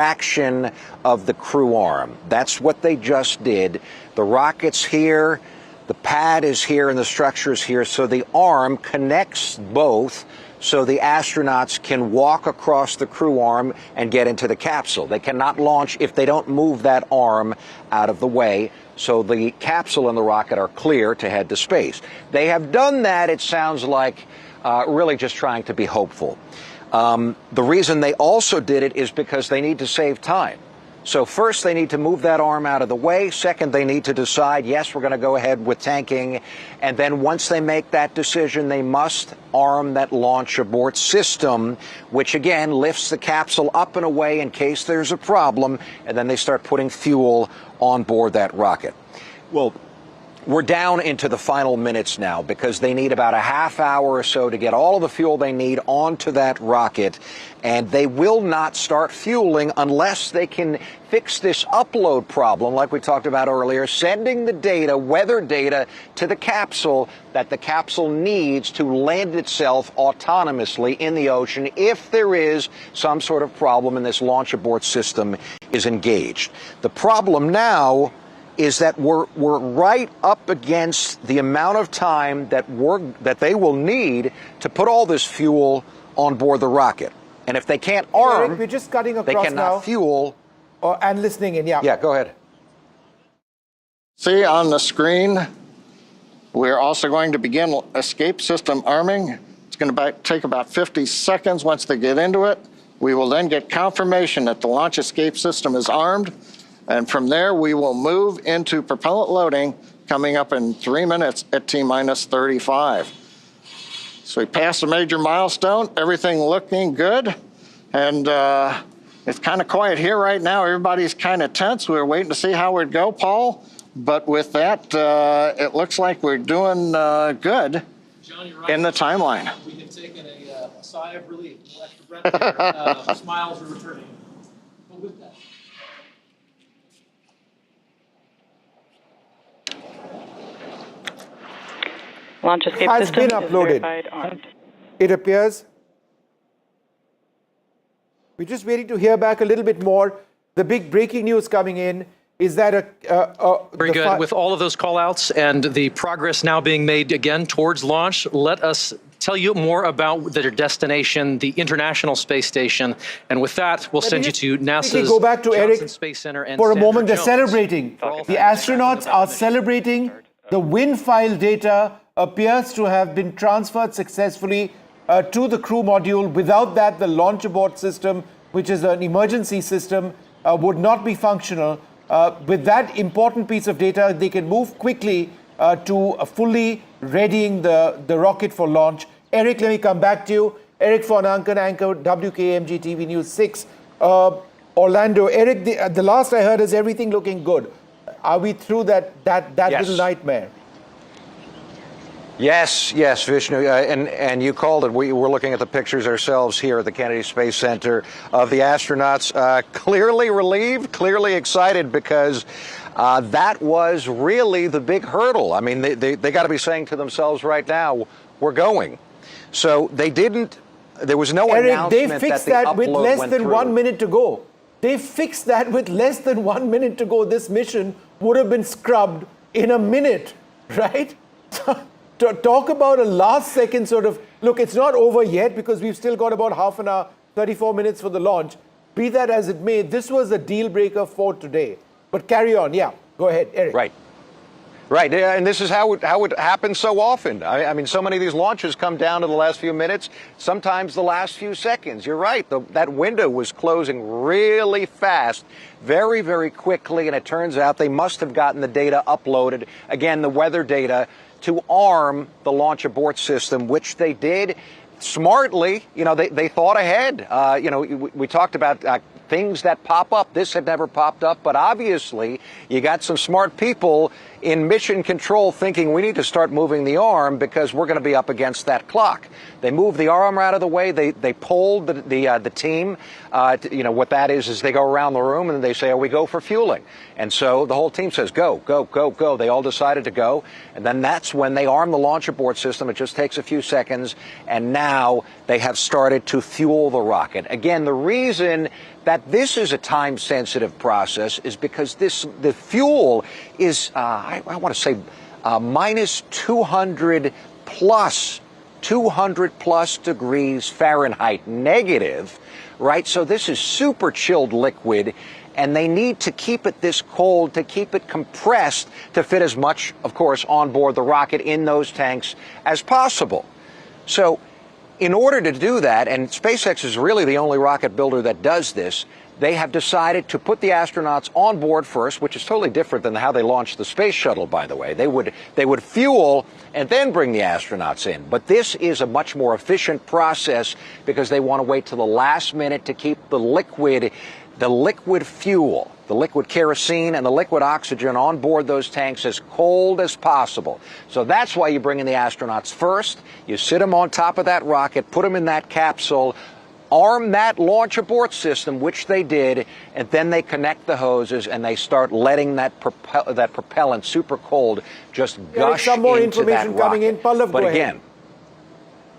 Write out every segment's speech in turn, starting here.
action of the crew arm. That's what they just did. The rocket's here, the pad is here, and the structure is here, so the arm connects both so the astronauts can walk across the crew arm and get into the capsule. They cannot launch if they don't move that arm out of the way, so the capsule and the rocket are clear to head to space. They have done that, it sounds like, really just trying to be hopeful. The reason they also did it is because they need to save time. So first, they need to move that arm out of the way. Second, they need to decide, yes, we're going to go ahead with tanking. And then once they make that decision, they must arm that launch abort system, which again lifts the capsule up and away in case there's a problem. And then they start putting fuel on board that rocket. Well, we're down into the final minutes now because they need about a half hour or so to get all of the fuel they need onto that rocket. And they will not start fueling unless they can fix this upload problem, like we talked about earlier, sending the data, weather data, to the capsule that the capsule needs to land itself autonomously in the ocean if there is some sort of problem and this launch abort system is engaged. The problem now is that we're right up against the amount of time that they will need to put all this fuel on board the rocket. And if they can't arm, Eric, we're just cutting across they cannot now. Fuel. And listening in, yeah. Yeah, go ahead. See on the screen, we're also going to begin escape system arming. It's going to take about 50 seconds once they get into it. We will then get confirmation that the launch escape system is armed. And from there, we will move into propellant loading coming up in 3 minutes at T-minus 35. So we passed a major milestone, everything looking good. And it's kind of quiet here right now. Everybody's kind of tense. We're waiting to see how it go, Paul. But with that, it looks like we're doing good. John, you're right. In the timeline. We have taken a sigh of relief, no extra breath here. Smiles are returning. But with that. Launch escape Has system been is uploaded. verified armed. It appears. We're just waiting to hear back a little bit more. The big breaking news coming in is that very good. With all of those call-outs and the progress now being made again towards launch, let us tell you more about their destination, the International Space Station. And with that, we'll send you to NASA's go back to Johnson Eric Space Center and for a Sandra moment. They're Jones. celebrating. The astronauts are celebrating. The wind file data appears to have been transferred successfully to the crew module. Without that, the launch abort system, which is an emergency system, would not be functional. With that important piece of data, they can move quickly to fully readying the rocket for launch. Eric, let me come back to you. Eric von Anker, WKMG TV News 6, Orlando. Eric, the last I heard is everything looking good. Are we through that yes. little nightmare? Yes, Vishnu, and you called it. We're looking at the pictures ourselves here at the Kennedy Space Center of the astronauts, clearly relieved, clearly excited, because that was really the big hurdle. I mean, they got to be saying to themselves right now, we're going. So they didn't. There was no announcement. Eric, they fixed that with less than 1 minute to go. They fixed that with less than 1 minute to go. This mission would have been scrubbed in a minute, right? To talk about a last second sort of, look, it's not over yet because we've still got about half an hour, 34 minutes for the launch. Be that as it may, this was a deal breaker for today. But carry on. Yeah, go ahead, Eric. Right, and this is how it happens so often. I mean, so many of these launches come down to the last few minutes, sometimes the last few seconds. You're right, that window was closing really fast, very, very quickly, and it turns out they must have gotten the data uploaded, again, the weather data, to arm the launch abort system, which they did smartly. You know, they thought ahead. You know, we talked about things that pop up. This had never popped up, but obviously you got some smart people in mission control thinking we need to start moving the arm because we're going to be up against that clock. They moved the arm out of the way. They polled the team. You know, what that is they go around the room and they say, oh, we go for fueling. And so the whole team says, go, go, go, go. They all decided to go. And then that's when they arm the launch abort system. It just takes a few seconds. And now they have started to fuel the rocket. Again, the reason That this is a time-sensitive process is because the fuel is, I want to say, minus 200 plus degrees Fahrenheit negative, right? So this is super chilled liquid, and they need to keep it this cold, to keep it compressed, to fit as much, of course, on board the rocket in those tanks as possible. So in order to do that, and SpaceX is really the only rocket builder that does this, they have decided to put the astronauts on board first, which is totally different than how they launched the space shuttle, by the way. They would fuel and then bring the astronauts in. But this is a much more efficient process because they want to wait till the last minute to keep the liquid fuel, the liquid kerosene and the liquid oxygen on board those tanks as cold as possible. So that's why you bring in the astronauts first. You sit them on top of that rocket, put them in that capsule, arm that launch abort system, which they did, and then they connect the hoses and they start letting that propellant, super cold, just gush some more into information that coming in. rocket. Pallav, But go again,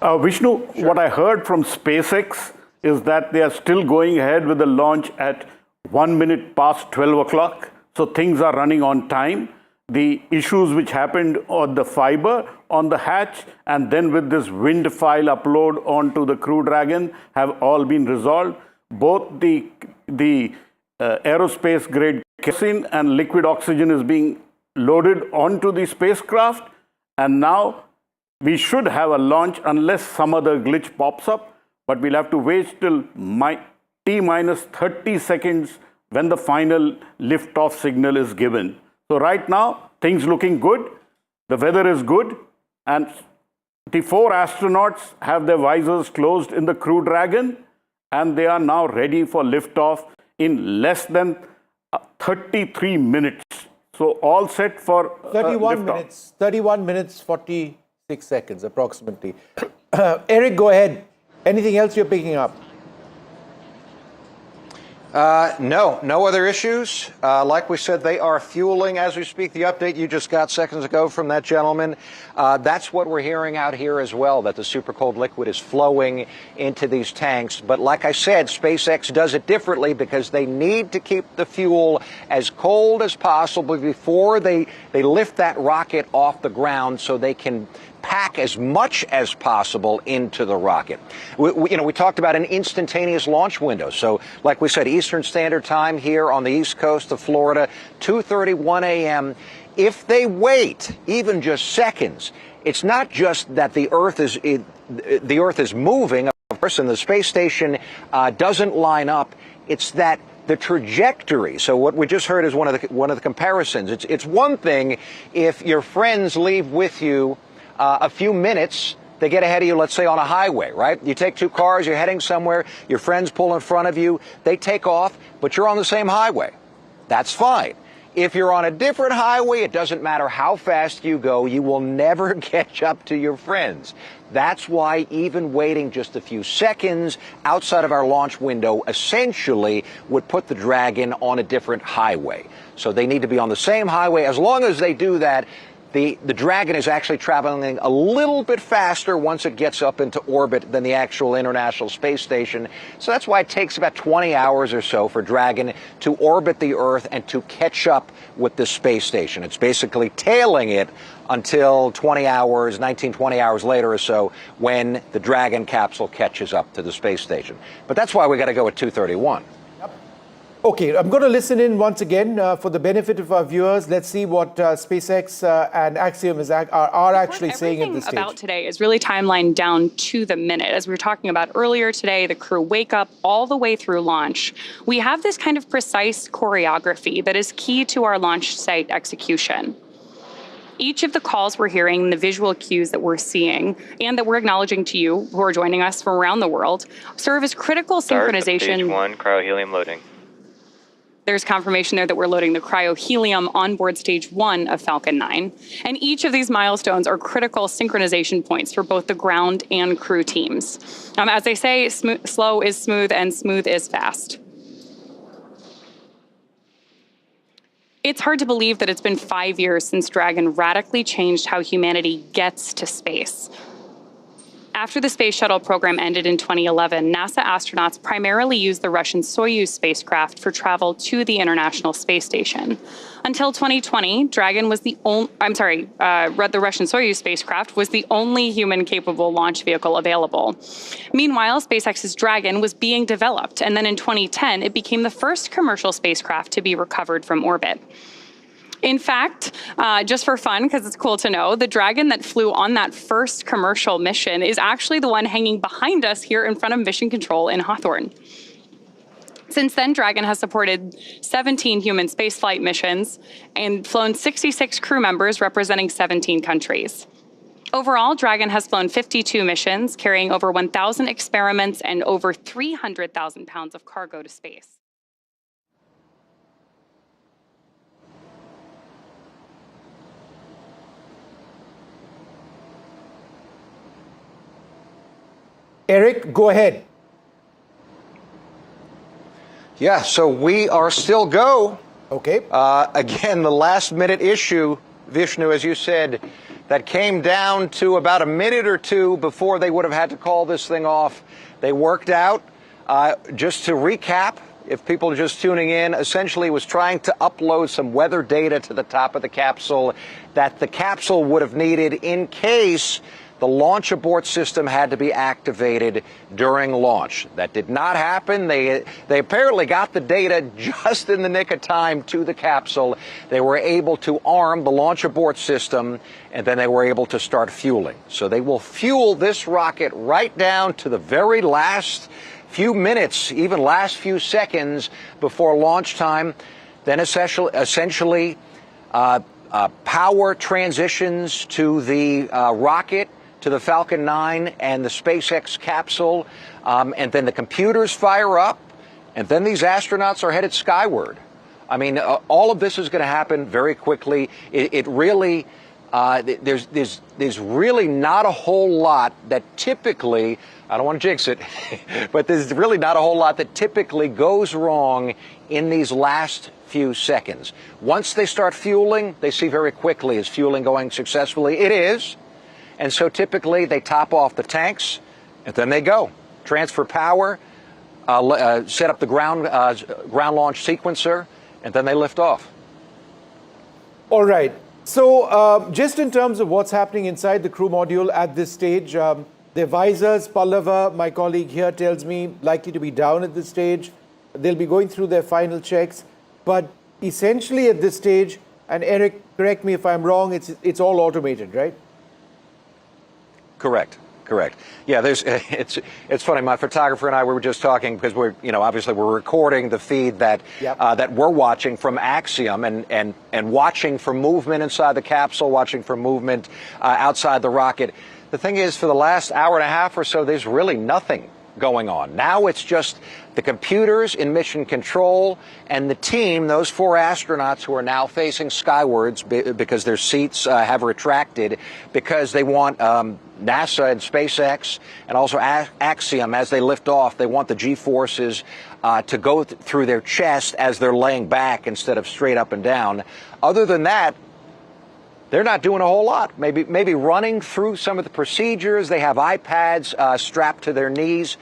Vishnu, what I heard from SpaceX is that they are still going ahead with the launch at 1 minute past 12 o'clock. So things are running on time. The issues which happened on the fiber on the hatch and then with this wind file upload onto the Crew Dragon have all been resolved. Both the aerospace grade kerosene and liquid oxygen is being loaded onto the spacecraft, and now we should have a launch unless some other glitch pops up, but we'll have to wait till T minus 30 seconds when the final liftoff signal is given. So right now, things looking good, the weather is good, and the 4 astronauts have their visors closed in the Crew Dragon, and they are now ready for liftoff in less than 33 minutes. So all set for 31 minutes, 31 minutes, 46 seconds approximately. Eric, go ahead. Anything else you're picking up? No other issues. Like we said, they are fueling as we speak. The update you just got seconds ago from that gentleman, that's what we're hearing out here as well, that the super cold liquid is flowing into these tanks. But like I said, SpaceX does it differently because they need to keep the fuel as cold as possible before they lift that rocket off the ground so they can pack as much as possible into the rocket. We talked about an instantaneous launch window. So like we said, Eastern Standard Time here on the east coast of Florida, 2:31 a.m. If they wait even just seconds, it's not just that the Earth is moving, of course, and the space station doesn't line up. It's that the trajectory. So what we just heard is one of the comparisons. It's one thing if your friends leave with you a few minutes, they get ahead of you, let's say on a highway, right? You take 2 cars, you're heading somewhere, your friends pull in front of you, they take off, but you're on the same highway. That's fine. If you're on a different highway, it doesn't matter how fast you go, you will never catch up to your friends. That's why even waiting just a few seconds outside of our launch window essentially would put the Dragon on a different highway. So they need to be on the same highway. As long as they do that, the Dragon is actually traveling a little bit faster once it gets up into orbit than the actual International Space Station. So that's why it takes about 20 hours or so for Dragon to orbit the Earth and to catch up with the space station. It's basically tailing it until 20 hours later or so when the Dragon capsule catches up to the space station. But that's why we got to go at 2:31. Okay, I'm going to listen in once again for the benefit of our viewers. Let's see what SpaceX and Axiom are actually saying at this stage. Everything about today is really timelined down to the minute. As we were talking about earlier today, the crew wake up all the way through launch. We have this kind of precise choreography that is key to our launch site execution. Each of the calls we're hearing, the visual cues that we're seeing, and that we're acknowledging to you who are joining us from around the world, serve as critical synchronization. Stage 1, cryohelium loading. There's confirmation there that we're loading the cryohelium on board stage 1 of Falcon 9. And each of these milestones are critical synchronization points for both the ground and crew teams. As they say, slow is smooth and smooth is fast. It's hard to believe that it's been 5 years since Dragon radically changed how humanity gets to space. After the space shuttle program ended in 2011, NASA astronauts primarily used the Russian Soyuz spacecraft for travel to the International Space Station. Until 2020, Dragon was the Russian Soyuz spacecraft was the only human-capable launch vehicle available. Meanwhile, SpaceX's Dragon was being developed, and then in 2010, it became the first commercial spacecraft to be recovered from orbit. In fact, just for fun, because it's cool to know, the Dragon that flew on that first commercial mission is actually the one hanging behind us here in front of Mission Control in Hawthorne. Since then, Dragon has supported 17 human spaceflight missions and flown 66 crew members representing 17 countries. Overall, Dragon has flown 52 missions, carrying over 1,000 experiments and over 300,000 pounds of cargo to space. Eric, go ahead. Yeah, so we are still go. Okay. Again, the last minute issue, Vishnu, as you said, that came down to about a minute or two before they would have had to call this thing off. They worked out, just to recap, if people are just tuning in, essentially was trying to upload some weather data to the top of the capsule that the capsule would have needed in case the launch abort system had to be activated during launch. That did not happen. They apparently got the data just in the nick of time to the capsule. They were able to arm the launch abort system, and then they were able to start fueling. So they will fuel this rocket right down to the very last few minutes, even last few seconds before launch time. Then essentially power transitions to the rocket, to the Falcon 9 and the SpaceX capsule, and then the computers fire up, and then these astronauts are headed skyward. I mean, all of this is going to happen very quickly. It really, there's really not a whole lot that typically, I don't want to jinx it, but there's really not a whole lot that typically goes wrong in these last few seconds. Once they start fueling, they see very quickly, is fueling going successfully? It is. And so typically they top off the tanks, and then they go. Transfer power, set up the ground launch sequencer, and then they lift off. All right. So just in terms of what's happening inside the crew module at this stage, their visors, Pallava, my colleague here, tells me, likely to be down at this stage. They'll be going through their final checks. But essentially at this stage, and Eric, correct me if I'm wrong, it's all automated, right? Correct. Yeah, it's funny. My photographer and I, we were just talking because obviously we're recording the feed that that we're watching from Axiom and watching for movement inside the capsule, watching for movement outside the rocket. The thing is, for the last hour and a half or so, there's really nothing going on. Now it's just the computers in mission control and the team, those 4 astronauts who are now facing skywards because their seats have retracted, because they want NASA and SpaceX and also Axiom, as they lift off, they want the G-forces to go through their chest as they're laying back instead of straight up and down. Other than that, they're not doing a whole lot. Maybe running through some of the procedures. They have iPads strapped to their knees.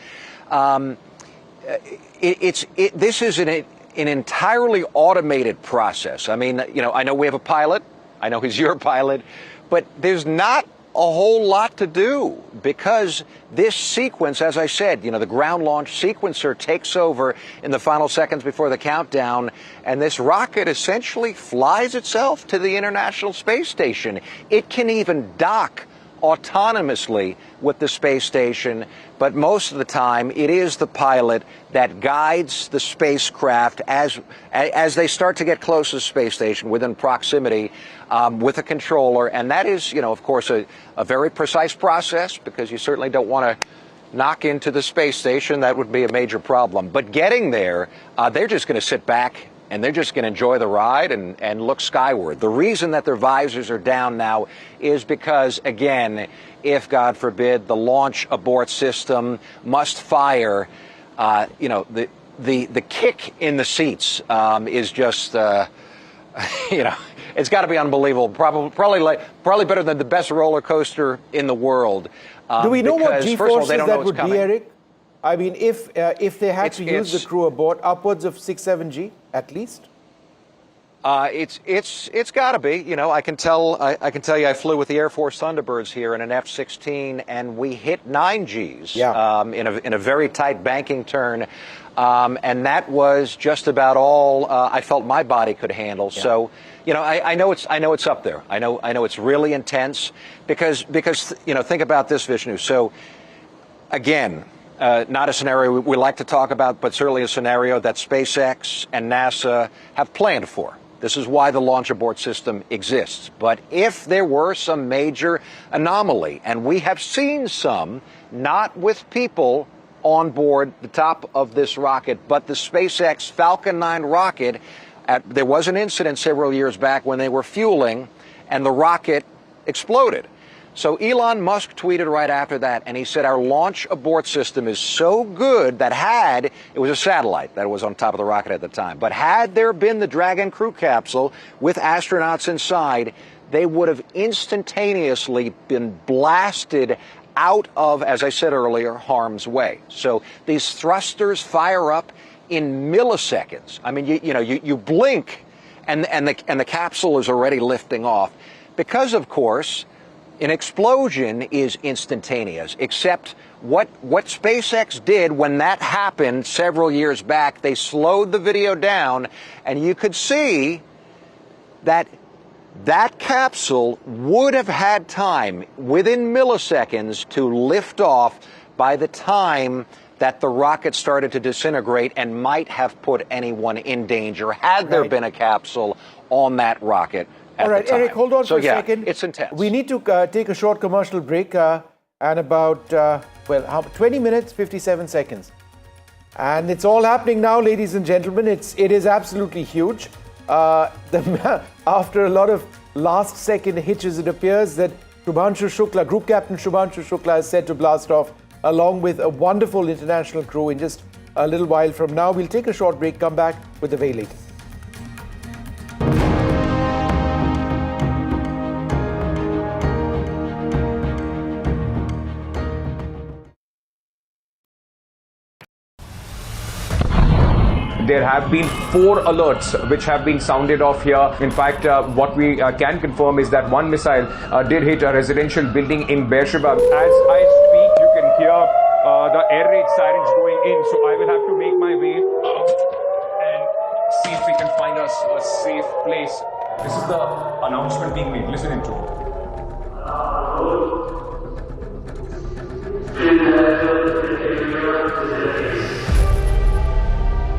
This is an entirely automated process. I mean, I know we have a pilot. I know he's your pilot, but there's not a whole lot to do because this sequence, as I said, the ground launch sequencer takes over in the final seconds before the countdown, and this rocket essentially flies itself to the International Space Station. It can even dock autonomously with the space station, but most of the time it is the pilot that guides the spacecraft as they start to get close to the space station within proximity with a controller. And that is, of course, a very precise process because you certainly don't want to knock into the space station. That would be a major problem. But getting there, they're just going to sit back and they're just going to enjoy the ride and look skyward. The reason that their visors are down now is because, again, if, God forbid, the launch abort system must fire, the kick in the seats is just, it's got to be unbelievable. Probably better than the best roller coaster in the world. Do we know what G-forces that would coming. be, Eric? I mean, if they had to use the crew aboard, upwards of 6-7 G at least. It's got to be. You know, I can tell you, I flew with the Air Force Thunderbirds here in an F-16, and we hit 9 Gs in a very tight banking turn, and that was just about all I felt my body could handle. Yeah. So, you know, I know it's up there. I know it's really intense because you know, think about this, Vishnu. So, again. Not a scenario we like to talk about, but certainly a scenario that SpaceX and NASA have planned for. This is why the launch abort system exists. But if there were some major anomaly, and we have seen some, not with people on board the top of this rocket, but the SpaceX Falcon 9 rocket, there was an incident several years back when they were fueling and the rocket exploded. So Elon Musk tweeted right after that, and he said our launch abort system is so good that it was a satellite that was on top of the rocket at the time, but had there been the Dragon crew capsule with astronauts inside, they would have instantaneously been blasted out of, as I said earlier, harm's way. So these thrusters fire up in milliseconds. I mean, you blink, and the capsule is already lifting off, because of course. An explosion is instantaneous, except what SpaceX did when that happened several years back, they slowed the video down, and you could see that capsule would have had time within milliseconds to lift off by the time that the rocket started to disintegrate and might have put anyone in danger had there been a capsule on that rocket. All right, Eric, hold on for a second. It's intense. We need to take a short commercial break and about, 20 minutes, 57 seconds. And it's all happening now, ladies and gentlemen. It is absolutely huge. After a lot of last-second hitches, it appears that Shubhanshu Shukla, Group Captain Shubhanshu Shukla, is set to blast off along with a wonderful international crew in just a little while from now. We'll take a short break, come back with the very latest. There have been 4 alerts which have been sounded off here. In fact, what we can confirm is that one missile did hit a residential building in Beersheba. As I speak, you can hear the air raid sirens going in. So I will have to make my way and see if we can find us a safe place. This is the announcement being made. Listen into it.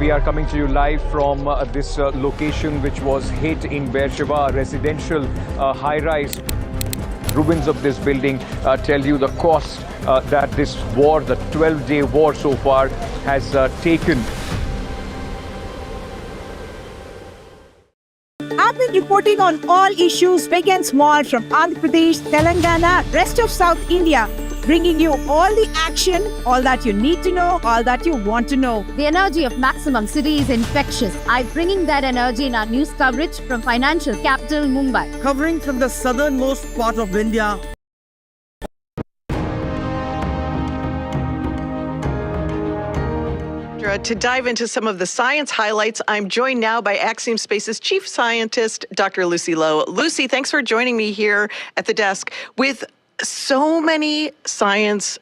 We are coming to you live from this location which was hit in Beersheba, a residential high-rise. Ruins of this building tell you the cost that this war, the 12-day war so far, has taken. I've been reporting on all issues big and small from Andhra Pradesh, Telangana, rest of South India, bringing you all the action, all that you need to know, all that you want to know. The energy of Maximum City is infectious. I'm bringing that energy in our news coverage from financial capital Mumbai. Covering from the southernmost part of India. To dive into some of the science highlights, I'm joined now by Axiom Space's chief scientist, Dr. Lucy Lowe. Lucy, thanks for joining me here at the desk. With so many science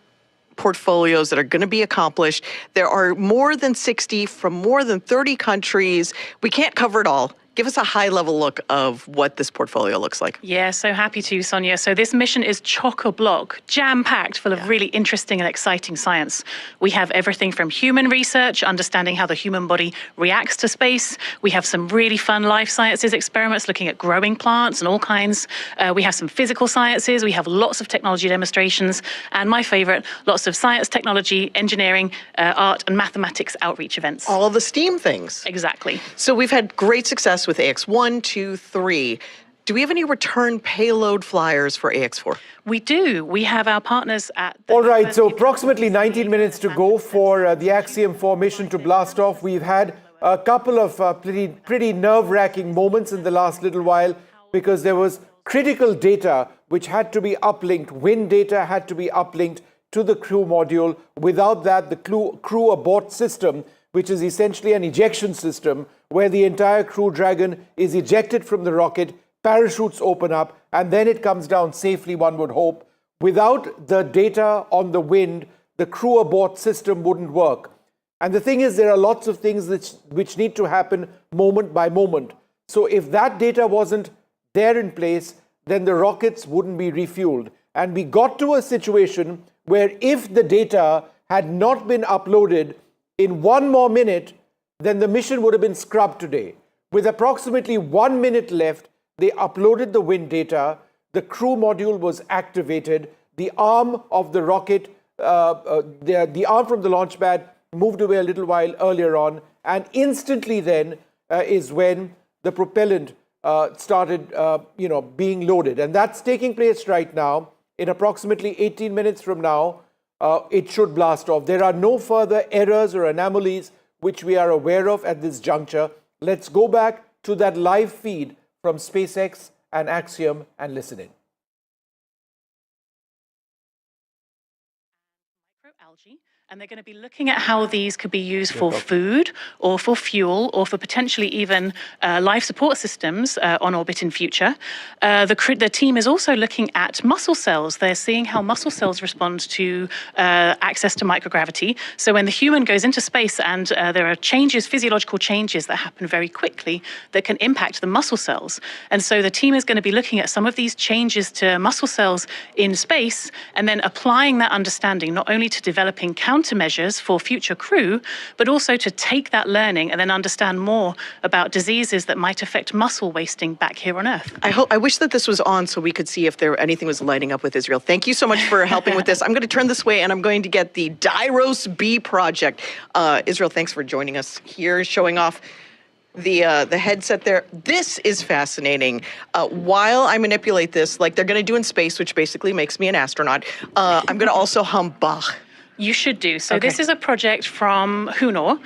portfolios that are going to be accomplished, there are more than 60 from more than 30 countries. We can't cover it all. Give us a high-level look of what this portfolio looks like. Yeah, so happy to, Sonia. So this mission is chock-a-block, jam-packed full of really interesting and exciting science. We have everything from human research, understanding how the human body reacts to space. We have some really fun life sciences experiments looking at growing plants and all kinds. We have some physical sciences. We have lots of technology demonstrations. And my favorite, lots of science, technology, engineering, art, and mathematics outreach events. All of the STEAM things. Exactly. So we've had great success with AX1, 2, 3. Do we have any return payload flyers for AX4? We do. We have our partners at... All right, so approximately 19 minutes to go for the Axiom 4 mission to blast off. We've had a couple of pretty nerve-wracking moments in the last little while because there was critical data which had to be uplinked. Wind data had to be uplinked to the crew module. Without that, the crew abort system, which is essentially an ejection system where the entire Crew Dragon is ejected from the rocket, parachutes open up, and then it comes down safely, one would hope. Without the data on the wind, the crew abort system wouldn't work. And the thing is, there are lots of things which need to happen moment by moment. So if that data wasn't there in place, then the rockets wouldn't be refueled. And we got to a situation where if the data had not been uploaded in 1 more minute, then the mission would have been scrubbed today. With approximately 1 minute left, they uploaded the wind data, the crew module was activated, the arm of the rocket, the arm from the launch pad moved away a little while earlier on, and instantly then is when the propellant started being loaded. And that's taking place right now. In approximately 18 minutes from now, it should blast off. There are no further errors or anomalies which we are aware of at this juncture. Let's go back to that live feed from SpaceX and Axiom and listen in. Microalgae. And they're going to be looking at how these could be used for food or for fuel or for potentially even life support systems on orbit in future. The team is also looking at muscle cells. They're seeing how muscle cells respond to access to microgravity. So when the human goes into space and there are changes, physiological changes that happen very quickly that can impact the muscle cells. And so the team is going to be looking at some of these changes to muscle cells in space and then applying that understanding not only to developing countermeasures for future crew, but also to take that learning and then understand more about diseases that might affect muscle wasting back here on Earth. I wish that this was on so we could see if anything was lighting up with Israel. Thank you so much for helping with this. I'm going to turn this way and I'm going to get the Dyros B project. Israel, thanks for joining us here, showing off the headset there. This is fascinating. While I manipulate this, like they're going to do in space, which basically makes me an astronaut, I'm going to also hum Bach. You should do. So This is a project from Hunor,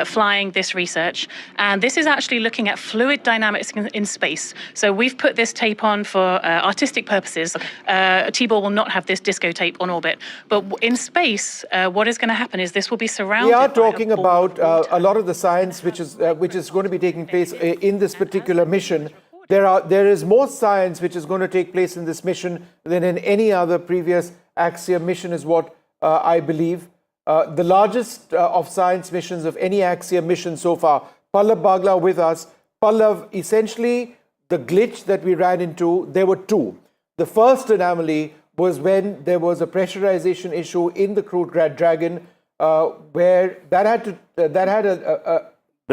flying this research. And this is actually looking at fluid dynamics in space. So we've put this tape on for artistic purposes. Tibor will not have this disco tape on orbit. But in space, what is going to happen is this will be surrounded by We are talking about a lot of the science which is going to be taking place in this particular mission. There is more science which is going to take place in this mission than in any other previous Axiom mission, is what I believe. The largest of science missions of any Axiom mission so far. Pallav Bagla with us. Pallav, essentially the glitch that we ran into, there were two. The first anomaly was when there was a pressurization issue in the Crew Dragon, where there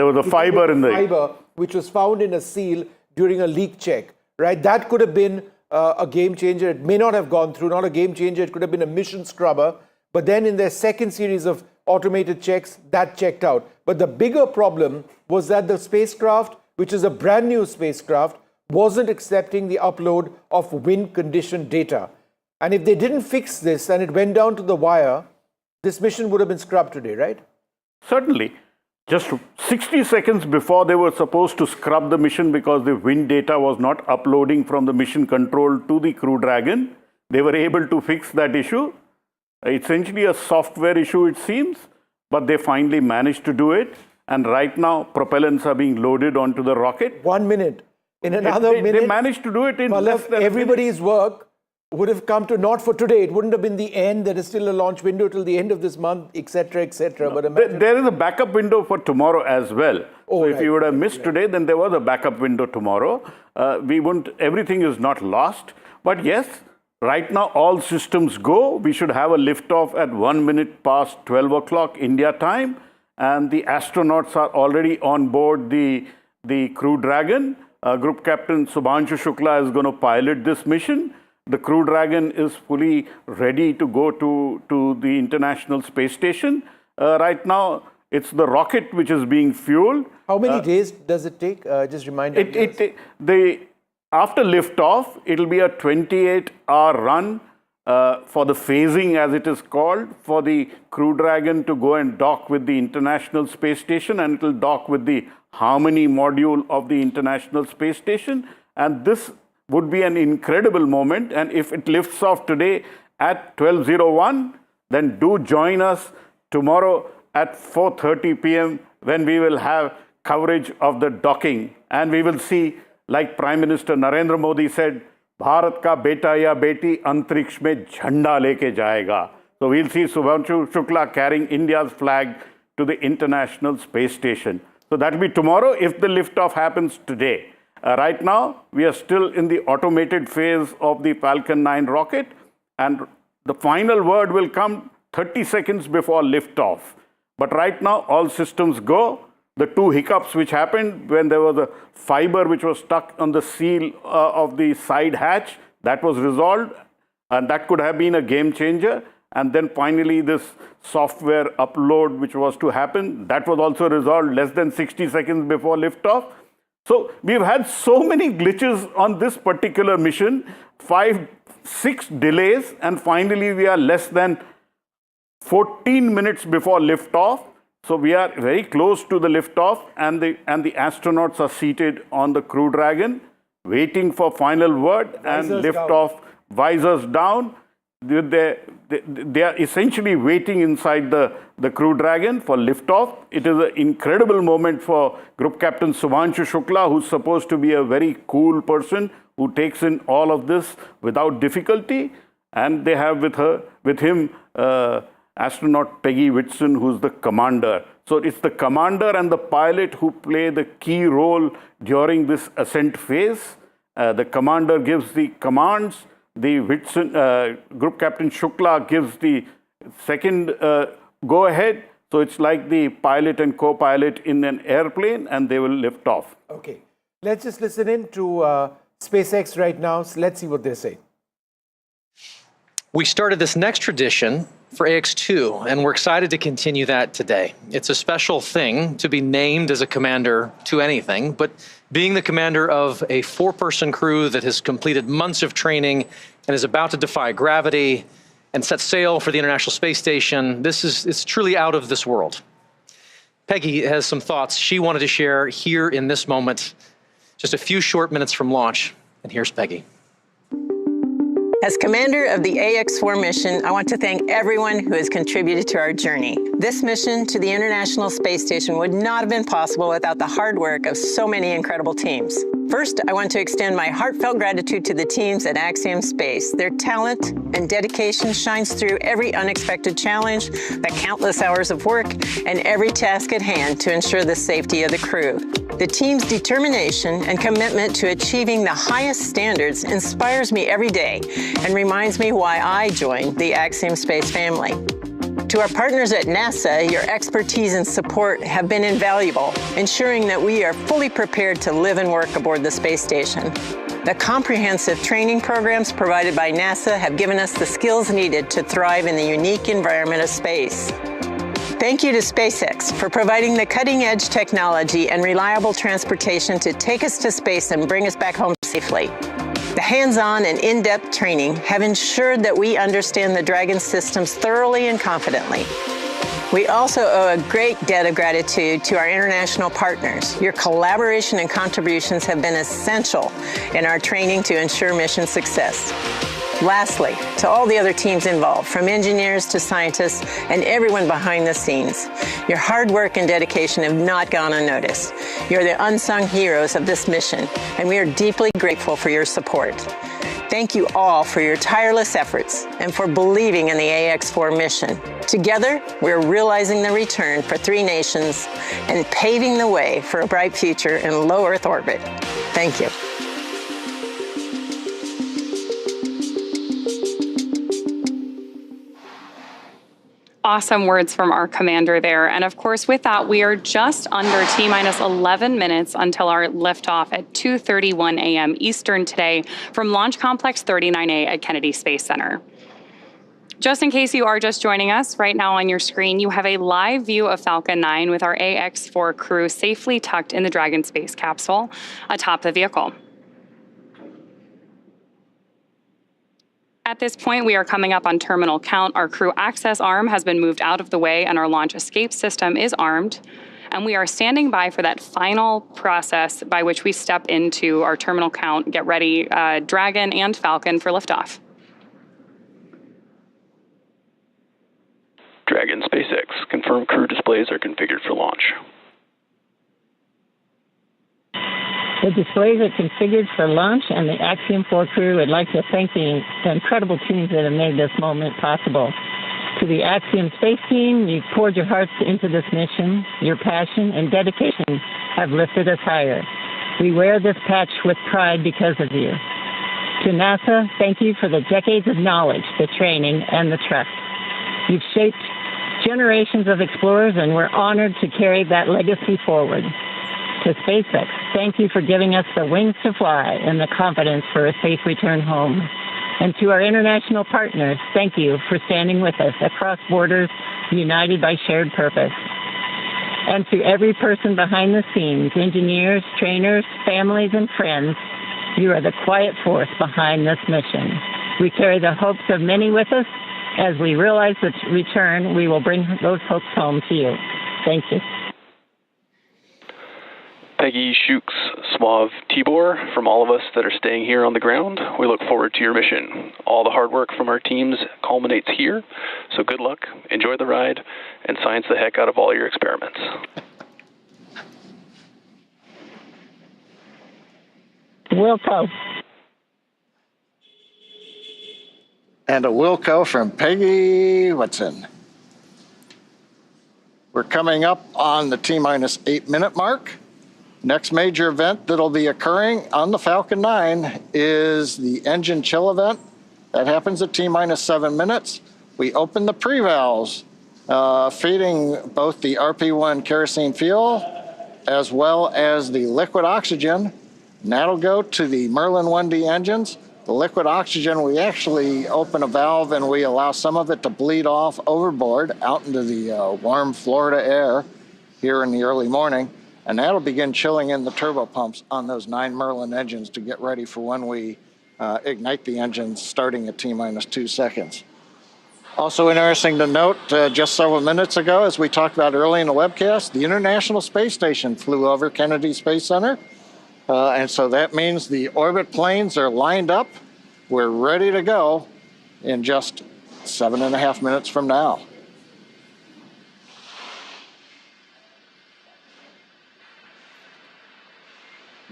was a fiber in the fiber which was found in a seal during a leak check. Right, that could have been a game changer. It may not have gone through. Not a game changer. It could have been a mission scrubber. But then in their second series of automated checks, that checked out. But the bigger problem was that the spacecraft, which is a brand new spacecraft, wasn't accepting the upload of wind condition data. And if they didn't fix this and it went down to the wire, this mission would have been scrubbed today, right? Certainly. Just 60 seconds before they were supposed to scrub the mission because the wind data was not uploading from the mission control to the Crew Dragon, they were able to fix that issue. Essentially a software issue, it seems, but they finally managed to do it. And right now, propellants are being loaded onto the rocket. 1 minute. In another minute, they managed to do it in less than everybody's work would have come to not for today. It wouldn't have been the end. There is still a launch window till the end of this month, etc., etc. No, but there is a backup window for tomorrow as well. So if you would have missed today, then there was a backup window tomorrow. Everything is not lost. But yes, right now all systems go. We should have a liftoff at 1 minute past 12 o'clock India time. And the astronauts are already on board the Crew Dragon. Group Captain Shubhanshu Shukla is going to pilot this mission. The Crew Dragon is fully ready to go to the International Space Station. Right now, it's the rocket which is being fueled. How many days does it take? Just remind me. After liftoff, it'll be a 28-hour run for the phasing, as it is called, for the Crew Dragon to go and dock with the International Space Station, and it'll dock with the Harmony module of the International Space Station. And this would be an incredible moment. And if it lifts off today at 12:01, then do join us tomorrow at 4:30 p.m. when we will have coverage of the docking. And we will see, like Prime Minister Narendra Modi said, Bharat ka beta ya beti antariksh mein jhanda leke jayega. So we'll see Shubhanshu Shukla carrying India's flag to the International Space Station. So that will be tomorrow if the liftoff happens today. Right now, we are still in the automated phase of the Falcon 9 rocket, and the final word will come 30 seconds before liftoff. But right now, all systems go. The two hiccups which happened when there was a fiber which was stuck on the seal of the side hatch, that was resolved, and that could have been a game changer. And then finally, this software upload which was to happen, that was also resolved less than 60 seconds before liftoff. So we've had so many glitches on this particular mission, 6 delays, and finally we are less than 14 minutes before liftoff. So we are very close to the liftoff, and the astronauts are seated on the Crew Dragon, waiting for final word, and liftoff, visors down. They are essentially waiting inside the Crew Dragon for liftoff. It is an incredible moment for Group Captain Shubhanshu Shukla, who's supposed to be a very cool person who takes in all of this without difficulty. And they have with him astronaut Peggy Whitson, who's the commander. So it's the commander and the pilot who play the key role during this ascent phase. The commander gives the commands. The Whitson, Group Captain Shukla gives the second go-ahead. So it's like the pilot and co-pilot in an airplane, and they will lift off. Okay. Let's just listen in to SpaceX right now. So let's see what they say. We started this next tradition for AX2, and we're excited to continue that today. It's a special thing to be named as a commander to anything, but being the commander of a 4-person crew that has completed months of training and is about to defy gravity and set sail for the International Space Station, it's truly out of this world. Peggy has some thoughts she wanted to share here in this moment, just a few short minutes from launch, and here's Peggy. As commander of the AX4 mission, I want to thank everyone who has contributed to our journey. This mission to the International Space Station would not have been possible without the hard work of so many incredible teams. First, I want to extend my heartfelt gratitude to the teams at Axiom Space. Their talent and dedication shines through every unexpected challenge, the countless hours of work, and every task at hand to ensure the safety of the crew. The team's determination and commitment to achieving the highest standards inspires me every day and reminds me why I joined the Axiom Space family. To our partners at NASA, your expertise and support have been invaluable, ensuring that we are fully prepared to live and work aboard the space station. The comprehensive training programs provided by NASA have given us the skills needed to thrive in the unique environment of space. Thank you to SpaceX for providing the cutting-edge technology and reliable transportation to take us to space and bring us back home safely. The hands-on and in-depth training have ensured that we understand the Dragon systems thoroughly and confidently. We also owe a great debt of gratitude to our international partners. Your collaboration and contributions have been essential in our training to ensure mission success. Lastly, to all the other teams involved, from engineers to scientists and everyone behind the scenes, your hard work and dedication have not gone unnoticed. You're the unsung heroes of this mission, and we are deeply grateful for your support. Thank you all for your tireless efforts and for believing in the AX4 mission. Together, we're realizing the return for 3 nations and paving the way for a bright future in low Earth orbit. Thank you. Awesome words from our commander there. And of course, with that, we are just under T-minus 11 minutes until our liftoff at 2:31 a.m. Eastern today from Launch Complex 39A at Kennedy Space Center. Just in case you are just joining us, right now on your screen, you have a live view of Falcon 9 with our AX4 crew safely tucked in the Dragon space capsule atop the vehicle. At this point, we are coming up on terminal count. Our crew access arm has been moved out of the way and our launch escape system is armed. And we are standing by for that final process by which we step into our terminal count, get ready, Dragon and Falcon for liftoff. Dragon SpaceX, confirm crew displays are configured for launch. The displays are configured for launch, and the Axiom 4 crew would like to thank the incredible teams that have made this moment possible. To the Axiom space team, you've poured your hearts into this mission. Your passion and dedication have lifted us higher. We wear this patch with pride because of you. To NASA, thank you for the decades of knowledge, the training, and the trust. You've shaped generations of explorers, and we're honored to carry that legacy forward. To SpaceX, thank you for giving us the wings to fly and the confidence for a safe return home. And to our international partners, thank you for standing with us across borders, united by shared purpose. And to every person behind the scenes, engineers, trainers, families, and friends, you are the quiet force behind this mission. We carry the hopes of many with us. As we realize the return, we will bring those hopes home to you. Thank you. Peggy, Shooks, Swav, Tibor, from all of us that are staying here on the ground, we look forward to your mission. All the hard work from our teams culminates here, so good luck, enjoy the ride, and science the heck out of all your experiments. Wilco. And a Wilco from Peggy Whitson. We're coming up on the T-minus 8-minute mark. Next major event that'll be occurring on the Falcon 9 is the engine chill event. That happens at T-minus 7 minutes. We open the pre-valves, feeding both the RP1 kerosene fuel as well as the liquid oxygen. And that'll go to the Merlin 1D engines. The liquid oxygen, we actually open a valve and we allow some of it to bleed off overboard out into the warm Florida air here in the early morning. And that'll begin chilling in the turbo pumps on those 9 Merlin engines to get ready for when we ignite the engines starting at T-minus 2 seconds. Also interesting to note, just several minutes ago, as we talked about early in the webcast, the International Space Station flew over Kennedy Space Center. And so that means the orbit planes are lined up. We're ready to go in just 7.5 minutes from now.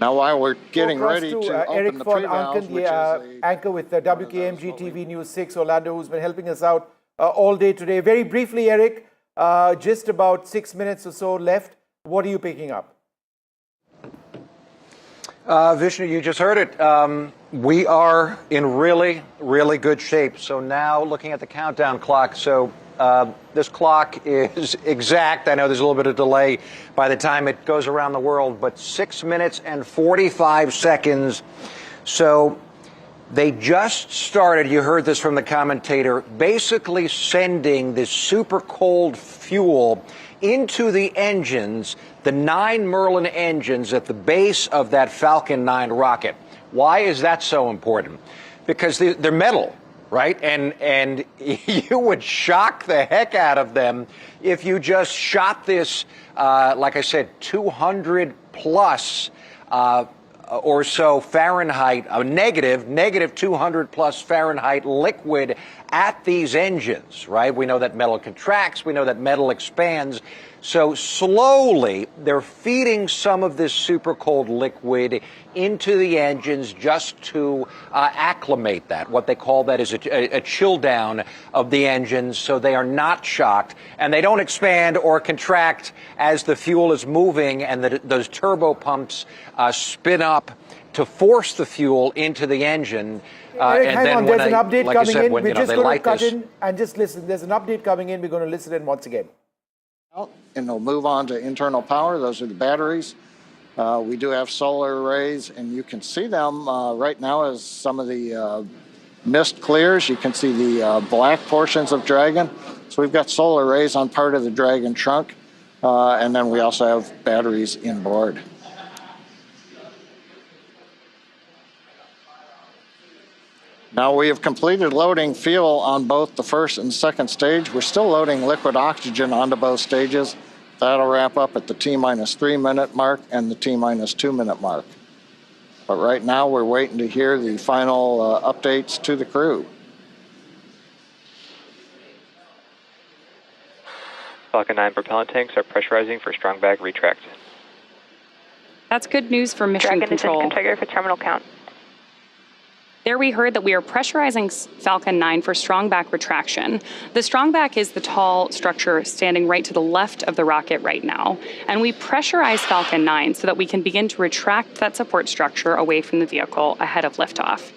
Now, while we're getting ready to open Eric the von pre-valves, Anken, which is the anchor with WKMG TV News 6 Orlando, who's been helping us out all day today. Very briefly, Eric, just about 6 minutes or so left. What are you picking up? Vishnu, you just heard it. We are in really, really good shape. So now looking at the countdown clock. So this clock is exact. I know there's a little bit of delay by the time it goes around the world, but 6 minutes and 45 seconds. So they just started, you heard this from the commentator, basically sending this super cold fuel into the engines, the 9 Merlin engines at the base of that Falcon 9 rocket. Why is that so important? Because they're metal, right? And you would shock the heck out of them if you just shot this, like I said, 200 plus or so Fahrenheit, negative 200 plus Fahrenheit liquid at these engines, right? We know that metal contracts. We know that metal expands. So slowly, they're feeding some of this super cold liquid into the engines just to acclimate that. What they call that is a chill down of the engines so they are not shocked and they don't expand or contract as the fuel is moving and those turbo pumps spin up to force the fuel into the engine. Eric, and hang then on, there's an update like coming said, in. when, We're just they going to light cut this, in and just listen. There's an update coming in. We're going to listen in once again. And they'll move on to internal power. Those are the batteries. We do have solar arrays, and you can see them right now as some of the mist clears. You can see the black portions of Dragon. So we've got solar arrays on part of the Dragon trunk, and then we also have batteries inboard. Now we have completed loading fuel on both the first and second stage. We're still loading liquid oxygen onto both stages. That'll wrap up at the T-3 minute mark and the T-2 minute mark. But right now we're waiting to hear the final updates to the crew. Falcon 9 propellant tanks are pressurizing for strong back retract. That's good news for mission control. Dragon is in configure for terminal count. There we heard that we are pressurizing Falcon 9 for strong back retraction. The strong back is the tall structure standing right to the left of the rocket right now. And we pressurize Falcon 9 so that we can begin to retract that support structure away from the vehicle ahead of liftoff.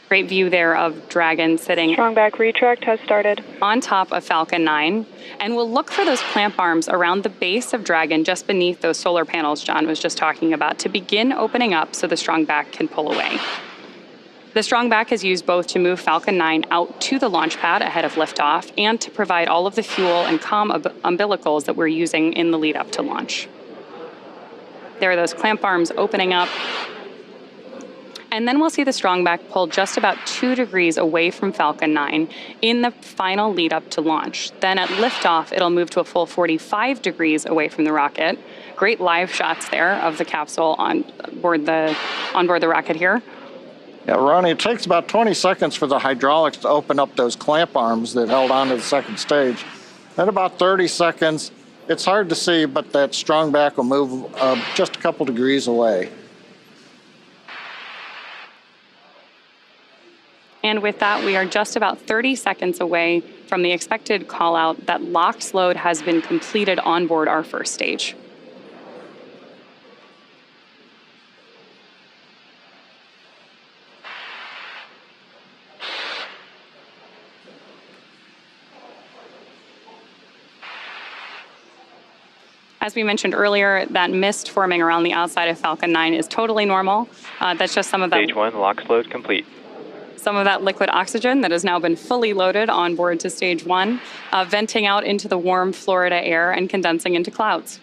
Great view there of Dragon sitting strong back retract has started on top of Falcon 9. And we'll look for those clamp arms around the base of Dragon just beneath those solar panels John was just talking about to begin opening up so the strong back can pull away. The strong back is used both to move Falcon 9 out to the launch pad ahead of liftoff and to provide all of the fuel and comm umbilicals that we're using in the lead up to launch. There are those clamp arms opening up. And then we'll see the strong back pull just about 2 degrees away from Falcon 9 in the final lead up to launch. Then at liftoff, it'll move to a full 45 degrees away from the rocket. Great live shots there of the capsule on board the rocket here. Yeah, Ronnie, it takes about 20 seconds for the hydraulics to open up those clamp arms that held onto the second stage. At about 30 seconds, it's hard to see, but that strong back will move just a couple degrees away. And with that, we are just about 30 seconds away from the expected call out that LOX load has been completed on board our first stage. As we mentioned earlier, that mist forming around the outside of Falcon 9 is totally normal. That's just some of that. Stage 1, LOX load complete. Some of that liquid oxygen that has now been fully loaded on board to stage 1, venting out into the warm Florida air and condensing into clouds.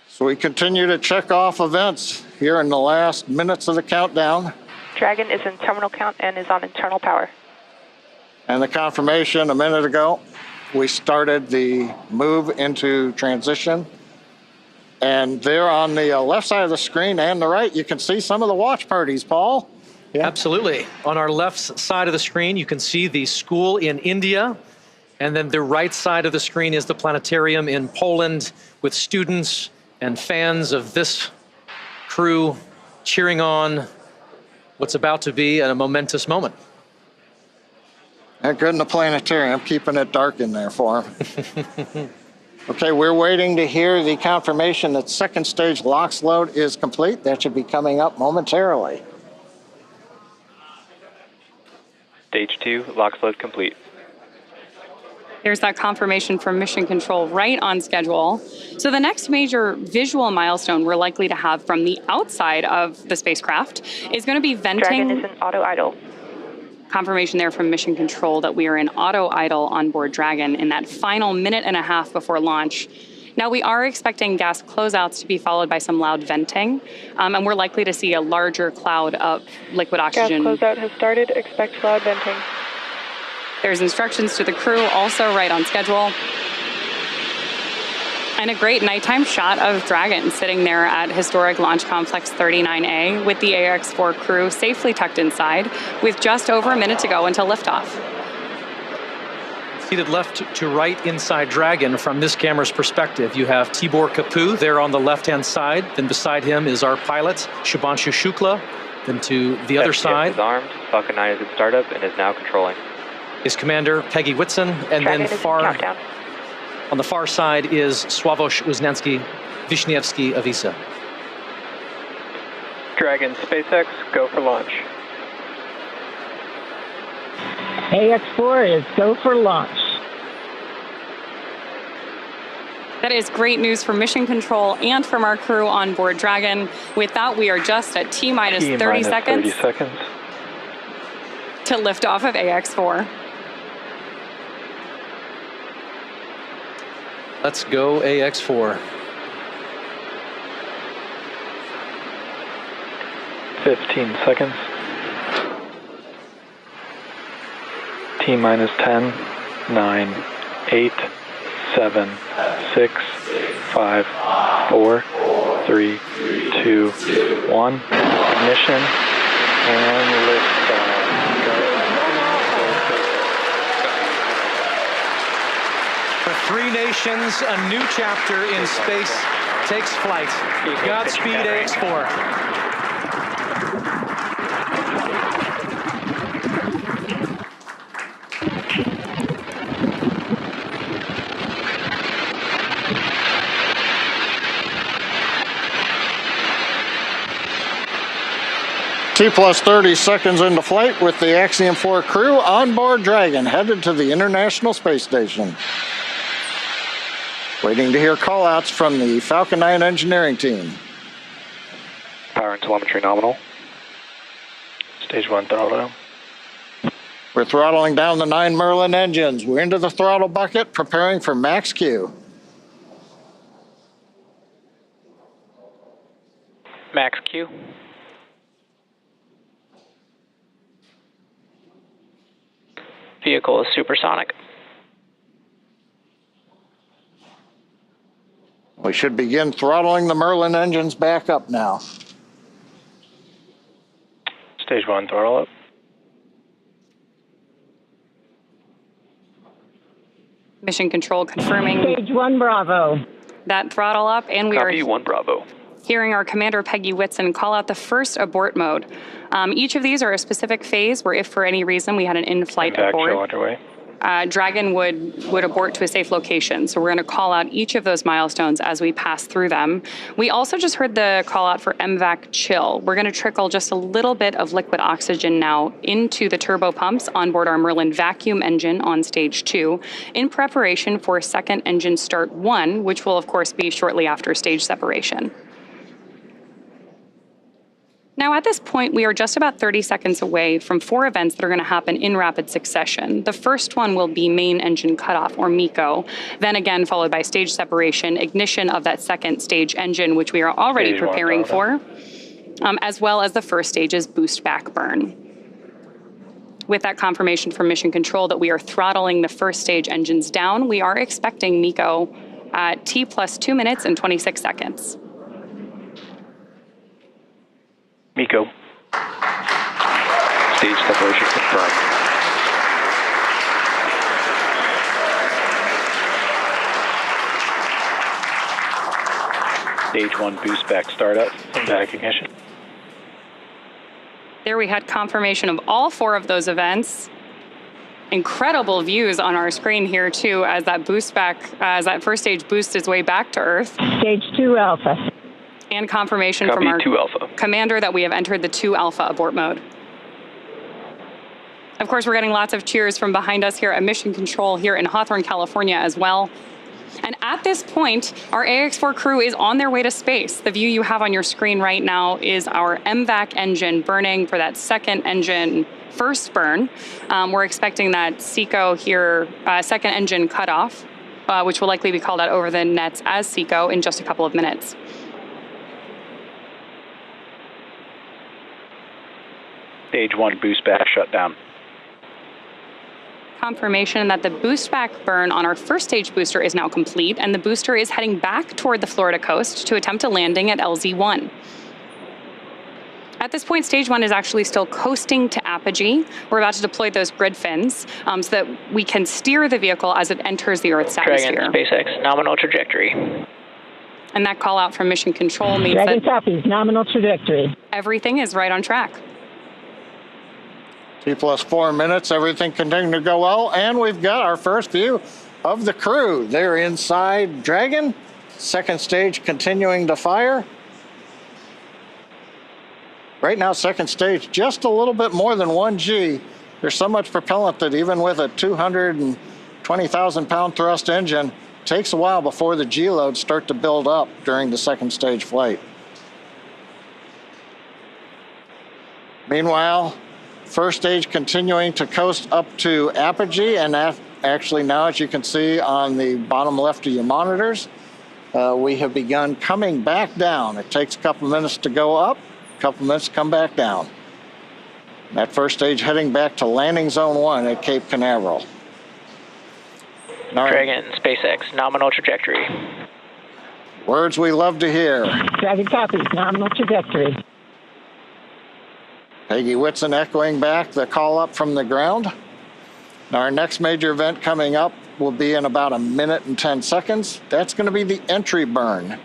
So we continue to check off events here in the last minutes of the countdown. Dragon is in terminal count and is on internal power. And the confirmation a minute ago, we started the move into transition. And there on the left side of the screen and the right, you can see some of the watch parties, Paul. Yeah. Absolutely. On our left side of the screen, you can see the school in India. And then the right side of the screen is the planetarium in Poland with students and fans of this crew cheering on what's about to be a momentous moment. And good in the planetarium, keeping it dark in there for them. Okay, we're waiting to hear the confirmation that second stage LOX load is complete. That should be coming up momentarily. Stage 2, LOX load complete. There's that confirmation from Mission Control right on schedule. So the next major visual milestone we're likely to have from the outside of the spacecraft is going to be venting. Dragon is in auto idle. Confirmation there from Mission Control that we are in auto idle on board Dragon in that final minute and a half before launch. Now we are expecting gas closeouts to be followed by some loud venting, and we're likely to see a larger cloud of liquid oxygen. Gas closeout has started, expect loud venting. There's instructions to the crew also right on schedule. And a great nighttime shot of Dragon sitting there at historic Launch Complex 39A with the AX4 crew safely tucked inside with just over a minute to go until liftoff. Seated left to right inside Dragon from this camera's perspective, you have Tibor Kapu there on the left-hand side. Then beside him is our pilot, Shubhanshu Shukla. Then to the other side is armed. Falcon 9 is in startup and is now controlling. Is Commander Peggy Whitson, and Dragon then on the far side is Sławosz Wisniewski of ESA. Dragon, SpaceX, go for launch. AX4 is go for launch. That is great news for Mission Control and from our crew on board Dragon. With that, we are just at T-minus 30 seconds. 30 seconds. To lift off of AX4. Let's go AX4. 15 seconds. T minus 10, 9, 8, 7, 6, 5, 4, 3, 2, 1. Ignition and liftoff. For three nations, a new chapter in space takes flight. Godspeed, AX4. T plus 30 seconds into flight with the Axiom 4 crew on board Dragon, headed to the International Space Station. Waiting to hear callouts from the Falcon 9 engineering team. Power and telemetry nominal. Stage 1 throttle down. We're throttling down the 9 Merlin engines. We're into the throttle bucket, preparing for max Q. Max Q. Vehicle is supersonic. We should begin throttling the Merlin engines back up now. Stage 1 throttle up. Mission Control confirming. Stage 1 Bravo. That throttle up, and we Copy, are 1 Bravo. hearing our Commander Peggy Whitson call out the first abort mode. Each of these are a specific phase where if for any reason we had an in-flight abort, underway. Dragon would abort to a safe location. So we're going to call out each of those milestones as we pass through them. We also just heard the call out for MVAC chill. We're going to trickle just a little bit of liquid oxygen now into the turbo pumps on board our Merlin vacuum engine on stage 2 in preparation for second engine start 1, which will of course be shortly after stage separation. Now, at this point, we are just about 30 seconds away from 4 events that are going to happen in rapid succession. The first one will be main engine cutoff, or MECO, then again followed by stage separation, ignition of that second stage engine, which we are already preparing for, as well as the first stage's boost back burn. With that confirmation from Mission Control that we are throttling the first stage engines down, we are expecting MECO at T plus 2 minutes and 26 seconds. MECO. Stage separation confirmed. Stage 1 boost back startup and back ignition. There we had confirmation of all 4 of those events. Incredible views on our screen here too, as that boost back, as that first stage boosts its way back to Earth. Stage 2 Alpha. And confirmation Copy, from our 2 Alpha. commander that we have entered the 2 Alpha abort mode. Of course, we're getting lots of cheers from behind us here at Mission Control here in Hawthorne, California as well. And at this point, our AX4 crew is on their way to space. The view you have on your screen right now is our MVAC engine burning for that second engine first burn. We're expecting that SECO here, second engine cutoff, which will likely be called out over the nets as SECO in just a couple of minutes. Stage 1 boost back shut down. Confirmation that the boost back burn on our first stage booster is now complete, and the booster is heading back toward the Florida coast to attempt a landing at LZ1. At this point, stage 1 is actually still coasting to apogee. We're about to deploy those grid fins so that we can steer the vehicle as it enters the Earth's atmosphere. Dragon, SpaceX, nominal trajectory. And that call out from Mission Control means Dragon that copies, nominal trajectory. everything is right on track. T plus 4 minutes, everything continuing to go well, and we've got our first view of the crew. They're inside Dragon, second stage continuing to fire. Right now, second stage, just a little bit more than 1 G. There's so much propellant that even with a 220,000 pound thrust engine, it takes a while before the G loads start to build up during the second stage flight. Meanwhile, first stage continuing to coast up to apogee, and that actually now, as you can see on the bottom left of your monitors, we have begun coming back down. It takes a couple minutes to go up, a couple minutes to come back down. That first stage heading back to landing zone 1 at Cape Canaveral. Dragon, SpaceX, nominal trajectory. Words we love to hear. Dragon copies, nominal trajectory. Peggy Whitson echoing back the call up from the ground. Now our next major event coming up will be in about 1 minute and 10 seconds. That's going to be the entry burn.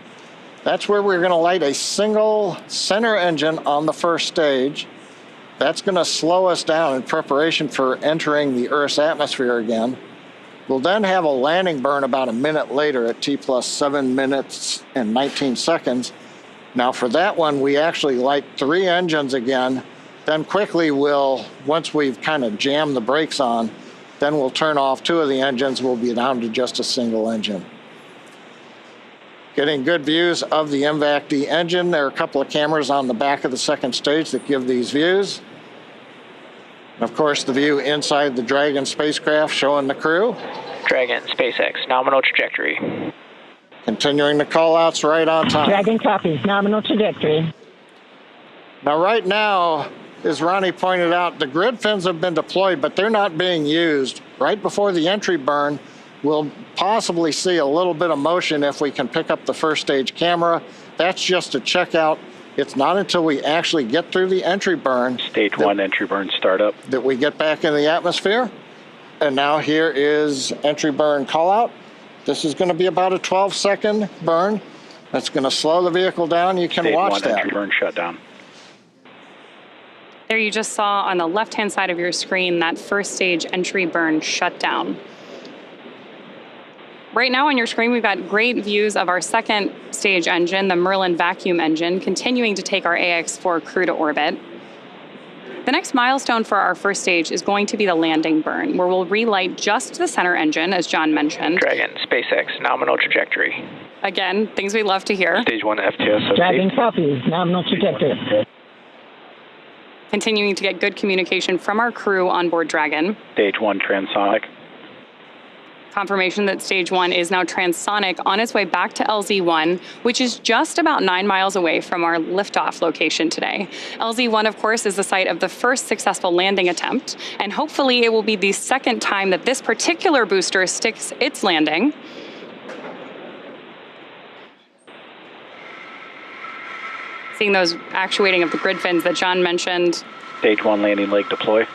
That's where we're going to light a single center engine on the first stage. That's going to slow us down in preparation for entering the Earth's atmosphere again. We'll then have a landing burn about 1 minute later at T plus 7 minutes and 19 seconds. Now for that one, we actually light 3 engines again. Then quickly once we've kind of jammed the brakes on, then we'll turn off 2 of the engines. We'll be down to just a single engine. Getting good views of the MVAC-D engine. There are a couple of cameras on the back of the second stage that give these views. And of course, the view inside the Dragon spacecraft showing the crew. Dragon, SpaceX, nominal trajectory. Continuing the call-outs right on time. Dragon copies, nominal trajectory. Now, right now, as Ronnie pointed out, the grid fins have been deployed, but they're not being used. Right before the entry burn, we'll possibly see a little bit of motion if we can pick up the first stage camera. That's just to check out. It's not until we actually get through the entry burn. Stage 1 entry burn startup. That we get back in the atmosphere. And now here is entry burn call out. This is going to be about a 12-second burn. That's going to slow the vehicle down. You can Stage watch 1 that. entry burn shutdown. There you just saw on the left-hand side of your screen that first stage entry burn shutdown. Right now on your screen, we've got great views of our second stage engine, the Merlin vacuum engine, continuing to take our AX-4 crew to orbit. The next milestone for our first stage is going to be the landing burn, where we'll relight just the center engine, as John mentioned. Dragon, SpaceX, nominal trajectory. Again, things we love to hear. Stage 1 FTS. Dragon copies, nominal trajectory. Continuing to get good communication from our crew on board Dragon. Stage 1 transonic. Confirmation that stage 1 is now transonic on its way back to LZ1, which is just about 9 miles away from our liftoff location today. LZ1, of course, is the site of the first successful landing attempt, and hopefully it will be the second time that this particular booster sticks its landing. Seeing those actuating of the grid fins that John mentioned. Stage 1 landing leg deploy.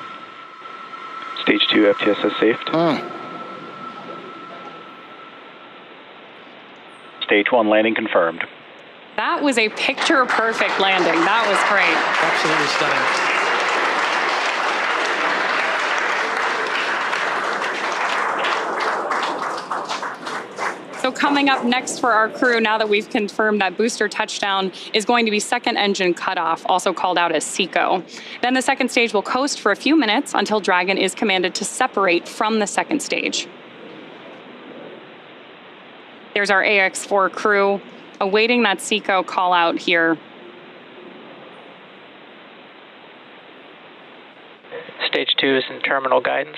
Stage 2 FTSS safed. Stage 1 landing confirmed. That was a picture-perfect landing. That was great. Absolutely stunning. So coming up next for our crew, now that we've confirmed that booster touchdown, is going to be second engine cutoff, also called out as SECO. Then the second stage will coast for a few minutes until Dragon is commanded to separate from the second stage. There's our AX-4 crew awaiting that SECO call out here. Stage 2 is in terminal guidance.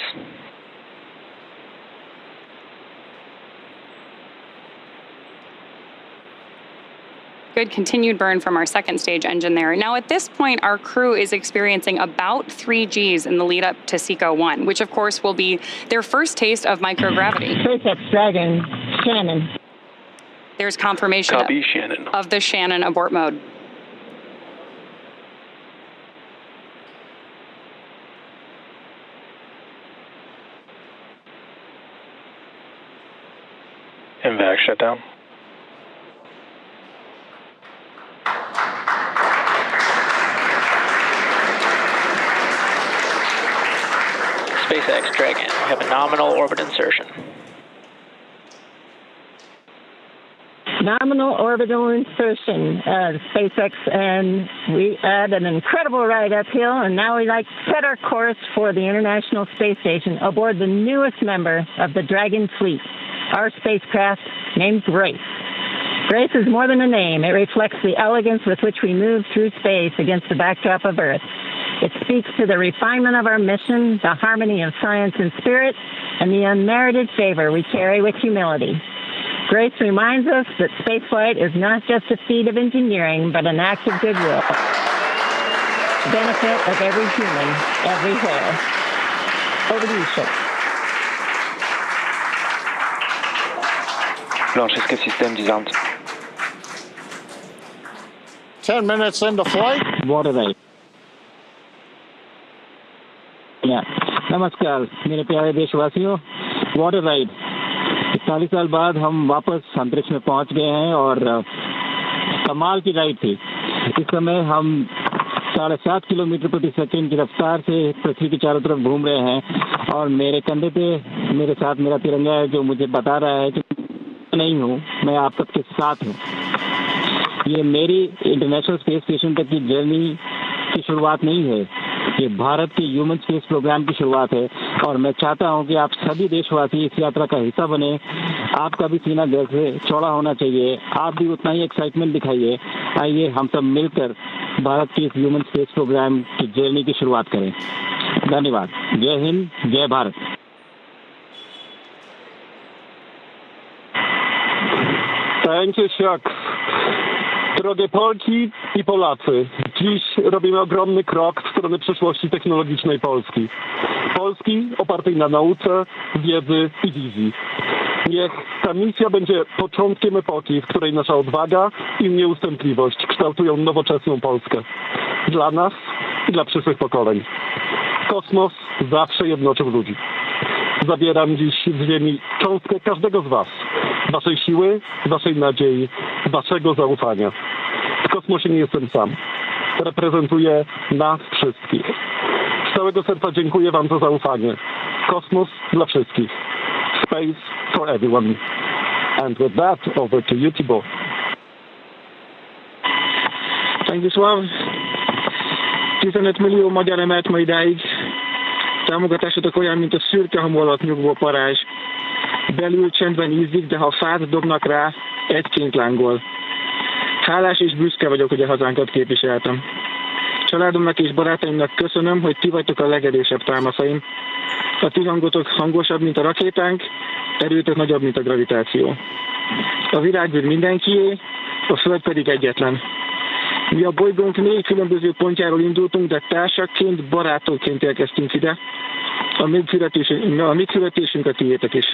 Good continued burn from our second stage engine there. Now at this point, our crew is experiencing about 3 Gs in the lead up to SECO 1, which of course will be their first taste of microgravity. SpaceX Dragon, Shannon. There's confirmation of the Shannon abort mode. MVAC shutdown. SpaceX Dragon, we have a nominal orbit insertion. Nominal orbital insertion, SpaceX, and we had an incredible ride uphill, and now we like to set our course for the International Space Station aboard the newest member of the Dragon fleet, our spacecraft named Grace. Grace is more than a name. It reflects the elegance with which we move through space against the backdrop of Earth. It speaks to the refinement of our mission, the harmony of science and spirit, and the unmerited favor we carry with humility. Grace reminds us that spaceflight is not just a feat of engineering, but an act of goodwill. benefit of every human, everywhere. Over to you, Shuk. Launch escape system disarmed. 10 minutes into flight. Water ride. नमस्कार मेरे प्यारे देशवासियों, water ride 40 साल बाद हम वापस अंतरिक्ष में पहुंच गए हैं और कमाल की राइड थी। इस समय हम 7.5 किलोमीटर प्रति सेकंड की रफ्तार से पृथ्वी के चारों तरफ घूम रहे हैं और मेरे कंधे पे मेरे साथ मेरा तिरंगा है जो मुझे बता रहा है कि नहीं हूँ, मैं आप सबके साथ हूँ। ये मेरी इंटरनेशनल स्पेस स्टेशन तक की जर्नी की शुरुआत नहीं है, ये भारत के ह्यूमन स्पेस प्रोग्राम की शुरुआत है और मैं चाहता हूं कि आप सभी देशवासी इस यात्रा का हिस्सा बने। आपका भी सीना दिल से चौड़ा होना चाहिए, आप भी उतना ही एक्साइटमेंट दिखाइए। आइए हम सब मिलकर भारत के इस ह्यूमन स्पेस प्रोग्राम की जर्नी की शुरुआत करें। धन्यवाद। जय हिंद, जय Bharat. Thank you, Shuk. Drogie Polki i Polacy, dziś robimy ogromny krok w stronę przyszłości technologicznej Polski. Polski opartej na nauce, wiedzy i wizji. Niech ta misja będzie początkiem epoki, w której nasza odwaga i nieustępliwość kształtują nowoczesną Polskę. Dla nas i dla przyszłych pokoleń. Kosmos zawsze jednoczył ludzi. Zabieram dziś z Ziemi cząstkę każdego z was. Waszej siły, waszej nadziei, waszego zaufania. W kosmosie nie jestem sam. Reprezentuję nas wszystkich. Z całego serca dziękuję wam za zaufanie. Kosmos dla wszystkich. Space for everyone. And with that, over to you, Thibaut. Stanisław, 15 millió magyar emelt ma idáig. Támogatásotok olyan, mint a szürke hamu alatt nyugvó parázs. Belül csendben ízik, de ha fát dobnak rá, egyként lángol. Hálás és büszke vagyok, hogy a hazánkat képviseltem. Családomnak és barátaimnak köszönöm, hogy ti vagytok a legerősebb támaszaim. A ti hangotok hangosabb, mint a rakétánk, erőtök nagyobb, mint a gravitáció. A világűr mindenkié, a Föld pedig egyetlen. Mi a bolygónk 4 különböző pontjáról indultunk, de társakként, barátokként érkeztünk ide. A mi küldetésünk a tiétek is.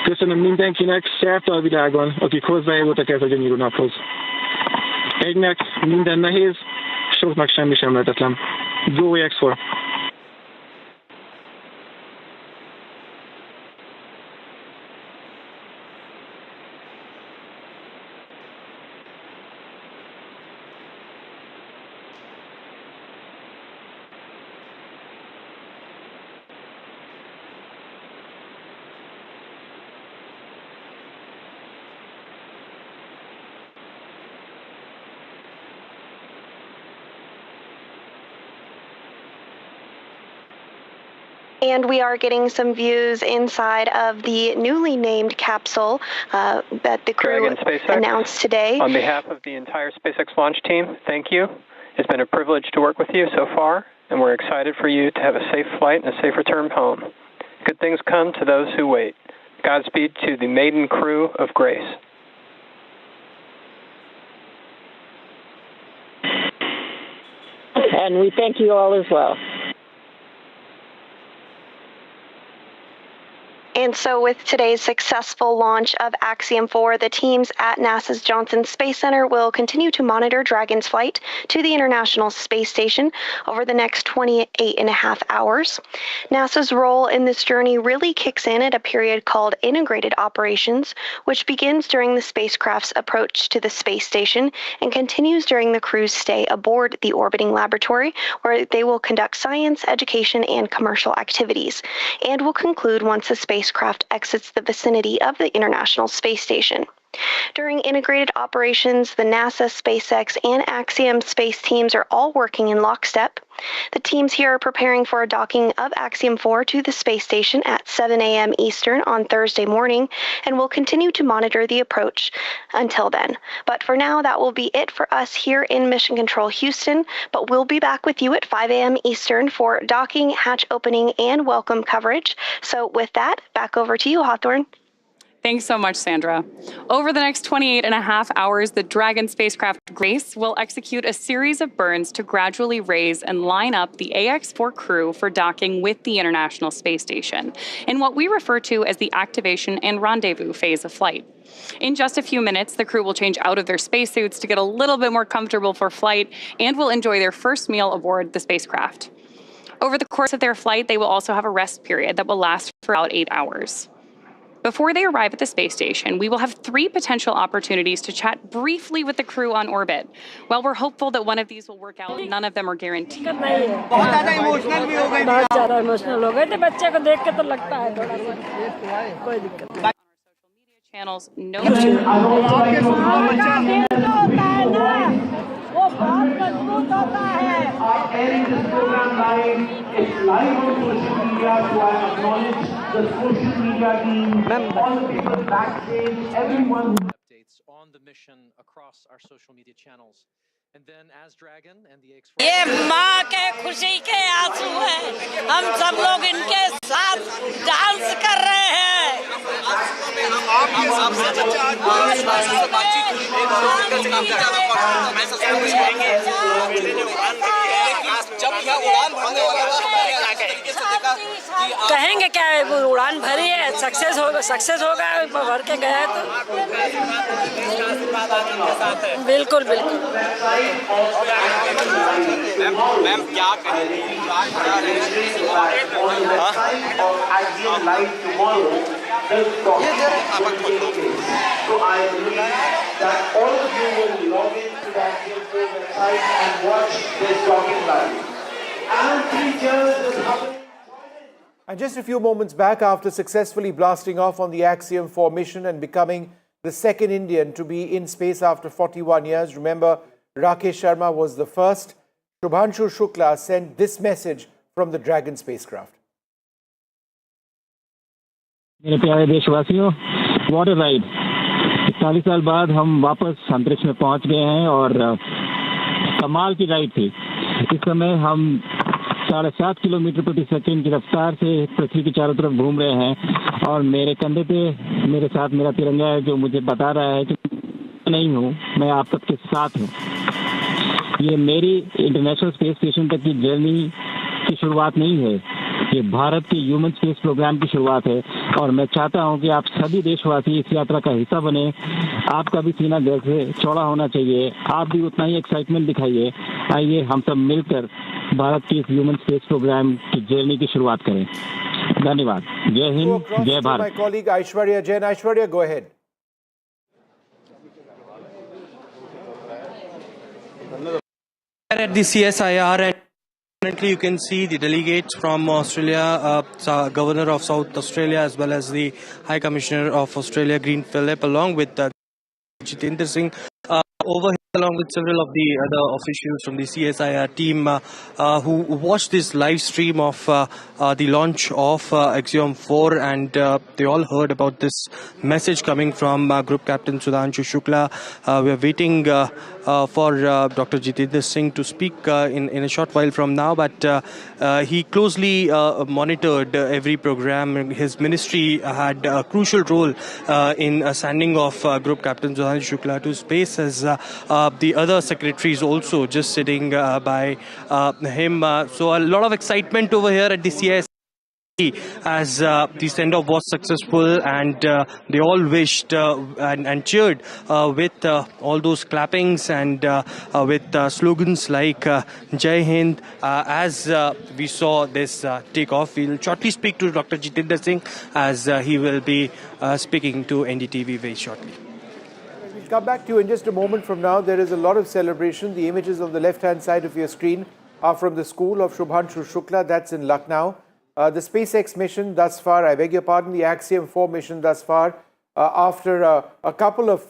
Köszönöm mindenkinek szerte a világon, akik hozzájárultak ez a gyönyörű naphoz. Egynek minden nehéz, soknak semmi sem lehetetlen. Go X4! And we are getting some views inside of the newly named capsule that the crew announced today. On behalf of the entire SpaceX launch team, thank you. It's been a privilege to work with you so far, and we're excited for you to have a safe flight and a safe return home. Good things come to those who wait. Godspeed to the maiden crew of Grace. And we thank you all as well. And so with today's successful launch of Axiom 4, the teams at NASA's Johnson Space Center will continue to monitor Dragon's flight to the International Space Station over the next 28.5 hours. NASA's role in this journey really kicks in at a period called integrated operations, which begins during the spacecraft's approach to the space station and continues during the crew's stay aboard the orbiting laboratory, where they will conduct science, education, and commercial activities, and will conclude once the spacecraft exits the vicinity of the International Space Station. During integrated operations, the NASA, SpaceX, and Axiom space teams are all working in lockstep. The teams here are preparing for a docking of Axiom 4 to the space station at 7 a.m. Eastern on Thursday morning and will continue to monitor the approach until then. But for now, that will be it for us here in Mission Control Houston, but we'll be back with you at 5 a.m. Eastern for docking, hatch opening, and welcome coverage. So with that, back over to you, Hawthorne. Thanks so much, Sandra. Over the next 28 and a half hours, the Dragon spacecraft Grace will execute a series of burns to gradually raise and line up the AX-4 crew for docking with the International Space Station in what we refer to as the activation and rendezvous phase of flight. In just a few minutes, the crew will change out of their spacesuits to get a little bit more comfortable for flight and will enjoy their first meal aboard the spacecraft. Over the course of their flight, they will also have a rest period that will last for about 8 hours. Before they arrive at the space station, we will have 3 potential opportunities to chat briefly with the crew on orbit. While we're hopeful that one of these will work out, none of them are guaranteed. Channels, no. Airing this program live, it's live on social media, so I acknowledge the social media team, all the people backstage, everyone. Updates on the mission across our social media channels. And then as Dragon and the AX-4 ये माँ के खुशी के आंसू हैं, हम सब लोग इनके साथ डांस कर रहे हैं। कहेंगे क्या है, वो उड़ान भरी है, सक्सेस होगा भर के गया है तो बिल्कुल बिल्कुल। मैम क्या कहेंगे? So I believe that all of you will log into the Axiom website and watch this talking live. And 3 cheers is happening. And just a few moments back, after successfully blasting off on the Axiom 4 mission and becoming the second Indian to be in space after 41 years, remember, Rakesh Sharma was the first. Shubhanshu Shukla sent this message from the Dragon spacecraft. मेरे प्यारे देशवासियों, what a ride! 40 साल बाद हम वापस अंतरिक्ष में पहुंच गए हैं और कमाल की राइड थी। इस समय हम 7.5 किलोमीटर प्रति सेकंड की रफ्तार से पृथ्वी के चारों तरफ घूम रहे हैं और मेरे कंधे पे मेरे साथ मेरा तिरंगा है जो मुझे बता रहा है कि नहीं हूँ, मैं आप सबके साथ हूँ। ये मेरी इंटरनेशनल स्पेस स्टेशन तक की जर्नी की शुरुआत नहीं है, ये भारत के ह्यूमन स्पेस प्रोग्राम की शुरुआत है और मैं चाहता हूं कि आप सभी देशवासी इस यात्रा का हिस्सा बने। आपका भी सीना दिल से चौड़ा होना चाहिए, आप भी उतना ही एक्साइटमेंट दिखाइए। आइए हम सब मिलकर भारत के इस ह्यूमन स्पेस प्रोग्राम की जर्नी की शुरुआत करें। धन्यवाद। जय हिंद, जय Bharat. My colleague Aishwarya Jain. Aishwarya, go ahead. At the CSIR, and currently you can see the delegates from Australia, Governor of South Australia, as well as the High Commissioner of Australia, Green Phillip, along with Jitendra Singh, over here, along with several of the other officials from the CSIR team who watched this live stream of the launch of Axiom 4, and they all heard about this message coming from Group Captain Shubhanshu Shukla. We are waiting for Dr. Jitendra Singh to speak in a short while from now, but he closely monitored every program. His ministry had a crucial role in sending off Group Captain Shubhanshu Shukla to space, as the other secretaries also just sitting by him. So a lot of excitement over here at the CIS as the send-off was successful, and they all wished and cheered with all those clappings and with slogans like Jai Hind. As we saw this takeoff, we'll shortly speak to Dr. Jitendra Singh as he will be speaking to NDTV very shortly. We'll come back to you in just a moment from now. There is a lot of celebration. The images on the left-hand side of your screen are from the school of Shubhanshu Shukla. That's in Lucknow. The SpaceX mission thus far, I beg your pardon, the Axiom 4 mission thus far, after a couple of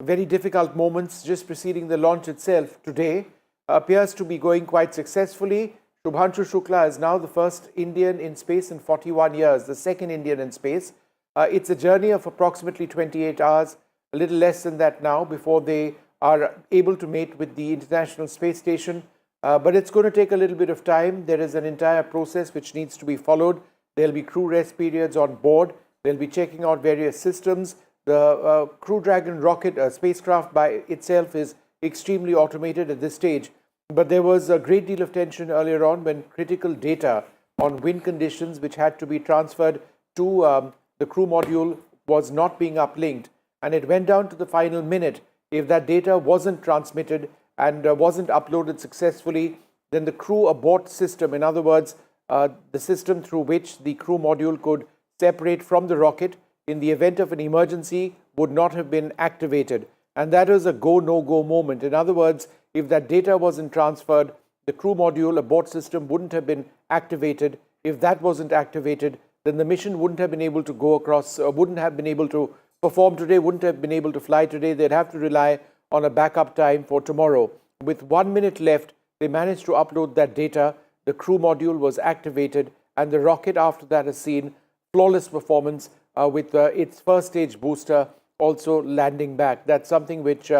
very difficult moments just preceding the launch itself today, appears to be going quite successfully. Shubhanshu Shukla is now the first Indian in space in 41 years, the second Indian in space. It's a journey of approximately 28 hours, a little less than that now, before they are able to mate with the International Space Station. But it's going to take a little bit of time. There is an entire process which needs to be followed. There'll be crew rest periods on board. They'll be checking out various systems. The Crew Dragon rocket spacecraft by itself is extremely automated at this stage. But there was a great deal of tension earlier on when critical data on wind conditions, which had to be transferred to the crew module, was not being uplinked. And it went down to the final minute. If that data wasn't transmitted and wasn't uploaded successfully, then the crew abort system, in other words, the system through which the crew module could separate from the rocket in the event of an emergency, would not have been activated. And that was a go, no-go moment. In other words, if that data wasn't transferred, the crew module abort system wouldn't have been activated. If that wasn't activated, then the mission wouldn't have been able to go across, wouldn't have been able to perform today, wouldn't have been able to fly today. They'd have to rely on a backup time for tomorrow. With 1 minute left, they managed to upload that data. The crew module was activated, and the rocket after that has seen flawless performance with its first stage booster also landing back. That's something which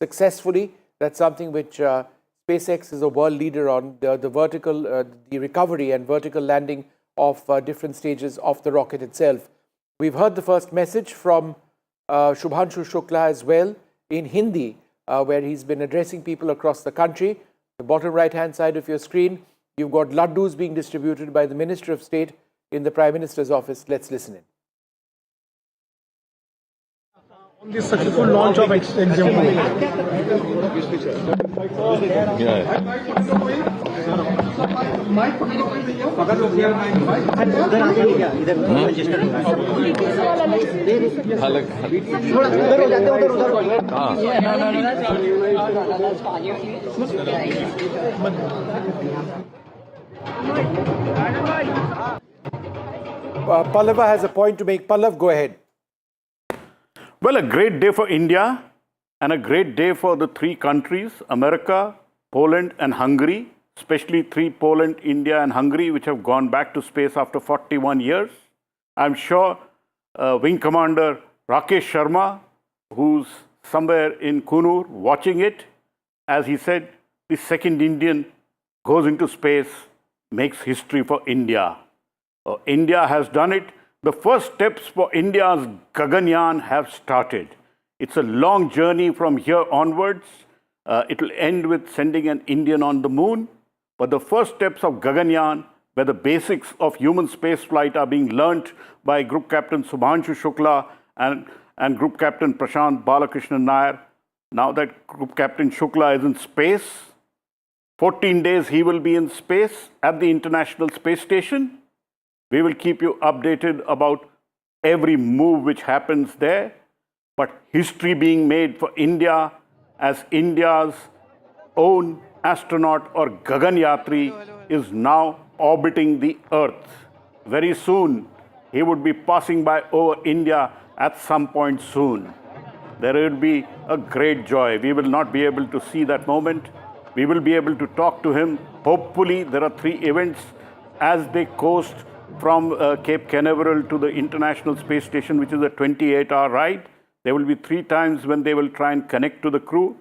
successfully, that's something which SpaceX is a world leader on, the vertical, the recovery and vertical landing of different stages of the rocket itself. We've heard the first message from Shubhanshu Shukla as well in Hindi, where he's been addressing people across the country. The bottom right-hand side of your screen, you've got laddus being distributed by the Minister of State in the Prime Minister's office. Let's listen in. On the successful launch of Axiom. Pallava has a point to make. Pallav, go ahead. Well, a great day for India and a great day for the three countries, America, Poland and Hungary, especially Poland, India and Hungary, which have gone back to space after 41 years. I'm sure Wing Commander Rakesh Sharma, who's somewhere in Kunur watching it, as he said, the second Indian goes into space, makes history for India. India has done it. The first steps for India's Gaganyaan have started. It's a long journey from here onwards. It will end with sending an Indian on the moon. But the first steps of Gaganyaan, where the basics of human spaceflight are being learnt by Group Captain Shubhanshu Shukla and Group Captain Prashant Balakrishnan Nair. Now that Group Captain Shukla is in space, 14 days he will be in space at the International Space Station. We will keep you updated about every move which happens there. But history being made for India as India's own astronaut or Gaganyatri is now orbiting the Earth. Very soon, he would be passing by over India at some point soon. There will be a great joy. We will not be able to see that moment. We will be able to talk to him. Hopefully, there are 3 events as they coast from Cape Canaveral to the International Space Station, which is a 28-hour ride. There will be 3 times when they will try and connect to the crew.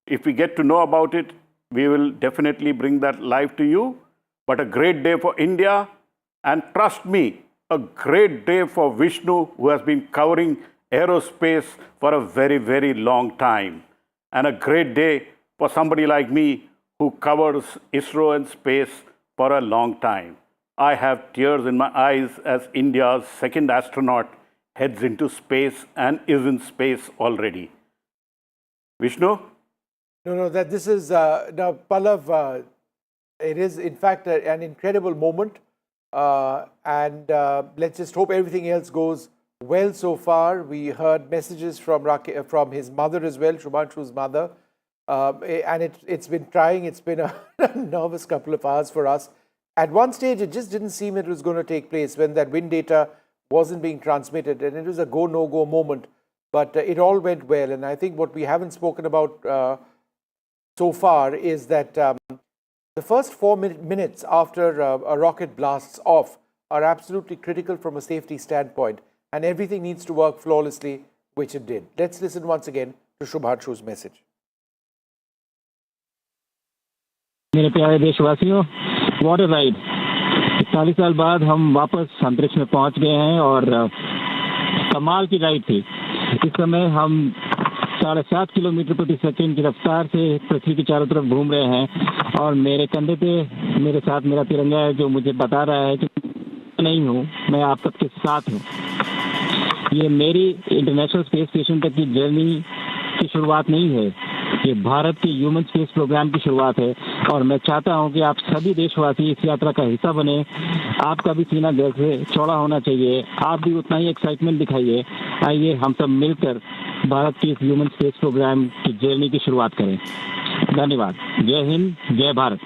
If we get to know about it, we will definitely bring that live to you. But a great day for India. And trust me, a great day for Vishnu, who has been covering aerospace for a very, very long time. And a great day for somebody like me who covers ISRO and space for a long time. I have tears in my eyes as India's second astronaut heads into space and is in space already. Vishnu? No, that this is, now Pallav, it is in fact an incredible moment. And let's just hope everything else goes well so far. We heard messages from his mother as well, Shubhanshu's mother. And it's been trying, it's been a nervous couple of hours for us. At one stage, it just didn't seem it was going to take place when that wind data wasn't being transmitted. And it was a go, no-go moment. But it all went well. And I think what we haven't spoken about so far is that the first 4 minutes after a rocket blasts off are absolutely critical from a safety standpoint. And everything needs to work flawlessly, which it did. Let's listen once again to Shubhanshu's message. मेरे प्यारे देशवासियों, what a ride. 40 साल बाद हम वापस अंतरिक्ष में पहुंच गए हैं और कमाल की राइड थी। इस समय हम 7.5 किलोमीटर प्रति सेकंड की रफ्तार से पृथ्वी के चारों तरफ घूम रहे हैं और मेरे कंधे पे मेरे साथ मेरा तिरंगा है, जो मुझे बता रहा है कि नहीं हूँ, मैं आप सबके साथ हूँ। ये मेरी इंटरनेशनल स्पेस स्टेशन तक की जर्नी की शुरुआत नहीं है, ये भारत के ह्यूमन स्पेस प्रोग्राम की शुरुआत है और मैं चाहता हूं कि आप सभी देशवासी इस यात्रा का हिस्सा बने। आपका भी सीना दिल से चौड़ा होना चाहिए, आप भी उतना ही एक्साइटमेंट दिखाइए। आइए हम सब मिलकर भारत के इस ह्यूमन स्पेस प्रोग्राम की जर्नी की शुरुआत करें। धन्यवाद। जय हिंद, जय Bharat.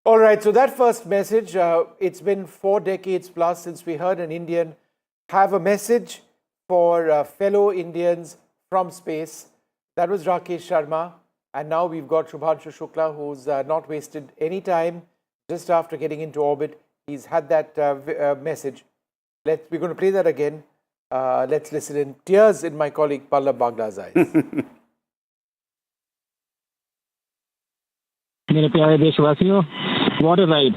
All right, so that first message, it's been 4 decades plus since we heard an Indian have a message for fellow Indians from space. That was Rakesh Sharma, and now we've got Shubhanshu Shukla, who's not wasted any time. Just after getting into orbit, he's had that message. We're going to play that again. Let's listen in. Tears in my colleague Pallab Bagla's eyes. मेरे प्यारे देशवासियों, what a ride.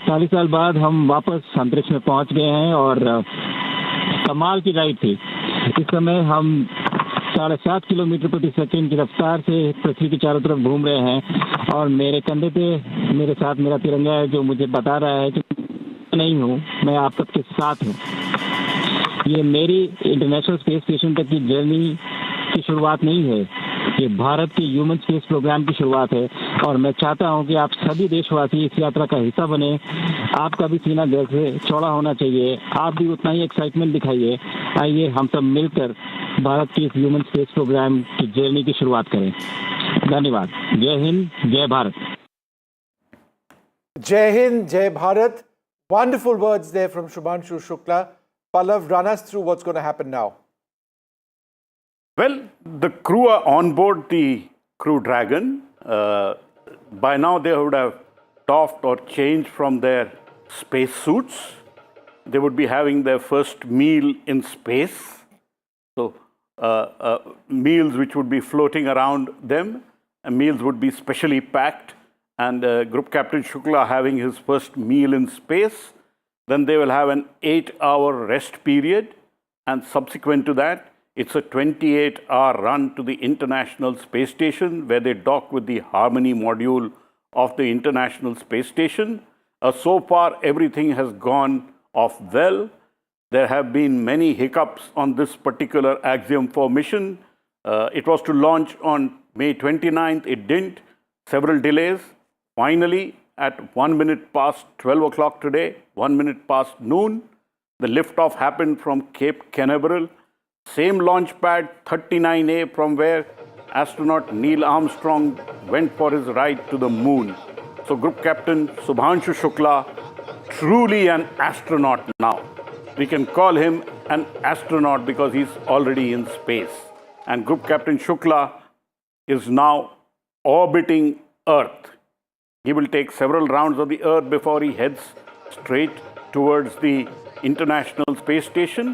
40 साल बाद हम वापस अंतरिक्ष में पहुंच गए हैं और कमाल की राइड थी। इस समय हम 7.5 किलोमीटर प्रति सेकंड की रफ्तार से पृथ्वी के चारों तरफ घूम रहे हैं और मेरे कंधे पे मेरे साथ मेरा तिरंगा है, जो मुझे बता रहा है कि नहीं हूँ, मैं आप सबके साथ हूँ। ये मेरी इंटरनेशनल स्पेस स्टेशन तक की जर्नी की शुरुआत नहीं है, ये भारत के ह्यूमन स्पेस प्रोग्राम की शुरुआत है और मैं चाहता हूं कि आप सभी देशवासी इस यात्रा का हिस्सा बने। आपका भी सीना दिल से चौड़ा होना चाहिए, आप भी उतना ही एक्साइटमेंट दिखाइए। आइए हम सब मिलकर भारत के इस ह्यूमन स्पेस प्रोग्राम की जर्नी की शुरुआत करें। धन्यवाद। जय हिंद, जय Bharat. Jai Hind, Jai Bharat. Wonderful words there from Shubhanshu Shukla. Pallav, run us through what's going to happen now. Well, the crew are on board the Crew Dragon. By now, they would have doffed or changed from their space suits. They would be having their first meal in space. So, meals which would be floating around them, and meals would be specially packed. And Group Captain Shukla having his first meal in space. Then they will have an 8-hour rest period, and subsequent to that, it's a 28-hour run to the International Space Station, where they dock with the Harmony module of the International Space Station. So far, everything has gone off well. There have been many hiccups on this particular Axiom 4 mission. It was to launch on May 29th. It didn't. Several delays. Finally, at 1 minute past 12 o'clock today, 1 minute past noon, the liftoff happened from Cape Canaveral. Same launch pad, 39A, from where astronaut Neil Armstrong went for his ride to the moon. So Group Captain Shubhanshu Shukla, truly an astronaut now. We can call him an astronaut because he's already in space. And Group Captain Shukla is now orbiting Earth. He will take several rounds of the Earth before he heads straight towards the International Space Station,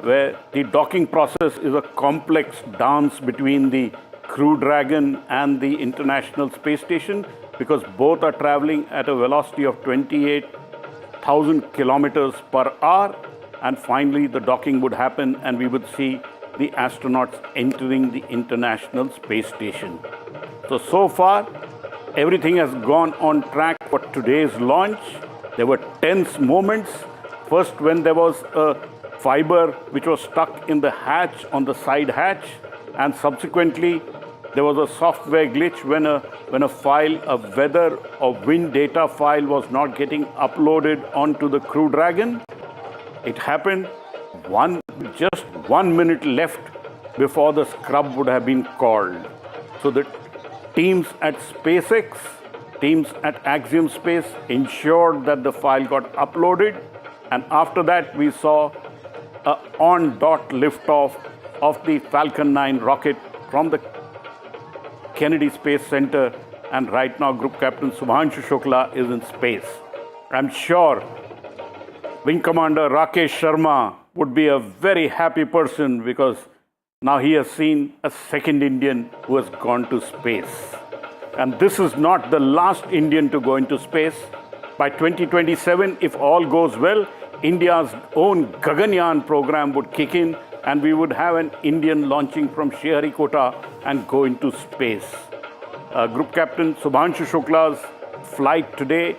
where the docking process is a complex dance between the Crew Dragon and the International Space Station, because both are traveling at a velocity of 28,000 kilometers per hour. And finally, the docking would happen and we would see the astronauts entering the International Space Station. So far, everything has gone on track for today's launch. There were tense moments. First, when there was a fiber which was stuck in the hatch, on the side hatch, and subsequently there was a software glitch when a file, a weather or wind data file, was not getting uploaded onto the Crew Dragon. It happened just 1 minute left before the scrub would have been called. So the teams at SpaceX, teams at Axiom Space ensured that the file got uploaded, and after that we saw a on-dot liftoff of the Falcon 9 rocket from the Kennedy Space Center, and right now Group Captain Shubhanshu Shukla is in space. I'm sure Wing Commander Rakesh Sharma would be a very happy person, because now he has seen a second Indian who has gone to space. And this is not the last Indian to go into space. By 2027, if all goes well, India's own Gaganyaan program would kick in, and we would have an Indian launching from Sriharikota and go into space. Group Captain Shubhanshu Shukla's flight today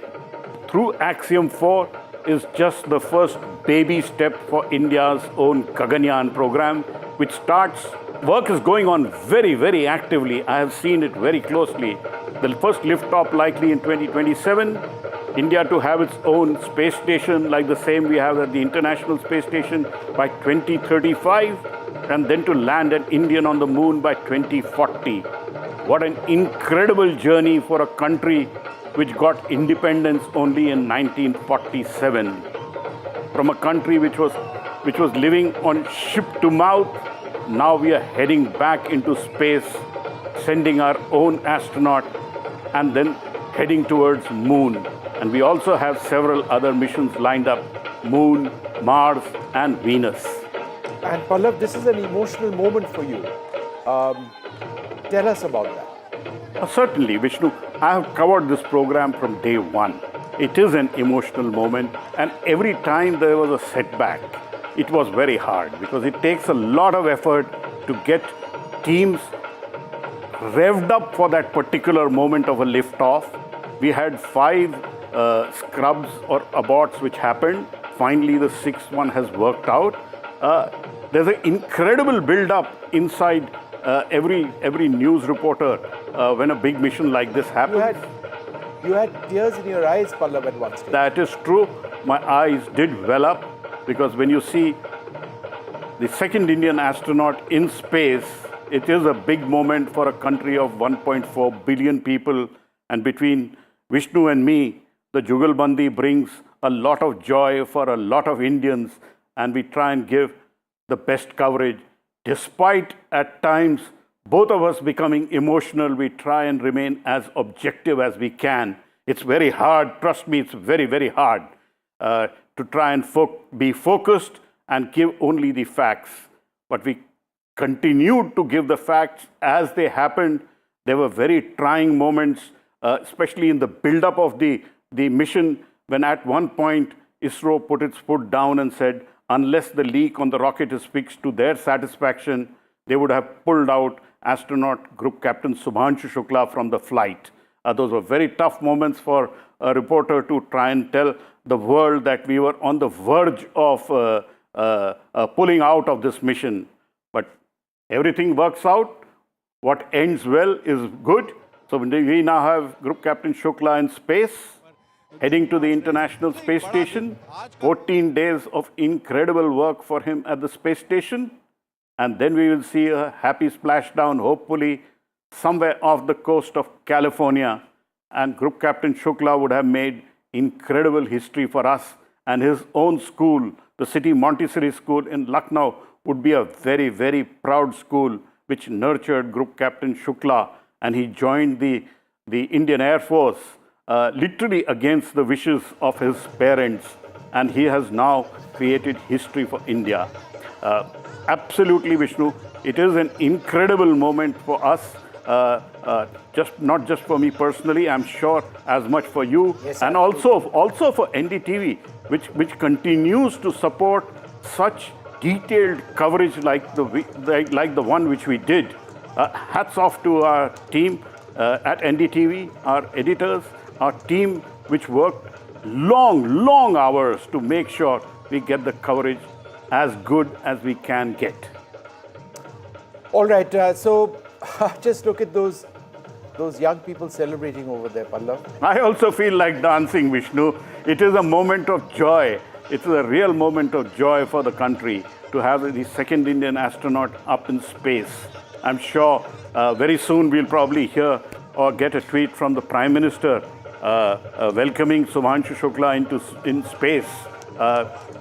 through Axiom 4 is just the first baby step for India's own Gaganyaan program, which starts. Work is going on very, very actively. I have seen it very closely. The first liftoff likely in 2027. India to have its own space station like the same we have at the International Space Station by 2035, and then to land an Indian on the moon by 2040. What an incredible journey for a country which got independence only in 1947. From a country which was living on ship to mouth, now we are heading back into space, sending our own astronaut and then heading towards moon. And we also have several other missions lined up: Moon, Mars, and Venus. And Pallav, this is an emotional moment for you. Tell us about that. Certainly, Vishnu. I have covered this program from day one. It is an emotional moment, and every time there was a setback, it was very hard because it takes a lot of effort to get teams revved up for that particular moment of a liftoff. We had 5 scrubs or aborts which happened. Finally, the 6th one has worked out. There's an incredible build-up inside every news reporter when a big mission like this happens. You had tears in your eyes, Pallav, at one stage. That is true. My eyes did well up because when you see the second Indian astronaut in space, it is a big moment for a country of 1.4 billion people. And between Vishnu and me, the Jugalbandi brings a lot of joy for a lot of Indians, and we try and give the best coverage. Despite at times both of us becoming emotional, we try and remain as objective as we can. It's very hard, trust me, it's very, very hard to try and be focused and give only the facts. But we continued to give the facts as they happened. There were very trying moments, especially in the build-up of the mission, when at one point ISRO put its foot down and said, unless the leak on the rocket is fixed to their satisfaction, they would have pulled out astronaut Group Captain Shubhanshu Shukla from the flight. Those were very tough moments for a reporter to try and tell the world that we were on the verge of pulling out of this mission. But everything works out. What ends well is good. So we now have Group Captain Shukla in space, heading to the International Space Station. 14 days of incredible work for him at the space station. And then we will see a happy splashdown, hopefully, somewhere off the coast of California. And Group Captain Shukla would have made incredible history for us. And his own school, the City Montessori School in Lucknow, would be a very, very proud school which nurtured Group Captain Shukla. And he joined the Indian Air Force literally against the wishes of his parents. And he has now created history for India. Absolutely, Vishnu. It is an incredible moment for us, not just for me personally, I'm sure as much for you, yes, and also for NDTV, which continues to support such detailed coverage like the one which we did. Hats off to our team at NDTV, our editors, our team which worked long hours to make sure we get the coverage as good as we can get. All right, so just look at those young people celebrating over there, Pallav. I also feel like dancing, Vishnu. It is a moment of joy. It's a real moment of joy for the country to have the second Indian astronaut up in space. I'm sure very soon we'll probably hear or get a tweet from the Prime Minister welcoming Shubhanshu Shukla in space.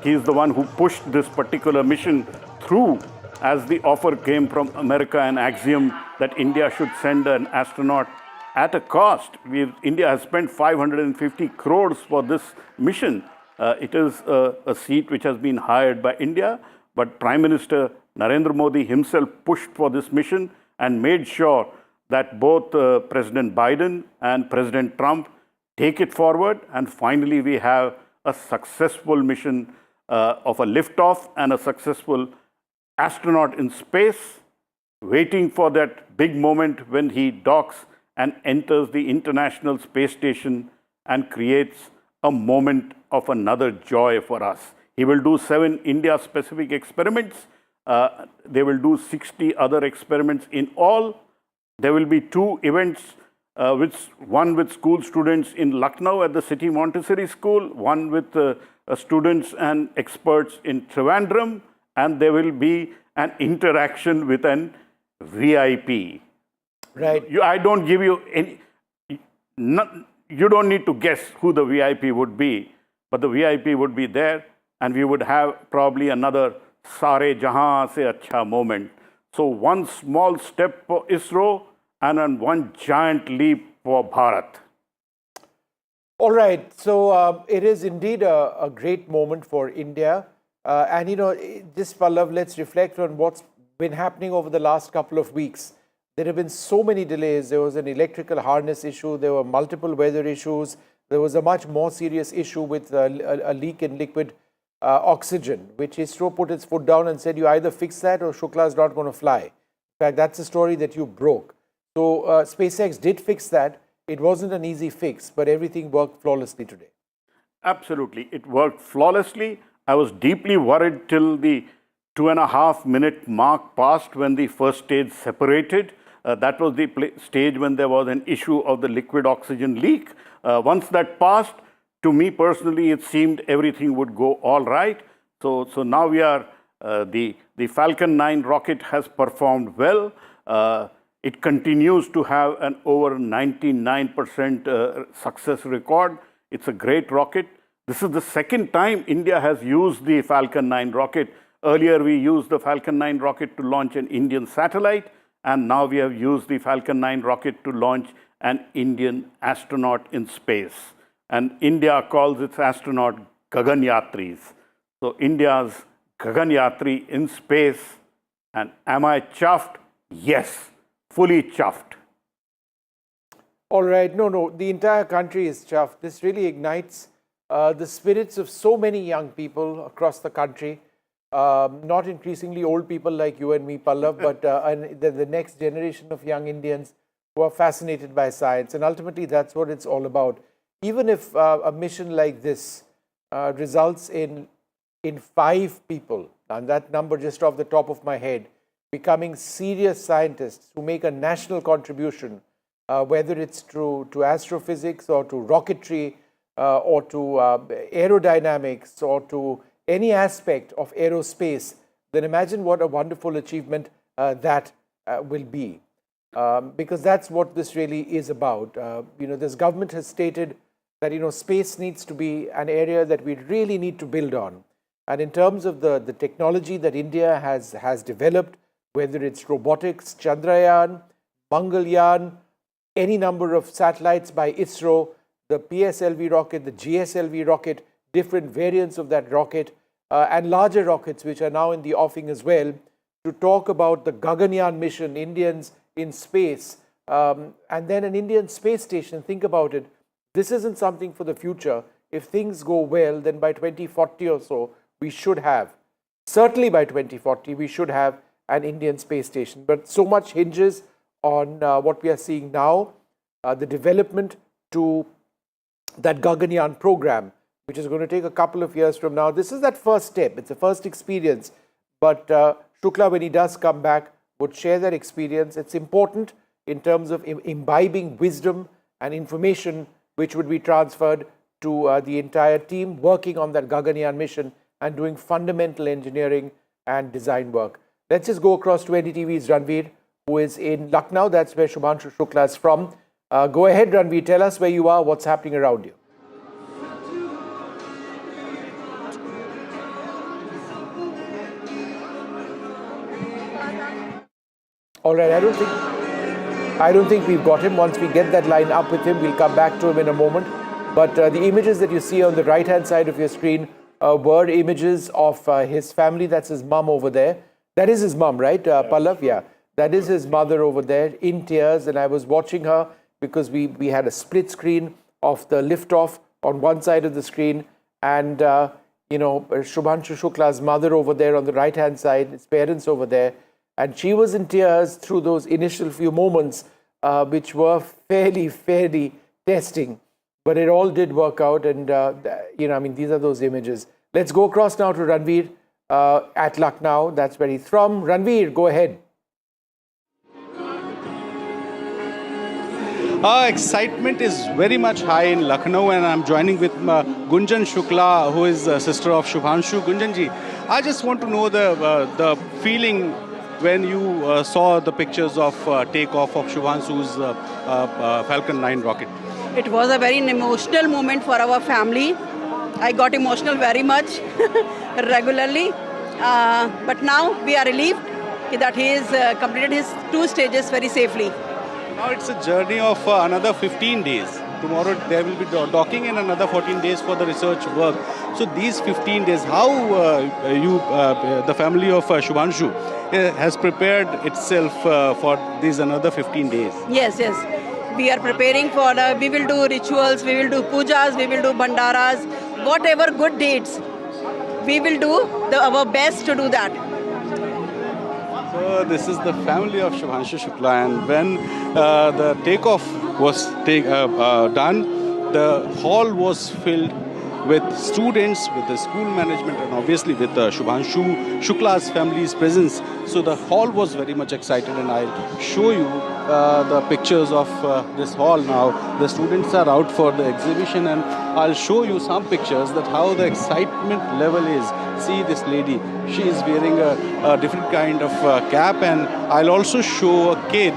He's the one who pushed this particular mission through as the offer came from America and Axiom that India should send an astronaut at a cost. India has spent 550 crores for this mission. It is a seat which has been hired by India, but Prime Minister Narendra Modi himself pushed for this mission and made sure that both President Biden and President Trump take it forward, and finally we have a successful mission of a liftoff and a successful astronaut in space, waiting for that big moment when he docks and enters the International Space Station and creates a moment of another joy for us. He will do 7 India-specific experiments. They will do 60 other experiments in all. There will be 2 events, one with school students in Lucknow at the City Montessori School, one with students and experts in Trivandrum, and there will be an interaction with an VIP. Right. I don't give you any, you don't need to guess who the VIP would be, but the VIP would be there, and we would have probably another Sare Jahan se Acha moment. So one small step for ISRO and one giant leap for Bharat. All right. So it is indeed a great moment for India. And, you know, just Pallav, let's reflect on what's been happening over the last couple of weeks. There have been so many delays. There was an electrical harness issue. There were multiple weather issues. There was a much more serious issue with a leak in liquid oxygen, which ISRO put its foot down and said, you either fix that or Shukla is not going to fly. In fact, that's a story that you broke. So SpaceX did fix that. It wasn't an easy fix, but everything worked flawlessly today. Absolutely. It worked flawlessly. I was deeply worried till the 2.5-minute mark passed when the first stage separated. That was the stage when there was an issue of the liquid oxygen leak. Once that passed, to me personally, it seemed everything would go all right. So now we are, the Falcon 9 rocket has performed well. It continues to have an over 99% success record. It's a great rocket. This is the second time India has used the Falcon 9 rocket. Earlier, we used the Falcon 9 rocket to launch an Indian satellite, and now we have used the Falcon 9 rocket to launch an Indian astronaut in space. And India calls its astronaut Gaganyatris. So India's Gaganyatri in space. And am I chuffed? Yes, fully chuffed. All right. No, the entire country is chuffed. This really ignites the spirits of so many young people across the country. Not increasingly old people like you and me, Pallav, but the next generation of young Indians who are fascinated by science. And ultimately, that's what it's all about. Even if a mission like this results in 5 people, and that number just off the top of my head, becoming serious scientists who make a national contribution, whether it's to astrophysics or to rocketry or to aerodynamics or to any aspect of aerospace, then imagine what a wonderful achievement that will be. Because that's what this really is about. This government has stated that, space needs to be an area that we really need to build on. And in terms of the technology that India has developed, whether it's robotics, Chandrayaan, Mangalyaan, any number of satellites by ISRO, the PSLV rocket, the GSLV rocket, different variants of that rocket, and larger rockets which are now in the offing as well, to talk about the Gaganyaan mission, Indians in space, and then an Indian space station. Think about it. This isn't something for the future. If things go well, then by 2040 or so, we should have, certainly by 2040, we should have an Indian space station. But so much hinges on what we are seeing now, the development to that Gaganyaan program, which is going to take a couple of years from now. This is that first step. It's a first experience. But Shukla, when he does come back, would share that experience. It's important in terms of imbibing wisdom and information which would be transferred to the entire team working on that Gaganyaan mission and doing fundamental engineering and design work. Let's just go across to NDTV's Ranveer, who is in Lucknow. That's where Shubhanshu Shukla is from. Go ahead, Ranveer. Tell us where you are, what's happening around you. All right, I don't think we've got him. Once we get that line up with him, we'll come back to him in a moment. But the images that you see on the right-hand side of your screen were images of his family. That's his mum over there. That is his mum, right, Pallav? Yeah, that is his mother over there in tears. And I was watching her because we had a split screen of the liftoff on one side of the screen. And, Shubhanshu Shukla's mother over there on the right-hand side, his parents over there, and she was in tears through those initial few moments, which were fairly testing. But it all did work out, and these are those images. Let's go across now to Ranveer at Lucknow. That's where he's from. Ranveer, go ahead. Excitement is very much high in Lucknow, and I'm joining with Gunjan Shukla, who is a sister of Shubhanshu. Gunjanji, I just want to know the feeling when you saw the pictures of takeoff of Shubhanshu's Falcon 9 rocket. It was a very emotional moment for our family. I got emotional very much regularly. But now we are relieved that he has completed his 2 stages very safely. Now it's a journey of another 15 days. Tomorrow there will be docking and another 14 days for the research work. So these 15 days, how the family of Shubhanshu has prepared itself for these another 15 days? Yes. We are preparing for, we will do rituals, we will do pujas, we will do bhandaras, whatever good deeds. We will do our best to do that. So this is the family of Shubhanshu Shukla, and when the takeoff was done, the hall was filled with students, with the school management, and obviously with Shubhanshu Shukla's family's presence. So the hall was very much excited, and I'll show you the pictures of this hall now. The students are out for the exhibition, and I'll show you some pictures that how the excitement level is. See this lady, she is wearing a different kind of cap, and I'll also show a kid.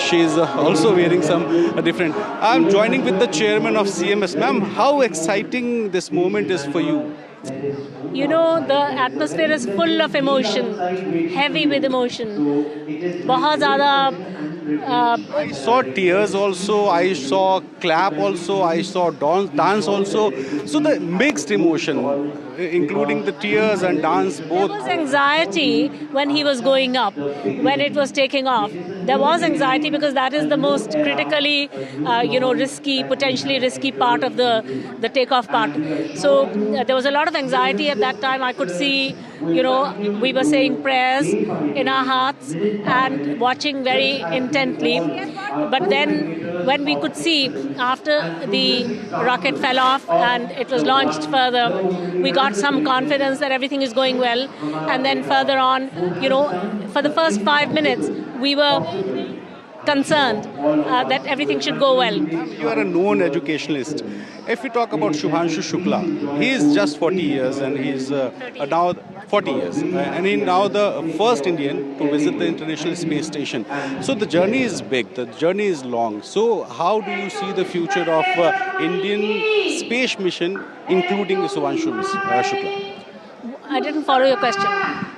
She's also wearing some different. I'm joining with the chairman of CMS. Ma'am, how exciting this moment is for you? You know, the atmosphere is full of emotion, heavy with emotion. बहुत ज़्यादा. I saw tears also, I saw clap also, I saw dance also. So the mixed emotion, including the tears and dance both. There was anxiety when he was going up, when it was taking off. There was anxiety because that is the most critically, risky, potentially risky part of the takeoff part. So there was a lot of anxiety at that time. I could see, we were saying prayers in our hearts and watching very intently. But then when we could see after the rocket fell off and it was launched further, we got some confidence that everything is going well. And then further on, for the first 5 minutes, we were concerned that everything should go well. You are a known educationalist. If we talk about Shubhanshu Shukla, he is just 40 years and he is now 40 years. And he is now the first Indian to visit the International Space Station. So the journey is big, the journey is long. So how do you see the future of Indian space mission, including Shubhanshu Shukla? I didn't follow your question.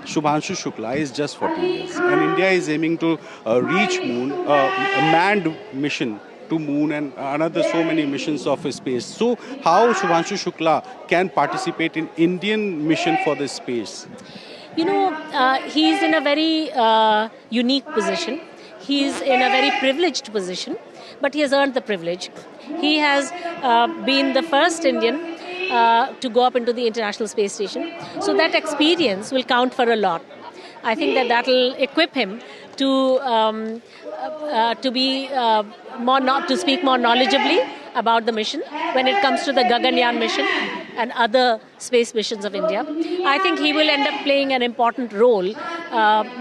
Shubhanshu Shukla is just 40 years and India is aiming to reach moon, a manned mission to moon and another so many missions of space. So how Shubhanshu Shukla can participate in Indian mission for the space? He's in a very unique position. He's in a very privileged position, but he has earned the privilege. He has been the first Indian to go up into the International Space Station. So that experience will count for a lot. I think that will equip him to be to speak more knowledgeably about the mission when it comes to the Gaganyaan mission and other space missions of India. I think he will end up playing an important role,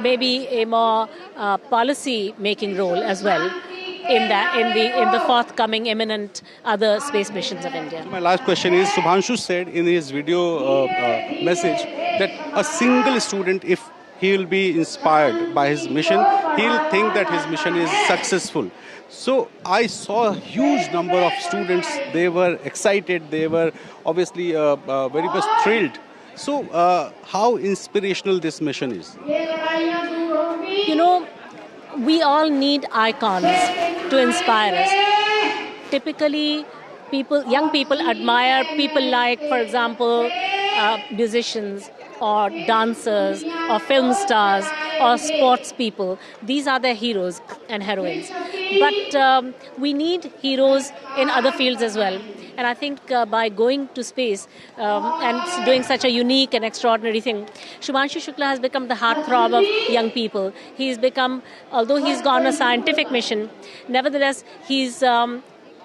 maybe a more policy-making role as well in the forthcoming imminent other space missions of India. My last question is, Shubhanshu said in his video message that a single student, if he will be inspired by his mission, he'll think that his mission is successful. So I saw a huge number of students. They were excited. They were obviously very much thrilled. So how inspirational this mission is? We all need icons to inspire us. Typically, young people admire people like, for example, musicians or dancers or film stars or sports people. These are their heroes and heroines. But we need heroes in other fields as well. And I think by going to space and doing such a unique and extraordinary thing, Shubhanshu Shukla has become the heartthrob of young people. He's become, although he's gone a scientific mission, nevertheless, he's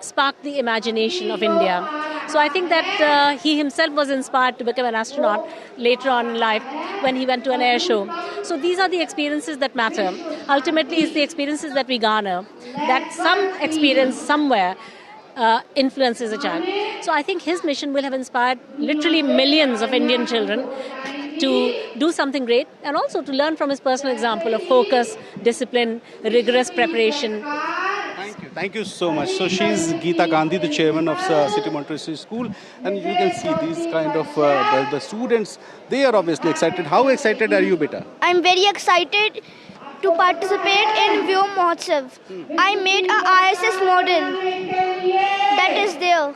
sparked the imagination of India. So I think that he himself was inspired to become an astronaut later on in life when he went to an air show. So these are the experiences that matter. Ultimately, it's the experiences that we garner, that some experience somewhere influences a child. So I think his mission will have inspired literally millions of Indian children to do something great and also to learn from his personal example of focus, discipline, rigorous preparation. Thank you so much. So she's Geeta Gandhi, the chairman of City Montessori School, and you can see these kind of the students. They are obviously excited. How excited are you, beta? I'm very excited to participate in Vyom Mahotsav. I made a ISS model that is there.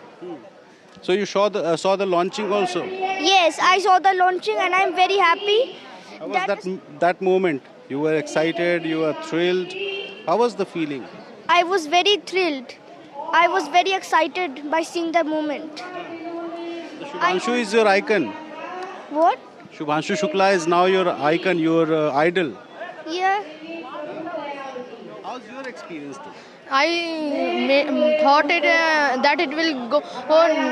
So you saw the launching also. Yes, I saw the launching and I'm very happy. How was that moment? You were excited. You were thrilled. How was the feeling? I was very thrilled. I was very excited by seeing the moment. Shubhanshu is your icon. What? Shubhanshu Shukla is now your icon, your idol. Yeah. How's your experience too? I thought that it will go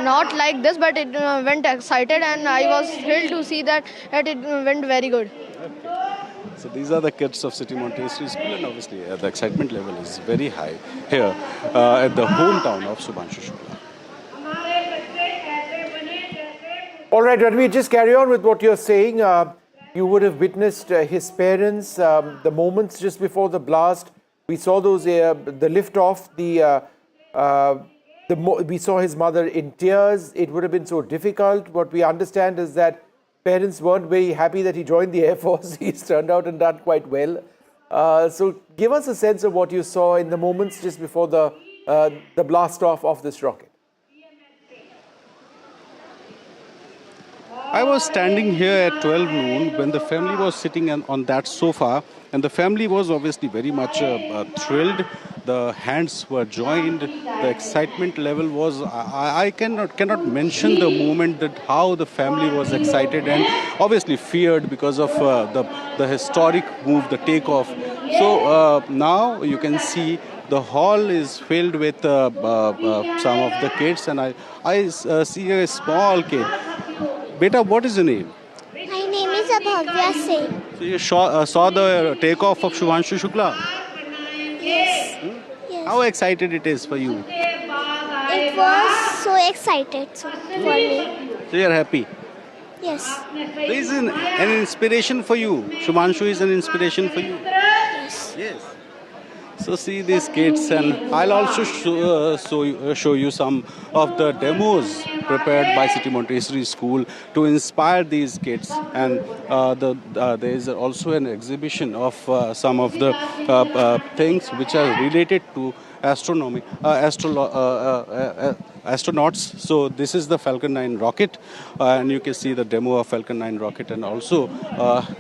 not like this, but it went excited, and I was thrilled to see that it went very good. So these are the kids of City Montessori School, and obviously the excitement level is very high here at the hometown of Shubhanshu Shukla. All right, Ranveer, just carry on with what you're saying. You would have witnessed his parents, the moments just before the blast. We saw those, the liftoff, we saw his mother in tears. It would have been so difficult. What we understand is that parents weren't very happy that he joined the Air Force. He's turned out and done quite well. So give us a sense of what you saw in the moments just before the blast off of this rocket. I was standing here at 12 noon when the family was sitting on that sofa, and the family was obviously very much thrilled. The hands were joined. The excitement level was, I cannot mention the moment that how the family was excited and obviously feared because of the historic move, the takeoff. So now you can see the hall is filled with some of the kids, and I see a small kid. Beta, what is your name? My name is Abhavya Singh. So you saw the takeoff of Shubhanshu Shukla? Yes. Yes. How excited it is for you? It was so excited for me. So you are happy? Yes. There is an inspiration for you. Shubhanshu is an inspiration for you. Yes. Yes. So see these kids, and I'll also show you some of the demos prepared by City Montessori School to inspire these kids. And there is also an exhibition of some of the things which are related to astronomy, astronauts. So this is the Falcon 9 rocket, and you can see the demo of Falcon 9 rocket, and also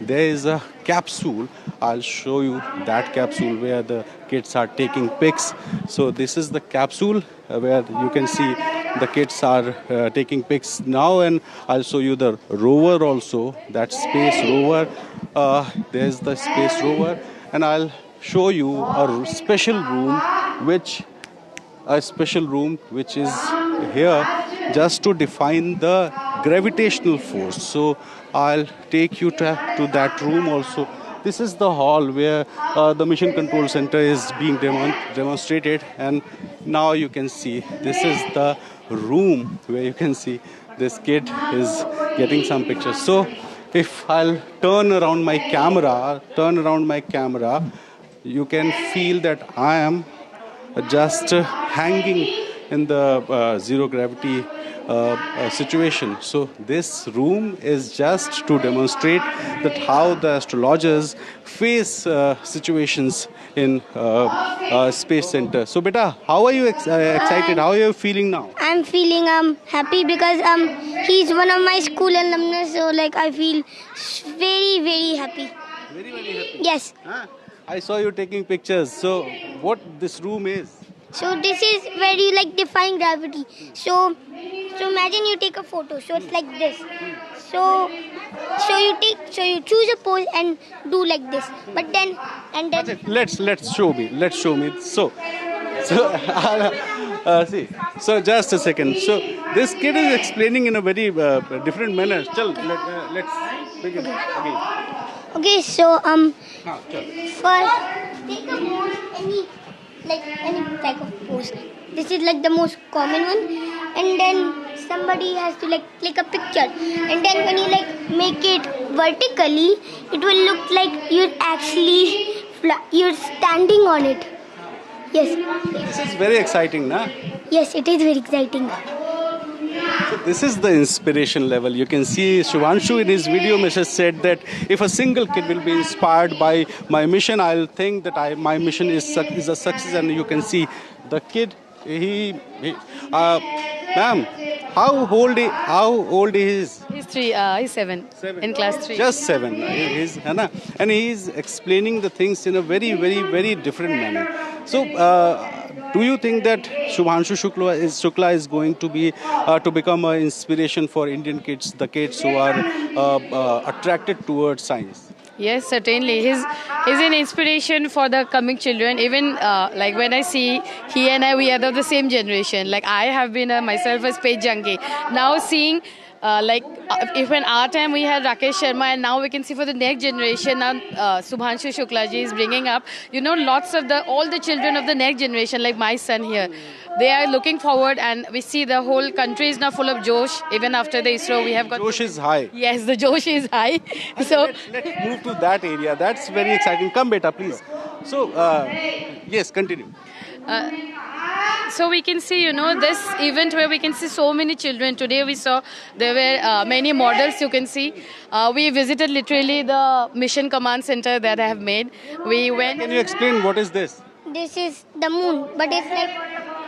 there is a capsule. I'll show you that capsule where the kids are taking pics. So this is the capsule where you can see the kids are taking pics now, and I'll show you the rover also, that space rover. There's the space rover, and I'll show you a special room which is here just to define the gravitational force. So I'll take you to that room also. This is the hall where the mission control center is being demonstrated, and now you can see this is the room where you can see this kid is getting some pictures. So if I'll turn around my camera, you can feel that I am just hanging in the zero gravity situation. So this room is just to demonstrate that how the astrologers face situations in space center. So beta, how are you excited? How are you feeling now? I'm feeling happy because he's one of my school alumnus, so like I feel very, very happy. Very, very happy. Yes. I saw you taking pictures. So, what this room is? So this is where you like define gravity. So imagine you take a photo. So it's like this. So you choose a pose and do like this. But then Let's show me. So see. So just a second. So this kid is explaining in a very different manner. Let's begin again. Okay. So Chal. first take a pose, any type of pose. This is like the most common one, and then somebody has to like click a picture, and then when you like make it vertically, it will look like you're standing on it. Yes. This is very exciting, na? Yes, it is very exciting. So this is the inspiration level. You can see Shubhanshu in his video message said that if a single kid will be inspired by my mission, I'll think that my mission is a success. And you can see the kid. Ma'am, how old he is? He's 3. He's 7. In class 3. Just 7. And he is explaining the things in a very, very, very different manner. So, do you think that Shubhanshu Shukla is going to be to become an inspiration for Indian kids, the kids who are attracted towards science? Yes, certainly. He's an inspiration for the coming children. Even like when I see he and I, we are of the same generation. Like I have been myself a space junkie. Now seeing if in our time we had Rakesh Sharma, and now we can see for the next generation now Shubhanshu Shukla ji is bringing up, lots of all the children of the next generation, like my son here. They are looking forward, and we see the whole country is now full of Josh. Even after the ISRO, we have got... Josh is high. Yes, the Josh is high. So let's move to that area. That's very exciting. Come, beta, please. So, yes, continue. So we can see, this event where we can see so many children. Today we saw there were many models, you can see. We visited literally the mission command center that I have made. We went... Can you explain what is this? This is the moon, but it's like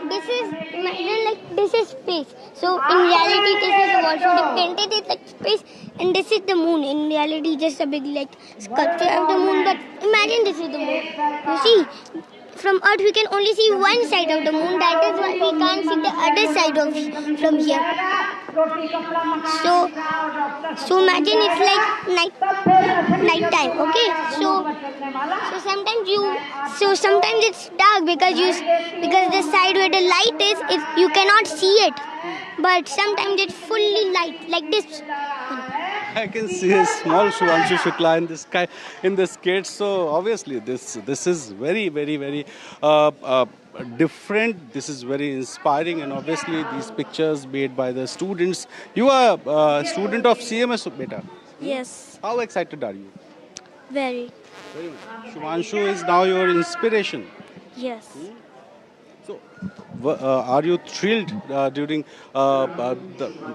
this is space. So in reality, this is the wall. So they painted it like space, and this is the moon. In reality, just a big sculpture of the moon. But imagine this is the moon. You see, from Earth we can only see one side of the moon. That is why we can't see the other side from here. So imagine it's like night time. Okay. So sometimes it's dark because the side where the light is you cannot see it. But sometimes it's fully light like this. I can see a small Shubhanshu Shukla in this kid. So obviously this is very, very, very different. This is very inspiring, and obviously these pictures made by the students. You are a student of CMS, beta. Yes. How excited are you? Very. Very much. Shubhanshu is now your inspiration. Yes. So, are you thrilled during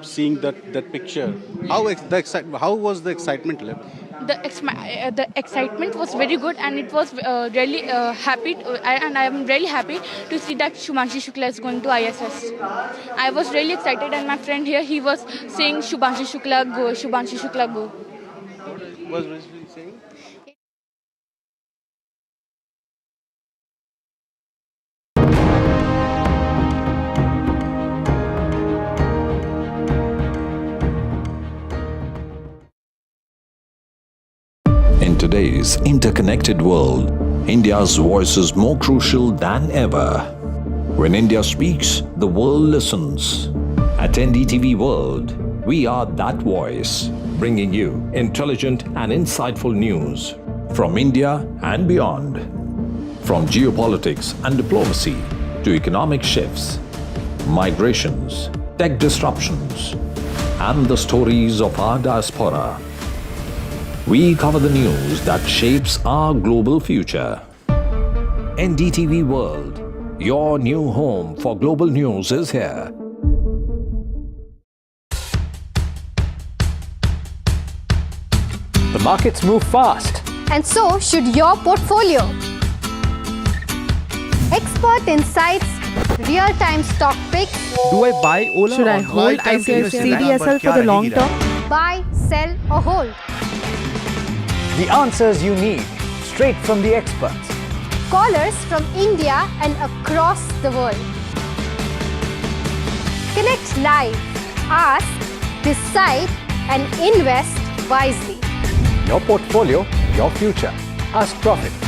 seeing that picture? How was the excitement level? The excitement was very good, and it was really happy, and I am really happy to see that Shubhanshu Shukla is going to ISS. I was really excited, and my friend here, he was saying Shubhanshu Shukla go, Shubhanshu Shukla go. What was he saying? In today's interconnected world, India's voice is more crucial than ever. When India speaks, the world listens. At NDTV World, we are that voice, bringing you intelligent and insightful news from India and beyond. From geopolitics and diplomacy to economic shifts, migrations, tech disruptions, and the stories of our diaspora. We cover the news that shapes our global future. NDTV World, your new home for global news is here. The markets move fast. And so should your portfolio. Expert insights, real-time stock picks. Do I buy Ola? Should I hold ICICI CDSL for the long term? Buy, sell or hold. The answers you need, straight from the experts. Callers from India and across the world. Connect live, ask, decide and invest wisely. Your portfolio, your future. Ask Profit.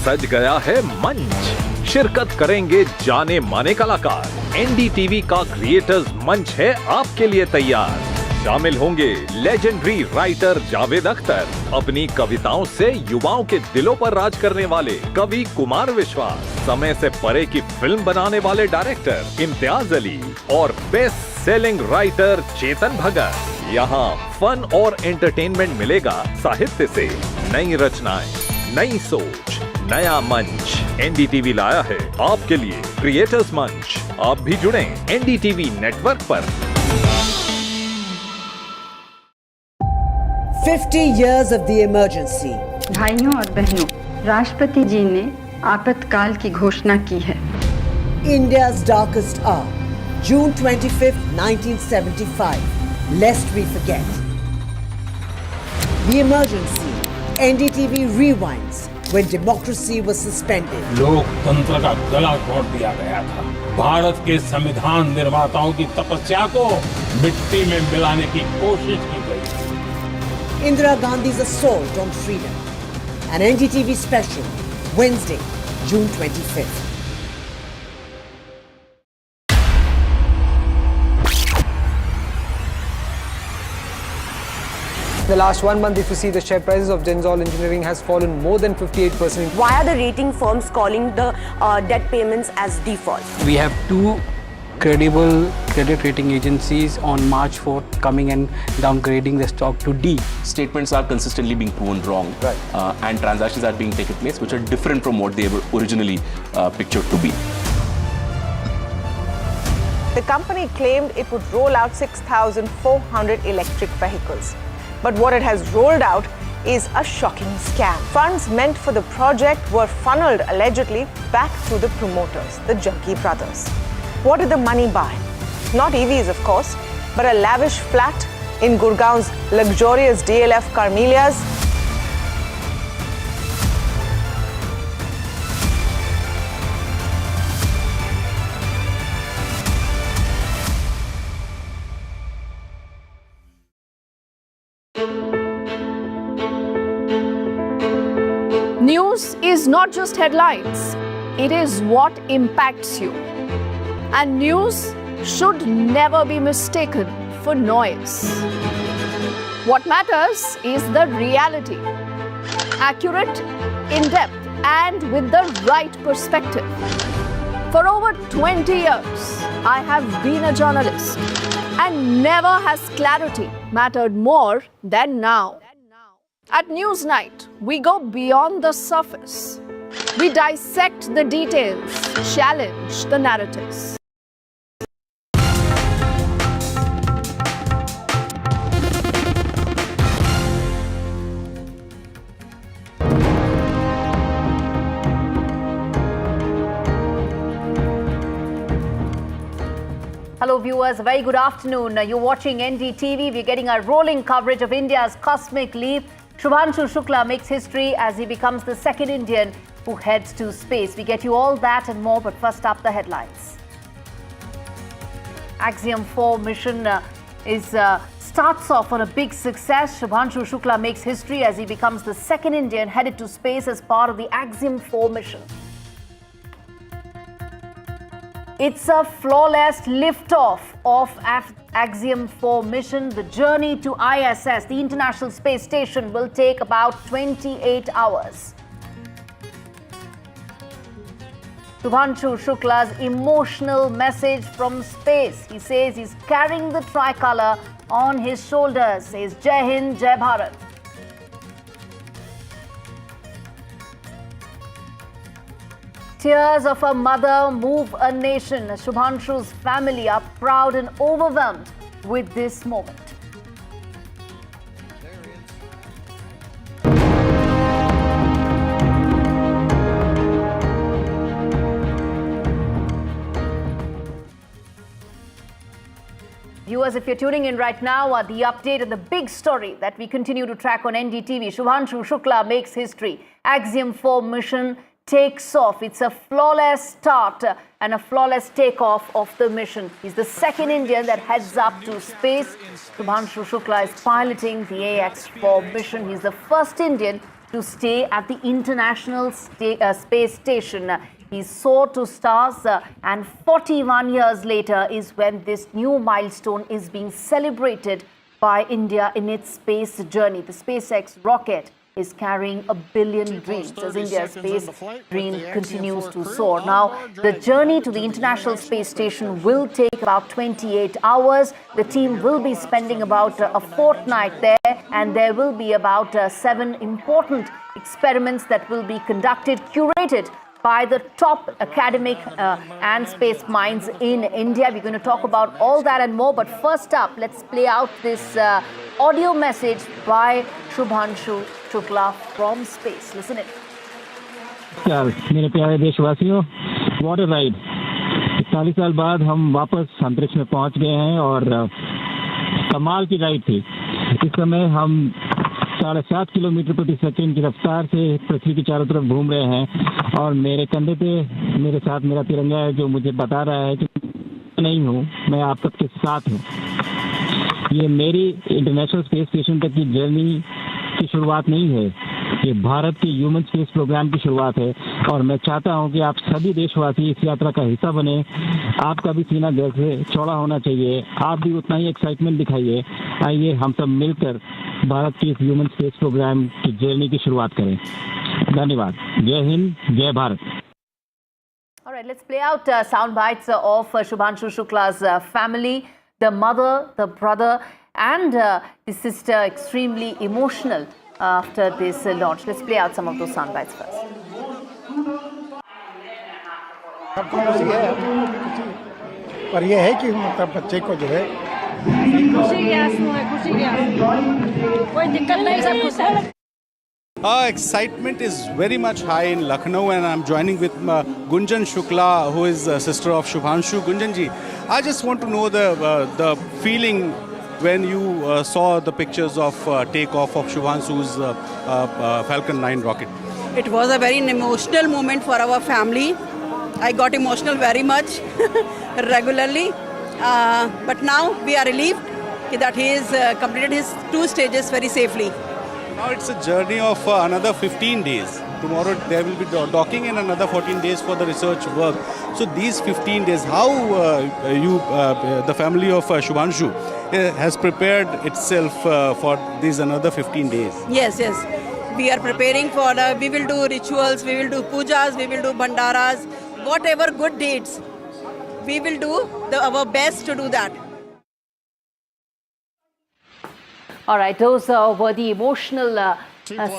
सज गया है मंच, शिरकत करेंगे जाने माने कलाकार। NDTV का क्रिएटर्स मंच है आपके लिए तैयार। शामिल होंगे लेजेंडरी राइटर जावेद अख्तर, अपनी कविताओं से युवाओं के दिलों पर राज करने वाले कवि कुमार विश्वास, समय से परे की फिल्म बनाने वाले डायरेक्टर इम्तियाज अली और best selling writer Chetan Bhagat. यहाँ फन और एंटरटेनमेंट मिलेगा साहित्य से, नई रचनाएं, नई सोच, नया मंच। एनडीटीवी लाया है आपके लिए क्रिएटर्स मंच। आप भी जुड़ें एनडीटीवी नेटवर्क पर। 50 years of the emergency. भाइयों और बहनों, राष्ट्रपति जी ने आपातकाल की घोषणा की है। India's darkest hour, June 25th, 1975. Lest we forget. The emergency. NDTV rewinds when democracy was suspended. लोकतंत्र का गला घोट दिया गया था। भारत के संविधान निर्माताओं की तपस्या को मिट्टी में मिलाने की कोशिश की गई। Indira Gandhi's assault on freedom. An NDTV special, Wednesday, June 25th. The last 1 month, if you see, the share prices of Denzol Engineering has fallen more than 58%. Why are the rating firms calling the debt payments as default? We have two credible credit rating agencies on March 4th coming and downgrading the stock to D. Statements are consistently being proven wrong, and transactions are being taken place which are different from what they were originally pictured to be. The company claimed it would roll out 6,400 electric vehicles. But what it has rolled out is a shocking scam. Funds meant for the project were funneled allegedly back to the promoters, the Junkie brothers. What did the money buy? Not EVs, of course, but a lavish flat in Gurgaon's luxurious DLF Carmelias. News is not just headlines, it is what impacts you. And news should never be mistaken for noise. What matters is the reality. Accurate, in-depth, and with the right perspective. For over 20 years, I have been a journalist, and never has clarity mattered more than now. At Newsnight, we go beyond the surface. We dissect the details, challenge the narratives. Hello viewers, a very good afternoon. You're watching NDTV. We're getting our rolling coverage of India's cosmic leap. Shubhanshu Shukla makes history as he becomes the second Indian who heads to space. We get you all that and more, but first up, the headlines. Axiom 4 mission starts off on a big success. Shubhanshu Shukla makes history as he becomes the second Indian headed to space as part of the Axiom 4 mission. It's a flawless liftoff of Axiom 4 mission. The journey to ISS, the International Space Station, will take about 28 hours. Shubhanshu Shukla's emotional message from space. He says he's carrying the tricolor on his shoulders. Says Jai Hind, Jai Bharat. Tears of a mother move a nation. Shubhanshu's family are proud and overwhelmed with this moment. Viewers, if you're tuning in right now, the update and the big story that we continue to track on NDTV, Shubhanshu Shukla makes history. Axiom 4 mission takes off. It's a flawless start and a flawless takeoff of the mission. He's the second Indian that heads up to space. Shubhanshu Shukla is piloting the AX4 mission. He's the first Indian to stay at the International Space Station. He soared to stars and 41 years later is when this new milestone is being celebrated by India in its space journey. The SpaceX rocket is carrying a billion dreams as India's space dream continues to soar. Now, the journey to the International Space Station will take about 28 hours. The team will be spending about a fortnight there, and there will be about 7 important experiments that will be conducted, curated by the top academic and space minds in India. We're going to talk about all that and more. But first up, let's play out this audio message by Shubhanshu Shukla from space. Listen it. मेरे प्यारे देशवासियों, what a ride! 40 साल बाद हम वापस अंतरिक्ष में पहुंच गए हैं और कमाल की राइड थी। इस समय हम 7.5 किलोमीटर प्रति सेकंड की रफ्तार से पृथ्वी के चारों तरफ घूम रहे हैं और मेरे कंधे पे मेरे साथ मेरा तिरंगा है जो मुझे बता रहा है कि नहीं हूँ, मैं आप सबके साथ हूँ। ये मेरी इंटरनेशनल स्पेस स्टेशन तक की जर्नी की शुरुआत नहीं है, ये भारत के ह्यूमन स्पेस प्रोग्राम की शुरुआत है और मैं चाहता हूं कि आप सभी देशवासी इस यात्रा का हिस्सा बने। आपका भी सीना गर्व से चौड़ा होना चाहिए, आप भी उतना ही एक्साइटमेंट दिखाइए। आइए हम सब मिलकर भारत के इस ह्यूमन स्पेस प्रोग्राम की जर्नी की शुरुआत करें। धन्यवाद। जय हिंद, जय Bharat. All right, let's play out sound bites of Shubhanshu Shukla's family, the mother, the brother, and the sister, extremely emotional after this launch. Let's play out some of those sound bites first. सबको खुशी है, पर यह है कि मतलब बच्चे को जो है खुशी के आंसू है, खुशी के आंसू, कोई दिक्कत नहीं, सब खुश है। Excitement is very much high in Lucknow, and I'm joining with Gunjan Shukla, who is a sister of Shubhanshu. Gunjan ji, I just want to know the feeling when you saw the pictures of takeoff of Shubhanshu's Falcon 9 rocket. It was a very emotional moment for our family. I got emotional very much regularly, but now we are relieved that he has completed his 2 stages very safely. Now it's a journey of another 15 days. Tomorrow there will be docking and another 14 days for the research work. So these 15 days, how the family of Shubhanshu has prepared itself for these another 15 days? Yes. We are preparing for, we will do rituals, we will do pujas, we will do bhandaras, whatever good deeds. We will do our best to do that. All right, those were the emotional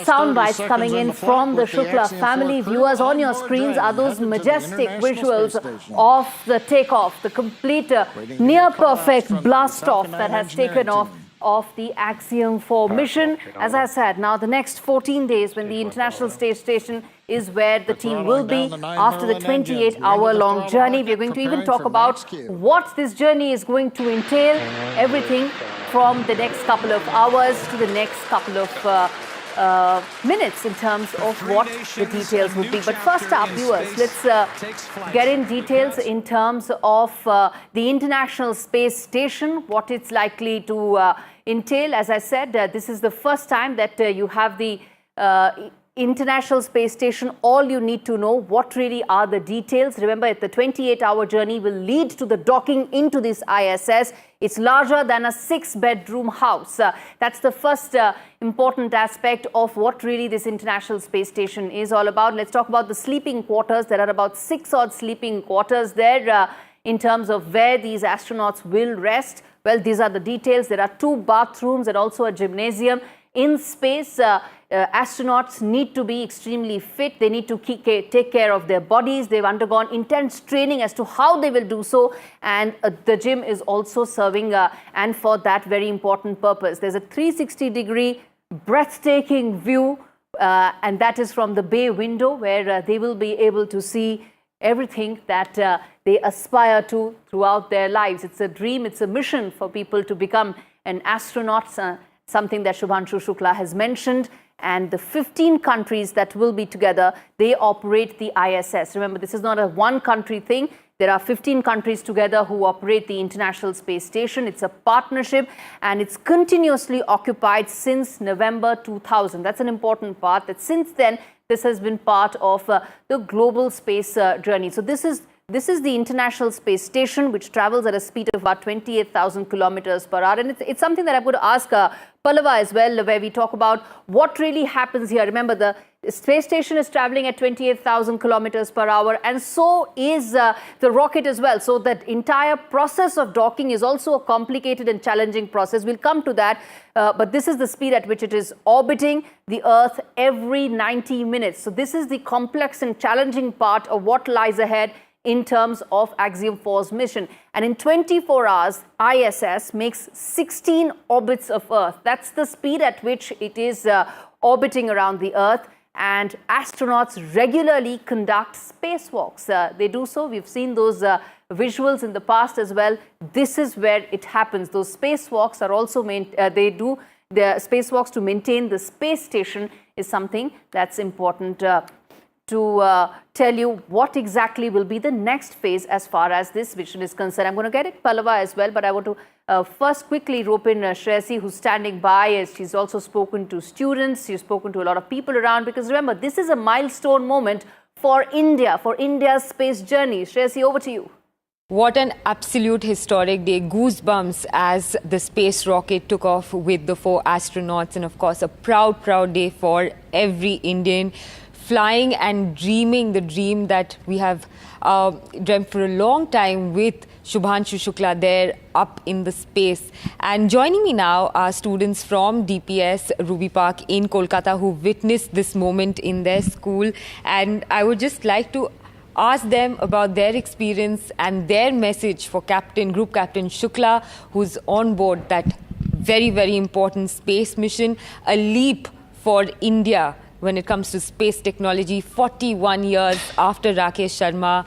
sound bites coming in from the Shukla family. Viewers, on your screens are those majestic visuals of the takeoff, the complete near-perfect blast-off that has taken off of the Axiom 4 mission. As I said, now the next 14 days when the International Space Station is where the team will be after the 28-hour-long journey. We're going to even talk about what this journey is going to entail, everything from the next couple of hours to the next couple of minutes in terms of what the details would be. But first up, viewers, let's get in details in terms of the International Space Station, what it's likely to entail. As I said, this is the first time that you have the International Space Station. All you need to know what really are the details. Remember, the 28-hour journey will lead to the docking into this ISS. It's larger than a 6-bedroom house. That's the first important aspect of what really this International Space Station is all about. Let's talk about the sleeping quarters. There are about 6 odd sleeping quarters there in terms of where these astronauts will rest. Well, these are the details. There are 2 bathrooms and also a gymnasium. In space, astronauts need to be extremely fit. They need to take care of their bodies. They've undergone intense training as to how they will do so. And the gym is also serving and for that very important purpose. There's a 360-degree breathtaking view and that is from the bay window where they will be able to see everything that they aspire to throughout their lives. It's a dream, it's a mission for people to become an astronaut, something that Shubhanshu Shukla has mentioned. And the 15 countries that will be together, they operate the ISS. Remember, this is not a one-country thing. There are 15 countries together who operate the International Space Station. It's a partnership, and it's continuously occupied since November 2000. That's an important part, that since then, this has been part of the global space journey. So this is the International Space Station, which travels at a speed of about 28,000 kilometers per hour. And it's something that I'm going to ask Pallava as well, where we talk about what really happens here. Remember, the space station is traveling at 28,000 kilometers per hour, and so is the rocket as well. So that entire process of docking is also a complicated and challenging process. We'll come to that. But this is the speed at which it is orbiting the Earth every 90 minutes. So this is the complex and challenging part of what lies ahead in terms of Axiom 4's mission. And in 24 hours, ISS makes 16 orbits of Earth. That's the speed at which it is orbiting around the Earth. And astronauts regularly conduct spacewalks. They do so. We've seen those visuals in the past as well. This is where it happens. Those spacewalks are also they do the spacewalks to maintain the space station is something that's important to tell you what exactly will be the next phase as far as this mission is concerned. I'm going to get it Pallava as well, but I want to first quickly rope in Shreyasi, who's standing by. She's also spoken to students, she's spoken to a lot of people around, because remember, this is a milestone moment for India, for India's space journey. Shreyasi, over to you. What an absolute historic day. Goosebumps as the space rocket took off with the 4 astronauts, and of course a proud, proud day for every Indian, flying and dreaming the dream that we have dreamt for a long time with Shubhanshu Shukla there up in the space. And joining me now are students from DPS Ruby Park in Kolkata who witnessed this moment in their school. And I would just like to ask them about their experience and their message for Group Captain Shukla, who's on board that very, very important space mission, a leap for India when it comes to space technology. 41 years after Rakesh Sharma,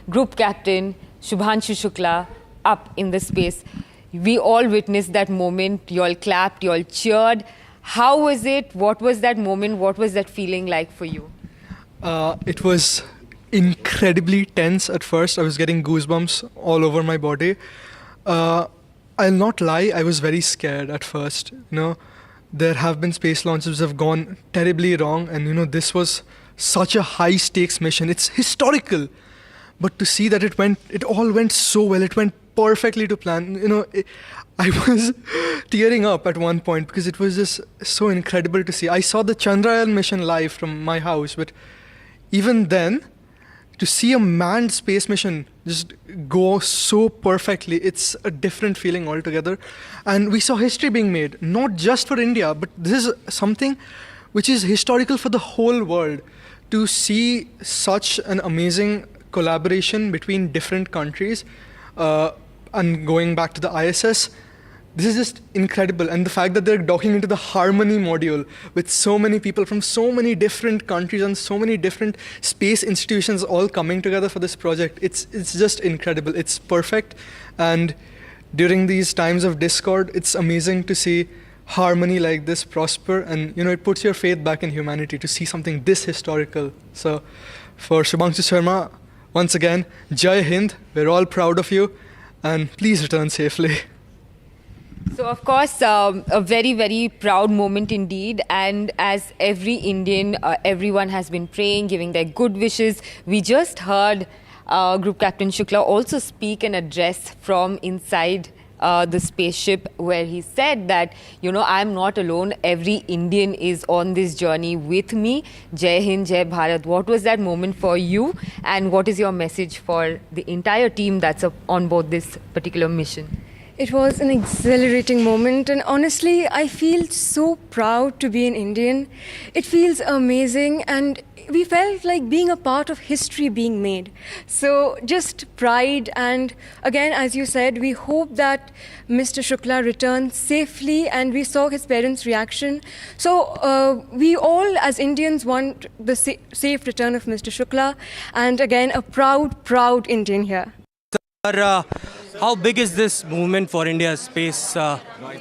Group Captain Shubhanshu Shukla up in the space. We all witnessed that moment. You all clapped, you all cheered. How was it? What was that moment? What was that feeling like for you? It was incredibly tense at first. I was getting goosebumps all over my body. I'll not lie, I was very scared at first. There have been space launches that have gone terribly wrong, and this was such a high stakes mission. It's historical. But to see that it all went so well, it went perfectly to plan. I was tearing up at one point because it was just so incredible to see. I saw the Chandrayaan mission live from my house, but even then, to see a manned space mission just go so perfectly, it's a different feeling altogether. And we saw history being made, not just for India, but this is something which is historical for the whole world. To see such an amazing collaboration between different countries and going back to the ISS, this is just incredible. And the fact that they're docking into the Harmony module with so many people from so many different countries and so many different space institutions all coming together for this project, it's just incredible. It's perfect. And during these times of discord, it's amazing to see harmony like this prosper. And, it puts your faith back in humanity to see something this historical. So for Shubhanshu Sharma, once again, Jai Hind, we're all proud of you. And please return safely. So, of course, a very, very proud moment indeed. And as every Indian, everyone has been praying, giving their good wishes. We just heard Group Captain Shukla also speak an address from inside the spaceship, where he said that, I'm not alone. Every Indian is on this journey with me. Jai Hind, Jai Bharat. What was that moment for you? And what is your message for the entire team that's on board this particular mission? It was an exhilarating moment, and honestly, I feel so proud to be an Indian. It feels amazing, and we felt like being a part of history being made. So just pride, and again, as you said, we hope that Mr. Shukla returns safely, and we saw his parents' reaction. So we all as Indians want the safe return of Mr. Shukla, and again, a proud Indian here. Sir, how big is this movement for India's space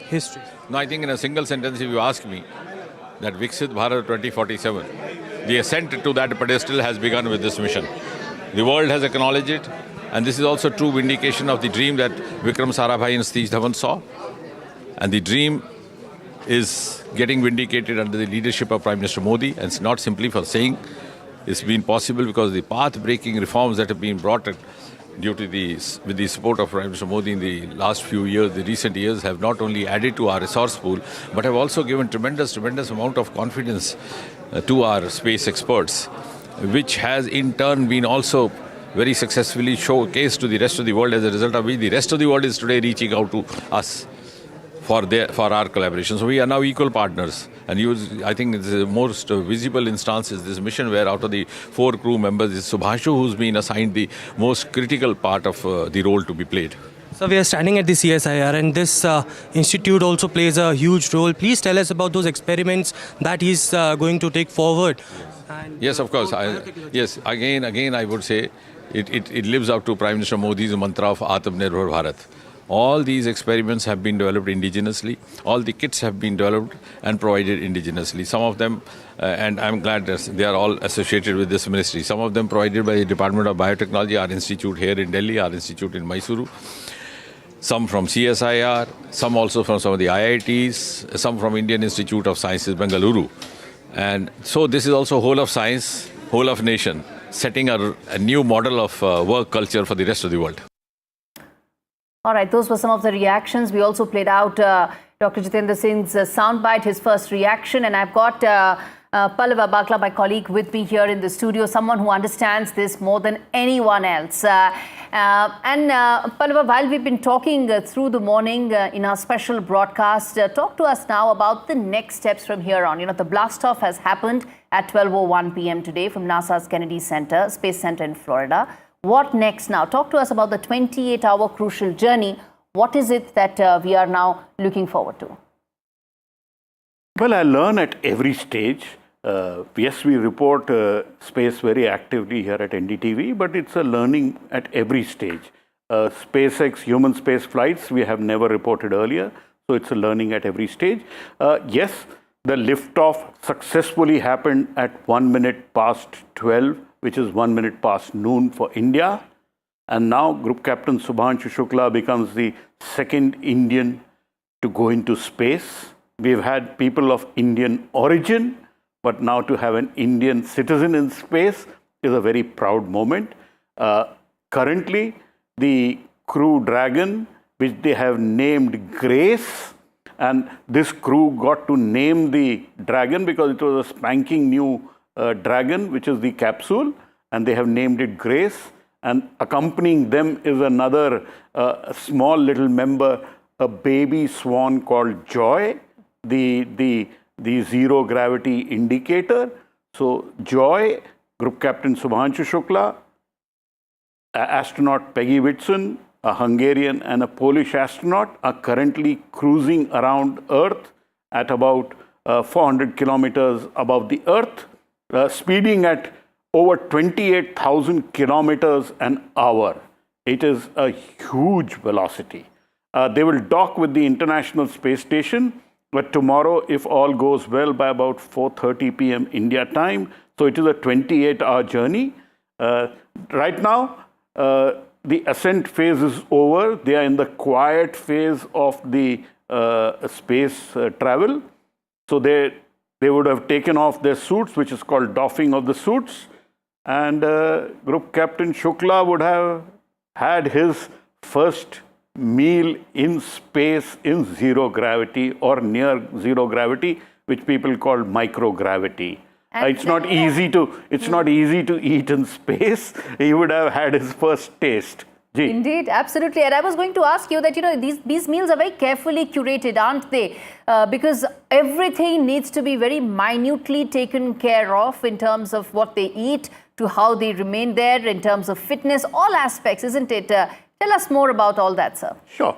history? No, I think in a single sentence, if you ask me, that Viksit Bharat 2047, the ascent to that pedestal has begun with this mission. The world has acknowledged it, and this is also true vindication of the dream that Vikram Sarabhai and Satish Dhawan saw. And the dream is getting vindicated under the leadership of Prime Minister Modi, and it's not simply for saying. It's been possible because the path-breaking reforms that have been brought with the support of Prime Minister Modi in the last few years, the recent years, have not only added to our resource pool, but have also given tremendous amount of confidence to our space experts, which has in turn been also very successfully showcased to the rest of the world, as a result of which the rest of the world is today reaching out to us for our collaboration. So we are now equal partners. And I think the most visible instance is this mission where out of the 4 crew members is Shubhanshu, who's been assigned the most critical part of the role to be played. So we are standing at the CSIR, and this institute also plays a huge role. Please tell us about those experiments that he's going to take forward. And yes, of course. Yes, again, I would say it lives up to Prime Minister Modi's mantra of Atmanirbhar Bharat. All these experiments have been developed indigenously. All the kits have been developed and provided indigenously. Some of them, and I'm glad that they are all associated with this ministry. Some of them provided by the Department of Biotechnology, our institute here in Delhi, our institute in Mysuru. Some from CSIR, some also from some of the IITs, some from Indian Institute of Sciences, Bengaluru. And so this is also whole of science, whole of nation, setting a new model of work culture for the rest of the world. All right, those were some of the reactions. We also played out Dr. Jitendra Singh's soundbite, his first reaction. And I've got Pallava Bakla, my colleague, with me here in the studio, someone who understands this more than anyone else. Pallava, while we've been talking through the morning in our special broadcast, talk to us now about the next steps from here on. You know, the blast-off has happened at 12:01 p.m. today from NASA's Kennedy Space Center in Florida. What next now? Talk to us about the 28-hour crucial journey. What is it that we are now looking forward to? Well, I learn at every stage. Yes, we report space very actively here at NDTV, but it's a learning at every stage. SpaceX human space flights, we have never reported earlier, so it's a learning at every stage. Yes, the liftoff successfully happened at 1 minute past 12, which is 1 minute past noon for India. And now Group Captain Shubhanshu Shukla becomes the second Indian to go into space. We've had people of Indian origin, but now to have an Indian citizen in space is a very proud moment. Currently, the Crew Dragon, which they have named Grace, and this crew got to name the Dragon because it was a spanking new Dragon, which is the capsule, and they have named it Grace. And accompanying them is another small little member, a baby swan called Joy, the zero gravity indicator. So Joy, Group Captain Shubhanshu Shukla, astronaut Peggy Whitson, a Hungarian and a Polish astronaut, are currently cruising around Earth at about 400 kilometers above the Earth, speeding at over 28,000 kilometers an hour. It is a huge velocity. They will dock with the International Space Station, but tomorrow, if all goes well, by about 4:30 p.m. India time. So it is a 28-hour journey. Right now, the ascent phase is over. They are in the quiet phase of the space travel. So they would have taken off their suits, which is called doffing of the suits. And Group Captain Shukla would have had his first meal in space in zero gravity or near zero gravity, which people call microgravity. It's not easy to eat in space. He would have had his first taste Indeed, absolutely. And I was going to ask you that, these meals are very carefully curated, aren't they? Because everything needs to be very minutely taken care of in terms of what they eat, to how they remain there, in terms of fitness, all aspects, isn't it? Tell us more about all that, sir. Sure.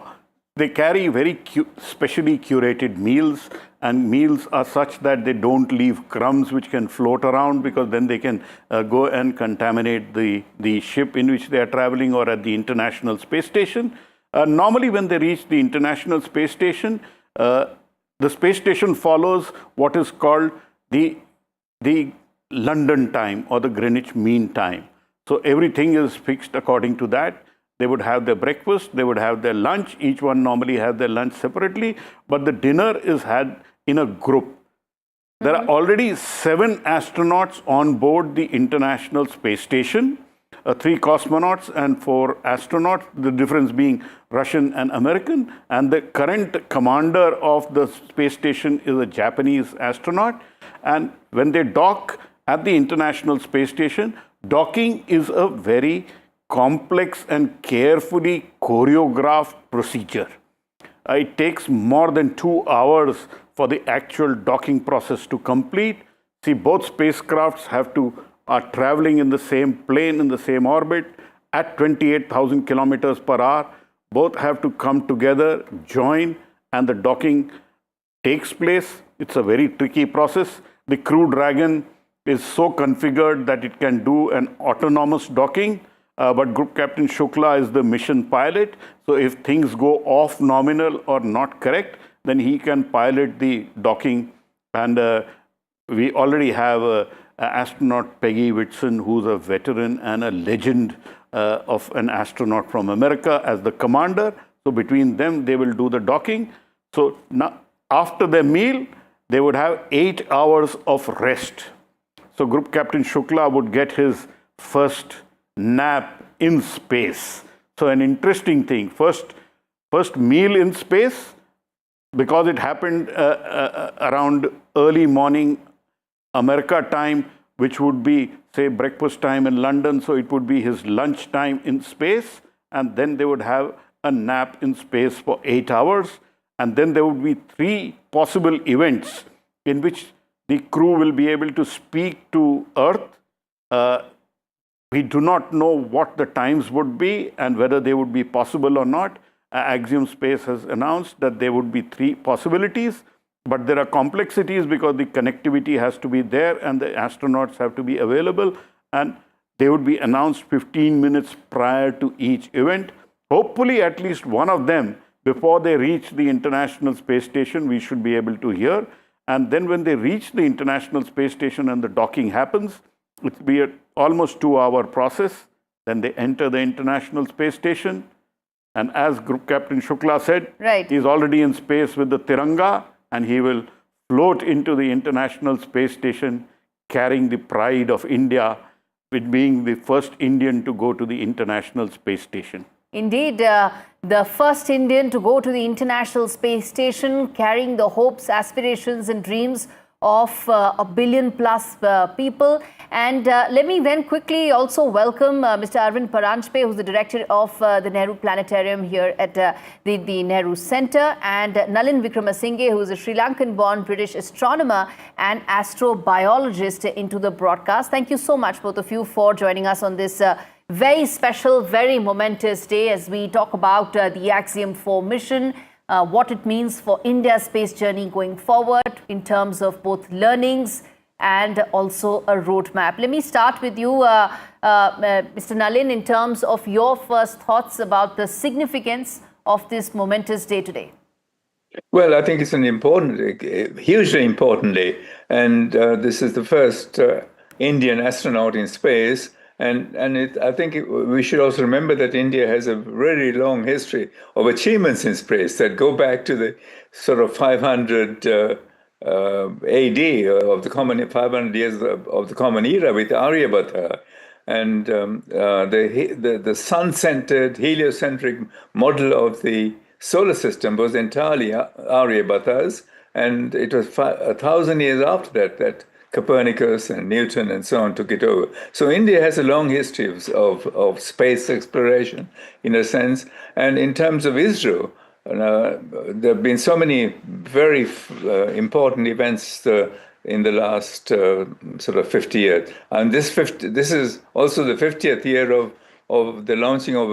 They carry very specially curated meals, and meals are such that they don't leave crumbs which can float around, because then they can go and contaminate the ship in which they are traveling, or at the International Space Station. Normally when they reach the International Space Station, the space station follows what is called the London time, or the Greenwich Mean Time. So everything is fixed according to that. They would have their breakfast, they would have their lunch. Each one normally has their lunch separately, but the dinner is had in a group. There are already 7 astronauts on board the International Space Station, 3 cosmonauts and 4 astronauts, the difference being Russian and American. And the current commander of the space station is a Japanese astronaut. And when they dock at the International Space Station, docking is a very complex and carefully choreographed procedure. It takes more than 2 hours for the actual docking process to complete. See, both spacecrafts are traveling in the same plane, in the same orbit, at 28,000 kilometers per hour. Both have to come together, join, and the docking takes place. It's a very tricky process. The Crew Dragon is so configured that it can do an autonomous docking. But Group Captain Shukla is the mission pilot. So if things go off nominal or not correct, then he can pilot the docking. And we already have astronaut Peggy Whitson, who's a veteran and a legend of an astronaut from America, as the commander. So between them, they will do the docking. So now, after their meal, they would have 8 hours of rest. So Group Captain Shukla would get his first nap in space. So an interesting thing, first meal in space, because it happened around early morning America time, which would be, say, breakfast time in London. So it would be his lunch time in space. And then they would have a nap in space for 8 hours. And then there would be 3 possible events in which the crew will be able to speak to Earth. We do not know what the times would be and whether they would be possible or not. Axiom Space has announced that there would be 3 possibilities, but there are complexities because the connectivity has to be there and the astronauts have to be available, and they would be announced 15 minutes prior to each event. Hopefully, at least one of them, before they reach the International Space Station, we should be able to hear. And then when they reach the International Space Station and the docking happens, it will be an almost 2-hour process. Then they enter the International Space Station. And as Group Captain Shukla said, he's already in space with the Tiranga, and he will float into the International Space Station carrying the pride of India, with being the first Indian to go to the International Space Station. Indeed, the first Indian to go to the International Space Station, carrying the hopes, aspirations and dreams of 1 billion plus people. And let me then quickly also welcome Mr. Arvind Paranjpe, who's the director of the Nehru Planetarium here at the Nehru Center, and Nalin Wickramasinghe, who is a Sri Lankan-born British astronomer and astrobiologist, into the broadcast. Thank you so much, both of you, for joining us on this very special, very momentous day as we talk about the Axiom 4 mission, what it means for India's space journey going forward in terms of both learnings and also a roadmap. Let me start with you, Mr. Nalin, in terms of your first thoughts about the significance of this momentous day today. Well, I think it's an important, hugely important day. And this is the first Indian astronaut in space. And I think we should also remember that India has a very long history of achievements in space that go back to the sort of 500 AD of the common 500 years of the common era with Aryabhata, and the sun-centered heliocentric model of the solar system was entirely Aryabhata's, and it was 1,000 years after that Copernicus and Newton and so on took it over. So India has a long history of space exploration, in a sense. And in terms of ISRO, there have been so many very important events in the last sort of 50 years. And this is also the 50th year of the launching of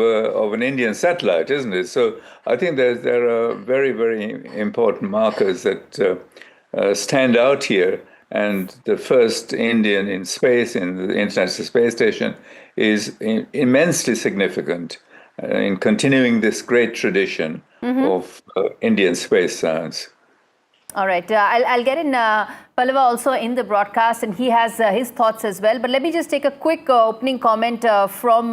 an Indian satellite, isn't it? So I think there are very, very important markers that stand out here. And the first Indian in space, in the International Space Station, is immensely significant in continuing this great tradition of Indian space science. All right, I'll get in Pallava also in the broadcast, and he has his thoughts as well. But let me just take a quick opening comment from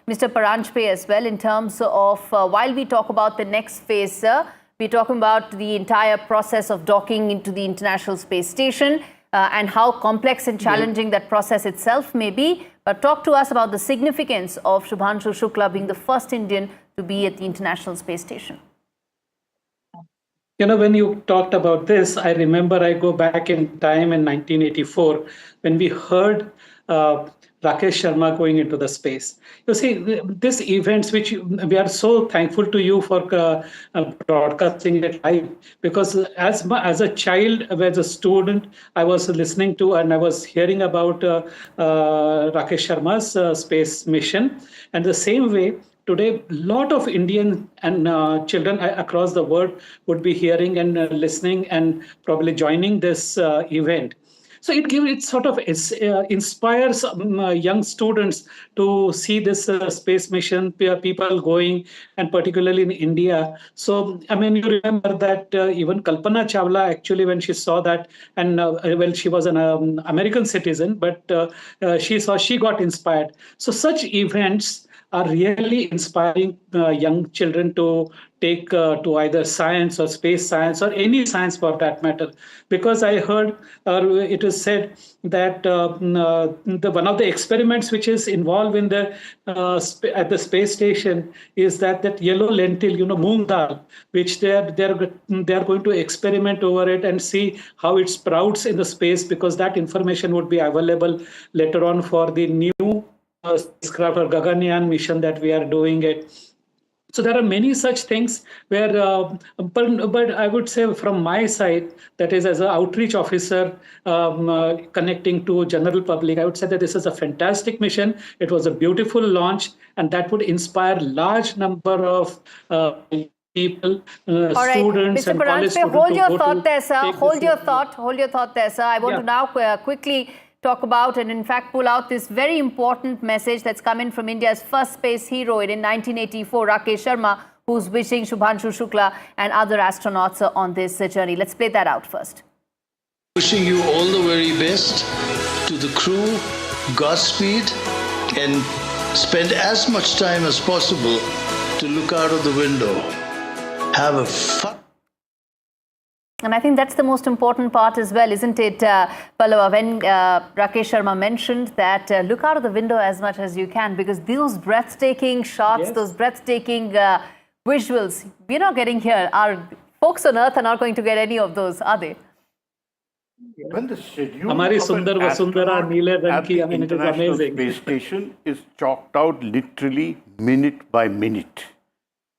Mr. Paranjpe as well, in terms of while we talk about the next phase, we're talking about the entire process of docking into the International Space Station and how complex and challenging that process itself may be. But talk to us about the significance of Shubhanshu Shukla being the first Indian to be at the International Space Station. You know, when you talked about this, I remember I go back in time in 1984 when we heard Rakesh Sharma going into the space. You see, these events, which we are so thankful to you for broadcasting it live, because as a child, as a student, I was listening to and I was hearing about Rakesh Sharma's space mission. And the same way, today, a lot of Indian and children across the world would be hearing and listening and probably joining this event. So it sort of inspires young students to see this space mission, people going, and particularly in India. So, I mean, you remember that even Kalpana Chawla, actually, when she saw that, and well, she was an American citizen, but she got inspired. So such events are really inspiring young children to take to either science or space science or any science for that matter. Because I heard it was said that one of the experiments which is involved in the at the space station is that yellow lentil, moong dal, which they are going to experiment over it and see how it sprouts in the space, because that information would be available later on for the new spacecraft or Gaganyaan mission that we are doing it. So there are many such things where, but I would say from my side, that is as an outreach officer connecting to general public, I would say that this is a fantastic mission. It was a beautiful launch, and that would inspire large number of people, students, and college students. Hold your thought there, sir. Hold your thought there, sir. I want to now quickly talk about and in fact pull out this very important message that's come in from India's first space hero in 1984, Rakesh Sharma, who's wishing Shubhanshu Shukla and other astronauts on this journey. Let's play that out first. Wishing you all the very best. To the crew, Godspeed, and spend as much time as possible to look out of the window. Have a fun. And I think that's the most important part as well, isn't it, Pallava, when Rakesh Sharma mentioned that look out of the window as much as you can, because those breathtaking shots, those breathtaking visuals we're not getting here. Our folks on Earth are not going to get any of those, are they? When the schedule Hamari of an Sundar Vasundhara astronaut Neele at Ranki, the I mean, it is International amazing. Space Station is chalked out literally minute by minute.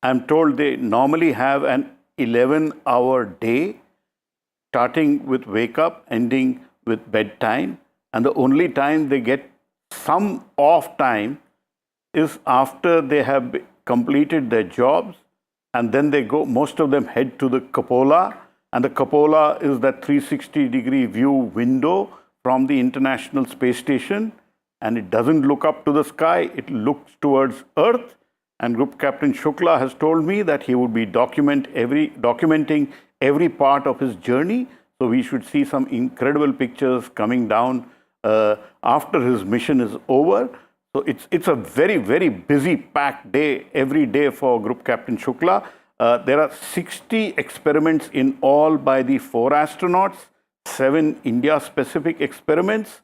I'm told they normally have an 11-hour day, starting with wake up, ending with bedtime, and the only time they get some off time is after they have completed their jobs, and then they go, most of them head to the cupola, and the cupola is that 360-degree view window from the International Space Station, and it doesn't look up to the sky, it looks towards Earth. And Group Captain Shukla has told me that he would be documenting every part of his journey. So we should see some incredible pictures coming down after his mission is over. So it's a very, very busy, packed day every day for Group Captain Shukla. There are 60 experiments in all by the 4 astronauts, 7 India-specific experiments.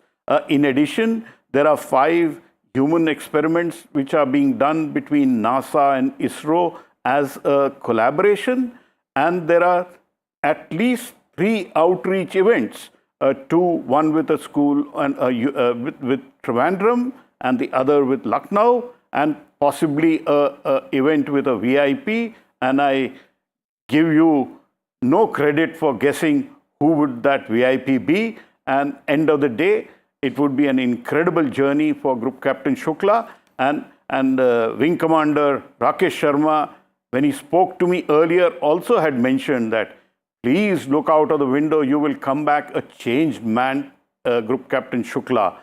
In addition, there are 5 human experiments which are being done between NASA and ISRO as a collaboration. And there are at least 3 outreach events one with a school and with Trivandrum and the other with Lucknow, and possibly a event with a VIP. And I give you no credit for guessing who would that VIP be. And end of the day, it would be an incredible journey for Group Captain Shukla and Wing Commander Rakesh Sharma. When he spoke to me earlier, also had mentioned that please look out of the window, you will come back a changed man, Group Captain Shukla.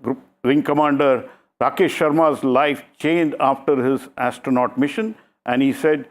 Group Wing Commander Rakesh Sharma's life changed after his astronaut mission, and he said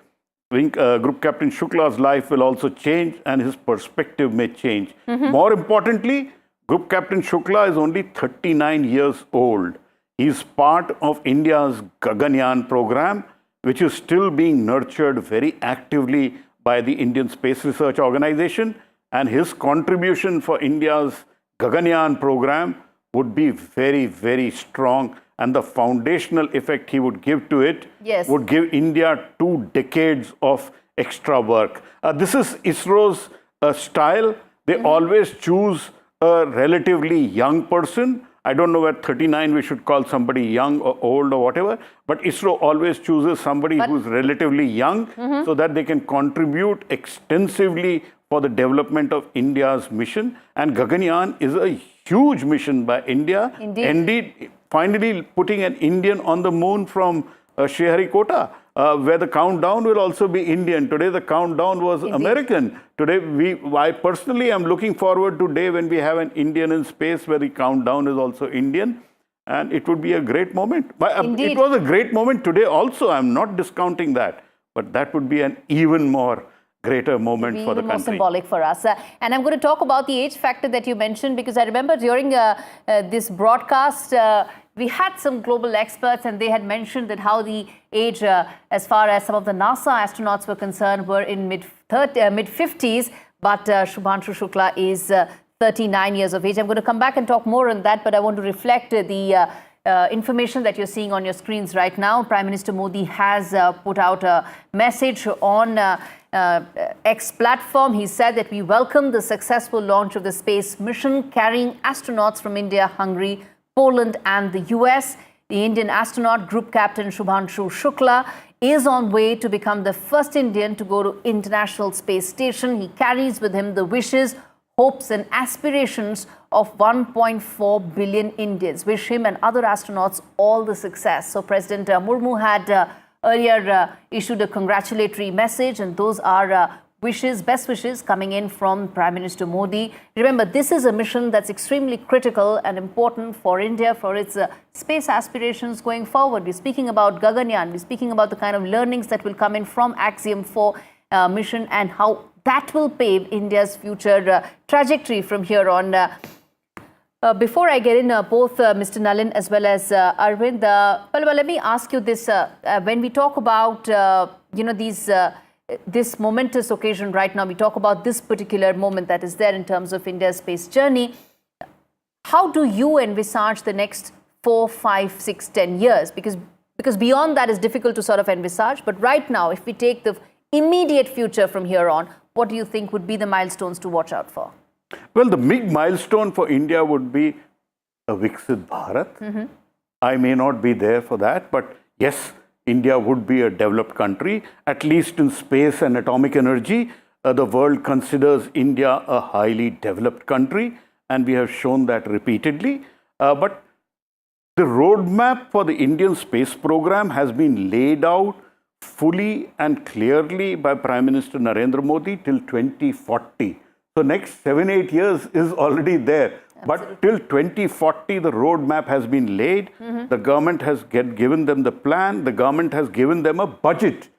Group Captain Shukla's life will also change and his perspective may change. More importantly, Group Captain Shukla is only 39 years old. He is part of India's Gaganyaan program, which is still being nurtured very actively by the Indian Space Research Organization, and his contribution for India's Gaganyaan program would be very, very strong, and the foundational effect he would give to it would give India 2 decades of extra work. This is ISRO's style. They always choose a relatively young person. I don't know whether 39 we should call somebody young or old or whatever, but ISRO always chooses somebody who's relatively young so that they can contribute extensively for the development of India's mission. And Gaganyaan is a huge mission by India. Indeed, finally putting an Indian on the moon from Sriharikota, where the countdown will also be Indian. Today the countdown was American. Today I personally am looking forward to day when we have an Indian in space where the countdown is also Indian, and it would be a great moment. It was a great moment today also. I'm not discounting that, but that would be an even more greater moment for the country. More symbolic for us. And I'm going to talk about the age factor that you mentioned, because I remember during this broadcast, we had some global experts and they had mentioned that how the age, as far as some of the NASA astronauts were concerned, were in mid-50s, but Shubhanshu Shukla is 39 years of age. I'm going to come back and talk more on that, but I want to reflect the information that you're seeing on your screens right now. Prime Minister Modi has put out a message on X platform. He said that we welcome the successful launch of the space mission carrying astronauts from India, Hungary, Poland and the US. The Indian astronaut Group Captain Shubhanshu Shukla is on way to become the first Indian to go to International Space Station. He carries with him the wishes, hopes and aspirations of 1.4 billion Indians. Wish him and other astronauts all the success. So President Murmu had earlier issued a congratulatory message, and those are wishes, best wishes coming in from Prime Minister Modi. Remember, this is a mission that's extremely critical and important for India, for its space aspirations going forward. We're speaking about Gaganyaan. We're speaking about the kind of learnings that will come in from Axiom 4 mission and how that will pave India's future trajectory from here on. Before I get in, both Mr. Nalin as well as Arvind, let me ask you this. When we talk about, this momentous occasion right now, we talk about this particular moment that is there in terms of India's space journey. How do you envisage the next 4, 5, 6, 10 years? Because beyond that is difficult to sort of envisage. But right now, if we take the immediate future from here on, what do you think would be the milestones to watch out for? Well, the big milestone for India would be a Viksit Bharat. I may not be there for that, but yes, India would be a developed country, at least in space and atomic energy. The world considers India a highly developed country, and we have shown that repeatedly. But the roadmap for the Indian space program has been laid out fully and clearly by Prime Minister Narendra Modi till 2040. So next 7-8 years is already there. Absolutely. But till 2040, the roadmap has been laid. The government has given them the plan. The government has given them a budget.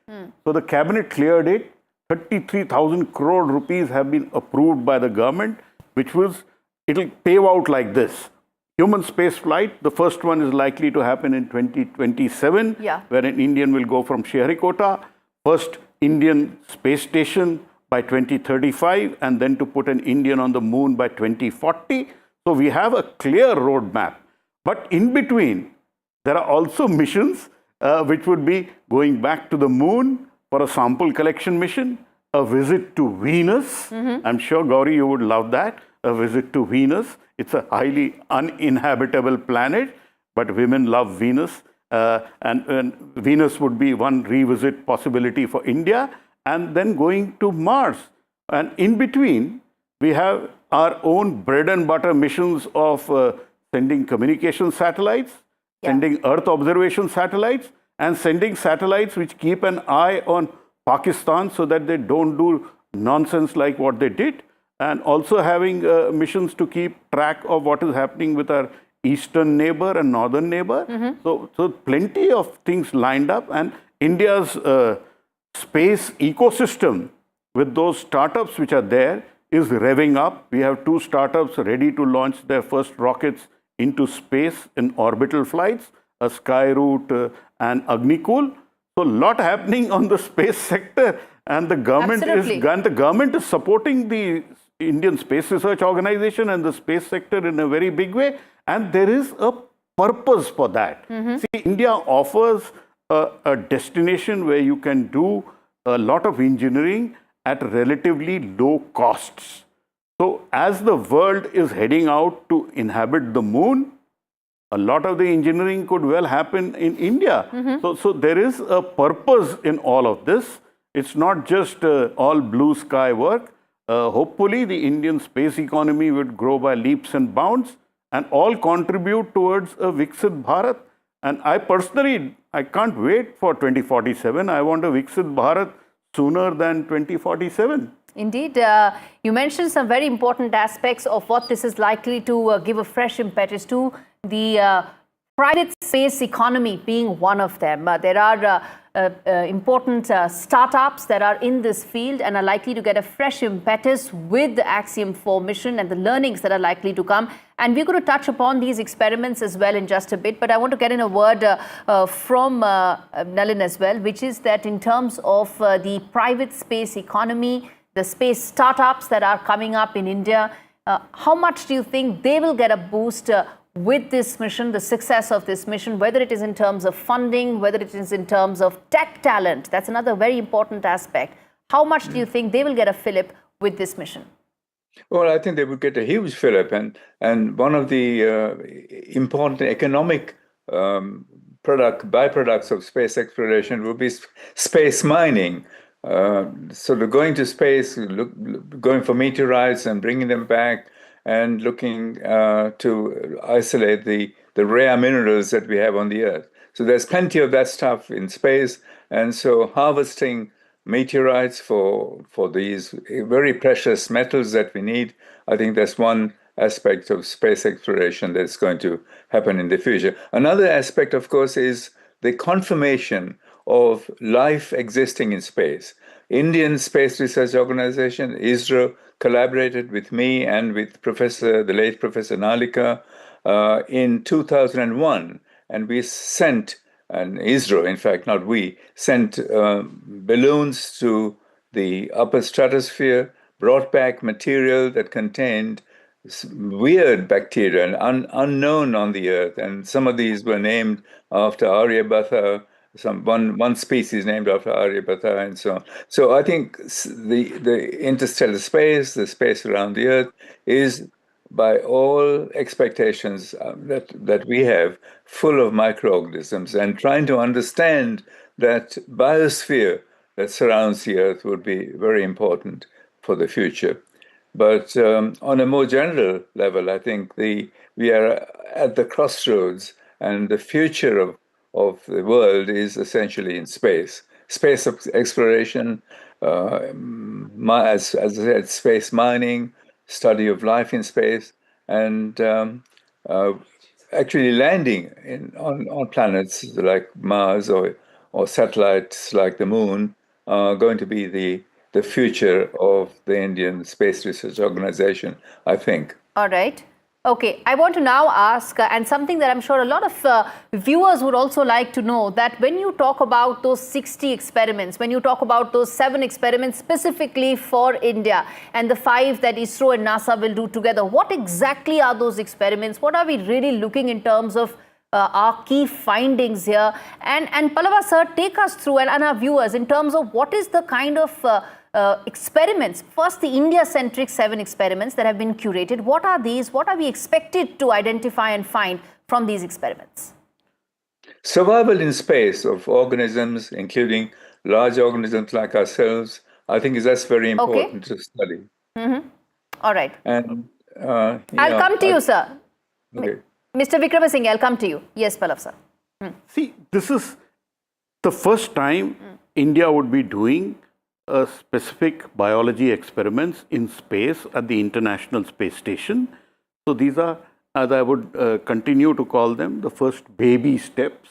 So the cabinet cleared it. 33,000 crore rupees have been approved by the government, which was, it'll pave out like this. Human space flight, the first one is likely to happen in 2027, where an Indian will go from Sriharikota. First Indian space station by 2035, and then to put an Indian on the moon by 2040. So we have a clear roadmap. But in between, there are also missions which would be going back to the moon for a sample collection mission, a visit to Venus. I'm sure, Gauri, you would love that. a visit to Venus. It's a highly uninhabitable planet, but women love Venus. And Venus would be one revisit possibility for India. And then going to Mars. And in between, we have our own bread and butter missions of sending communication satellites, sending Earth observation satellites, and sending satellites which keep an eye on Pakistan so that they don't do nonsense like what they did, and also having missions to keep track of what is happening with our eastern neighbor and northern neighbor. So plenty of things lined up, and India's space ecosystem with those startups which are there is revving up. We have 2 startups ready to launch their first rockets into space in orbital flights, a Skyroot and Agnikul. So a lot happening on the space sector, and the government is supporting the Indian Space Research Organization and the space sector in a very big way, and there is a purpose for that. See, India offers a destination where you can do a lot of engineering at relatively low costs. So as the world is heading out to inhabit the moon, a lot of the engineering could well happen in India. So there is a purpose in all of this. It's not just all blue sky work. Hopefully the Indian space economy would grow by leaps and bounds and all contribute towards a Viksit Bharat. And I personally, I can't wait for 2047. I want a Viksit Bharat sooner than 2047. Indeed. You mentioned some very important aspects of what this is likely to give a fresh impetus to, the private space economy being one of them. There are important startups that are in this field and are likely to get a fresh impetus with the Axiom 4 mission and the learnings that are likely to come. And we're going to touch upon these experiments as well in just a bit. But I want to get in a word from Nalin as well, which is that in terms of the private space economy, the space startups that are coming up in India, how much do you think they will get a boost with this mission, the success of this mission, whether it is in terms of funding, whether it is in terms of tech talent? That's another very important aspect. How much do you think they will get a fillip with this mission? Well, I think they would get a huge fillip, and one of the important economic byproducts of space exploration will be space mining. So the going to space, going for meteorites and bringing them back, and looking to isolate the rare minerals that we have on the Earth. So there's plenty of that stuff in space, and so harvesting meteorites for these very precious metals that we need, I think that's one aspect of space exploration that's going to happen in the future. Another aspect, of course, is the confirmation of life existing in space. Indian Space Research Organization, ISRO, collaborated with me and with the late Professor Nalika in 2001, and we sent, and ISRO, in fact, not we, sent balloons to the upper stratosphere, brought back material that contained weird bacteria and unknown on the Earth, and some of these were named after Aryabhata, one species named after Aryabhata, and so on. So I think the interstellar space, the space around the Earth, is by all expectations that we have, full of microorganisms, and trying to understand that biosphere that surrounds the Earth would be very important for the future. But on a more general level, I think we are at the crossroads, and the future of the world is essentially in space. Space exploration, as I said, space mining, study of life in space, and actually landing on planets like Mars or satellites like the Moon are going to be the future of the Indian Space Research Organization, I think. All right. Okay, I want to now ask, and something that I'm sure a lot of viewers would also like to know, that when you talk about those 60 experiments, when you talk about those 7 experiments specifically for India and the 5 that ISRO and NASA will do together, what exactly are those experiments? What are we really looking in terms of our key findings here? And Pallava sir, take us through, and our viewers, in terms of what is the kind of experiments. First, the India-centric 7 experiments that have been curated. What are these? What are we expected to identify and find from these experiments? Survival in space of organisms, including large organisms like ourselves, I think that's very important to study. All right. And I'll come to you, sir. Okay. Mr. Vikramasinghe, I'll come to you. Yes, Pallav, sir. See, this is the first time India would be doing specific biology experiments in space at the International Space Station. So these are, as I would continue to call them, the first baby steps.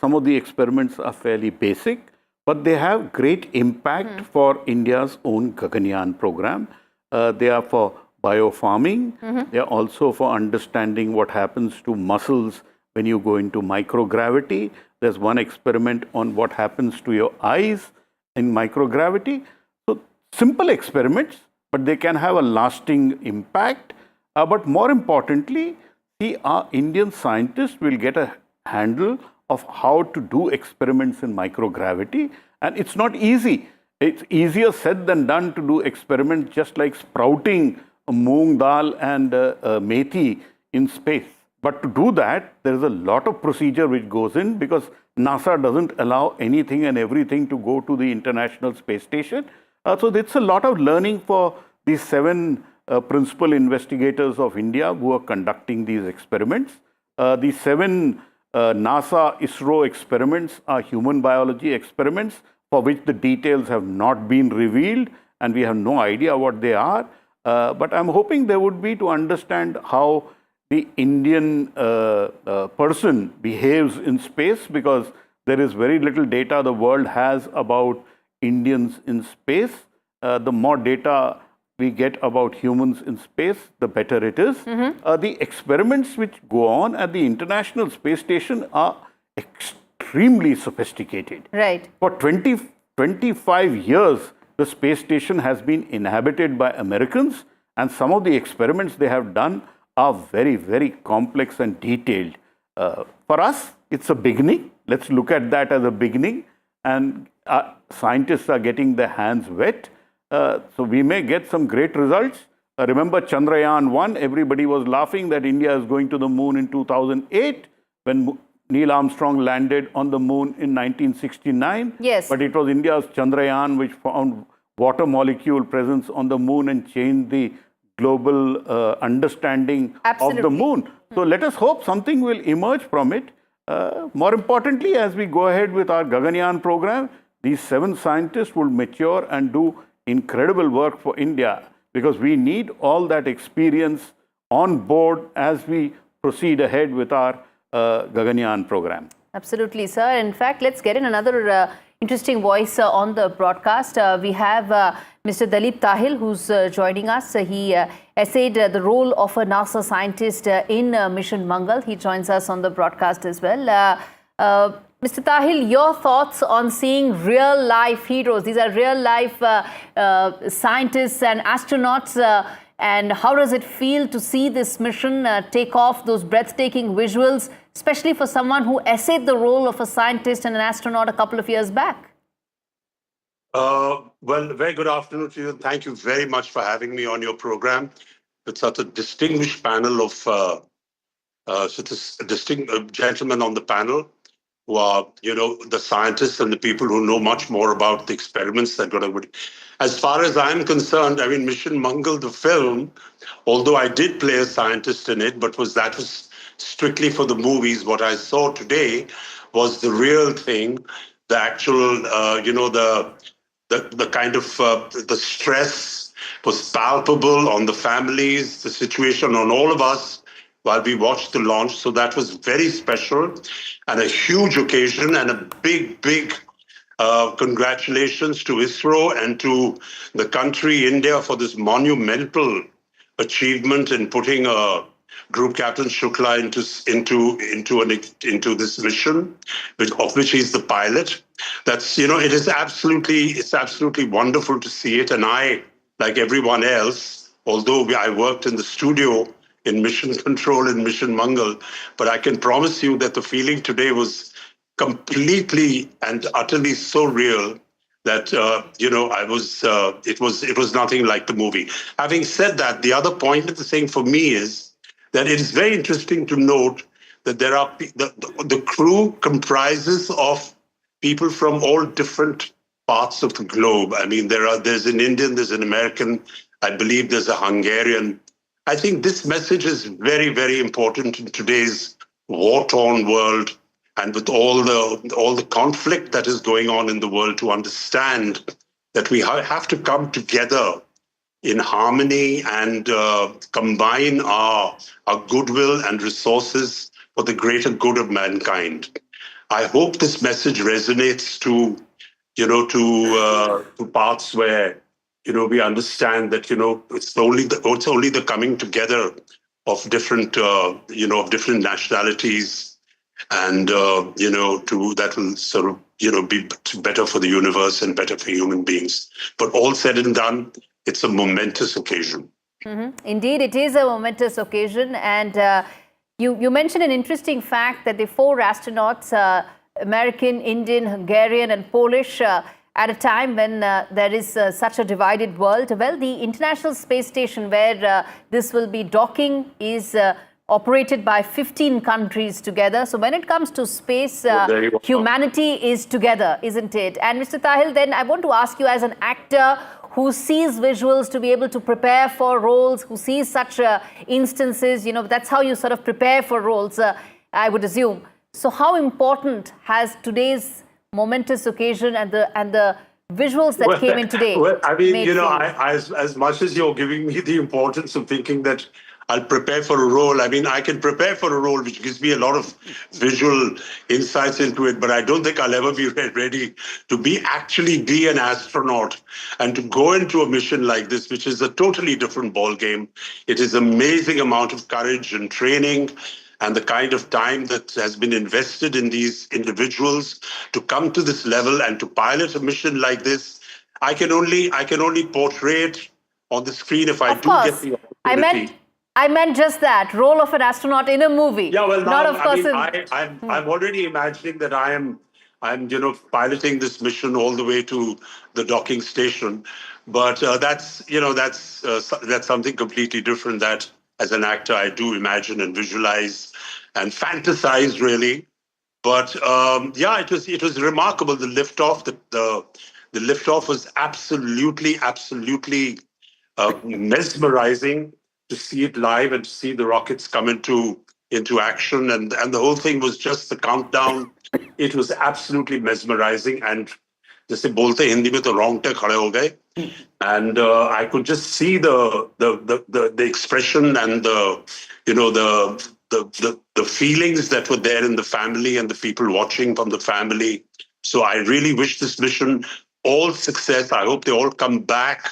Some of the experiments are fairly basic, but they have great impact for India's own Gaganyaan program. They are for biofarming. They are also for understanding what happens to muscles when you go into microgravity. There's one experiment on what happens to your eyes in microgravity. So simple experiments, but they can have a lasting impact. But more importantly, our Indian scientists will get a handle of how to do experiments in microgravity. And it's not easy. It's easier said than done to do experiments just like sprouting moong dal and methi in space. But to do that, there is a lot of procedure which goes in because NASA doesn't allow anything and everything to go to the International Space Station. So it's a lot of learning for these 7 principal investigators of India who are conducting these experiments. These 7 NASA ISRO experiments are human biology experiments for which the details have not been revealed and we have no idea what they are. But I'm hoping there would be to understand how the Indian person behaves in space because there is very little data the world has about Indians in space. The more data we get about humans in space, the better it is. The experiments which go on at the International Space Station are extremely sophisticated. Right. For 25 years, the space station has been inhabited by Americans, and some of the experiments they have done are very, very complex and detailed. For us, it's a beginning. Let's look at that as a beginning. And scientists are getting their hands wet. So we may get some great results. Remember Chandrayaan-1, everybody was laughing that India is going to the moon in 2008 when Neil Armstrong landed on the moon in 1969. Yes. But it was India's Chandrayaan which found water molecule presence on the moon and changed the global understanding of the moon. So let us hope something will emerge from it. More importantly, as we go ahead with our Gaganyaan program, these 7 scientists will mature and do incredible work for India because we need all that experience on board as we proceed ahead with our Gaganyaan program. Absolutely, sir. In fact, let's get in another interesting voice on the broadcast. We have Mr. Dalip Tahil, who's joining us. He essayed the role of a NASA scientist in Mission Mangal. He joins us on the broadcast as well. Mr. Tahil, your thoughts on seeing real-life heroes? These are real-life scientists and astronauts. And how does it feel to see this mission take off, those breathtaking visuals, especially for someone who essayed the role of a scientist and an astronaut a couple of years back? Well, very good afternoon to you. Thank you very much for having me on your program. It's such a distinguished panel of such a distinct gentlemen on the panel who are, the scientists and the people who know much more about the experiments that got over. As far as I'm concerned, I mean, Mission Mangal, the film, although I did play a scientist in it, but that was strictly for the movies. What I saw today was the real thing, the actual, the kind of the stress was palpable on the families, the situation on all of us while we watched the launch. So that was very special and a huge occasion and a big, big congratulations to ISRO and to the country, India, for this monumental achievement in putting Group Captain Shukla into this mission, of which he's the pilot. That's it's absolutely wonderful to see it. And I, like everyone else, although I worked in the studio in Mission Control in Mission Mangal, but I can promise you that the feeling today was completely and utterly so real that I was. It was nothing like the movie. Having said that, the other point of the thing for me is that it is very interesting to note that there are the crew comprises of people from all different parts of the globe. I mean, there's an Indian, there's an American, I believe there's a Hungarian. I think this message is very, very important in today's war-torn world, and with all the conflict that is going on in the world, to understand that we have to come together in harmony and combine our goodwill and resources for the greater good of mankind. I hope this message resonates to parts where we understand that it's only the coming together of different different nationalities, and that will sort of be better for the universe and better for human beings. But all said and done, it's a momentous occasion. Indeed, it is a momentous occasion, and you mentioned an interesting fact that the 4 astronauts, American, Indian, Hungarian, and Polish, at a time when there is such a divided world. Well, the International Space Station where this will be docking is operated by 15 countries together. So when it comes to space, humanity is together, isn't it? And Mr. Tahil, then I want to ask you, as an actor who sees visuals to be able to prepare for roles, who sees such instances, that's how you sort of prepare for roles, I would assume. So how important has today's momentous occasion and the visuals that came in today? Well, I mean, as much as you're giving me the importance of thinking that I'll prepare for a role, I mean, I can prepare for a role which gives me a lot of visual insights into it, but I don't think I'll ever be ready to actually be an astronaut and to go into a mission like this, which is a totally different ballgame. It is amazing amount of courage and training, and the kind of time that has been invested in these individuals to come to this level and to pilot a mission like this. I can only portray it on the screen if I do get the opportunity. I meant just that, role of an astronaut in a movie. Yeah, well, now, not of course. I'm already imagining that I'm piloting this mission all the way to the docking station, but that's something completely different. That as an actor, I do imagine and visualize and fantasize, really. But it was remarkable. The liftoff, the liftoff was absolutely mesmerizing to see it live and to see the rockets come into action, and the whole thing was just the countdown. It was absolutely mesmerizing, and जैसे बोलते Hindi में तो रोंगटे खड़े हो गए, and I could just see the expression and the feelings that were there in the family and the people watching from the family. So I really wish this mission all success. I hope they all come back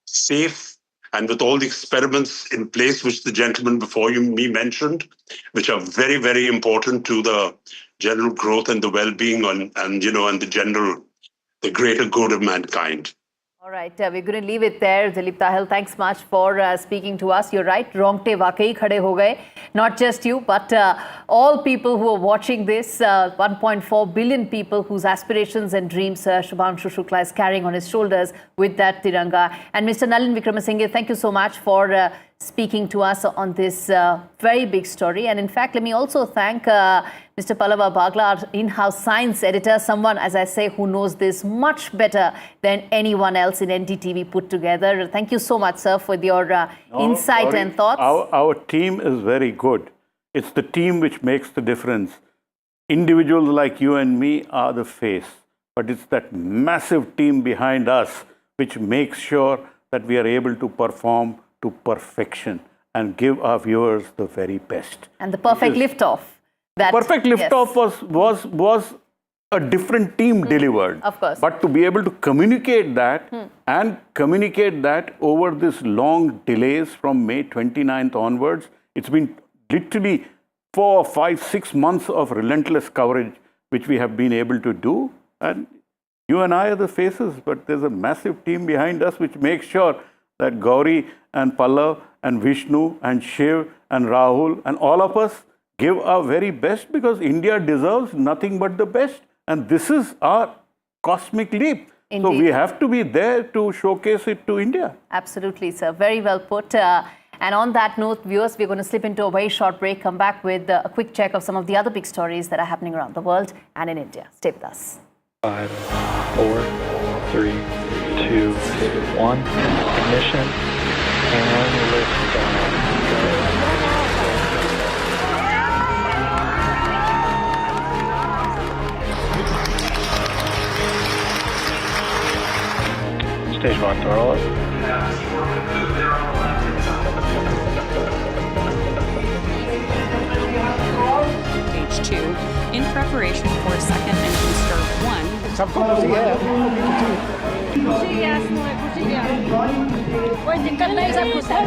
safe and with all the experiments in place, which the gentleman before me mentioned, which are very, very important to the general growth and the well-being and the greater good of mankind. All right, we're going to leave it there. Dilip Tahil, thanks much for speaking to us. You're right, rongte वाकई खड़े हो गए. Not just you, but all people who are watching this, 1.4 billion people whose aspirations and dreams Shubhanshu Shukla is carrying on his shoulders with that Tiranga. And Mr. Nalin Vikramasinghe, thank you so much for speaking to us on this very big story. And in fact, let me also thank Mr. Pallava Bagla, our in-house science editor, someone, as I say, who knows this much better than anyone else in NDTV put together. Thank you so much, sir, for your insight and thoughts. Our team is very good. It's the team which makes the difference. Individuals like you and me are the face, but it's that massive team behind us which makes sure that we are able to perform to perfection and give our viewers the very best. And the perfect liftoff. Perfect liftoff was a different team delivered. Of course. But to be able to communicate that and communicate that over this long delays from May 29th onwards, it's been literally 4, 5, 6 months of relentless coverage which we have been able to do. And you and I are the faces, but there's a massive team behind us which makes sure that Gauri and Pallav and Vishnu and Shiv and Rahul and all of us give our very best, because India deserves nothing but the best. And this is our cosmic leap. So Indeed. we have to be there to showcase it to India. Absolutely, sir. Very well put. And on that note, viewers, we're going to slip into a very short break, come back with a quick check of some of the other big stories that are happening around the world and in India. Stay with us. 5, 4, 3, 2, 1. Ignition and liftoff. Stage 1 throttle up. Stage 2 in preparation for second engine start 1. सबको खुशी है, खुशी gas में खुशी gas कोई दिक्कत नहीं, सब खुश है.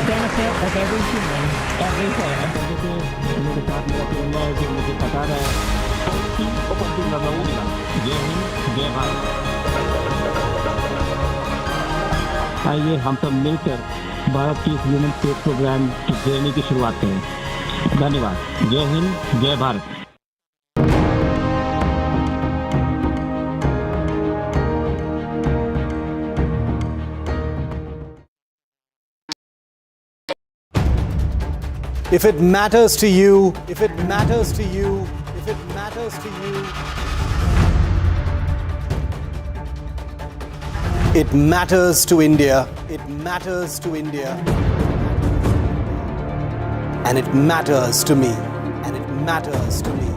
benefit of every human everywhere. मेरे साथ मेरा टीम है जो मुझे बता रहा है कि ओपन लगाऊंगा ये ही ये भारत. आइए हम सब मिलकर भारत की ह्यूमन स्पेस प्रोग्राम की जर्नी की शुरुआत करें. धन्यवाद. जय हिंद, जय Bharat. If it matters to you, if it matters to you, if it matters to you, it matters to India, it matters to India, and it matters to me, and it matters to me.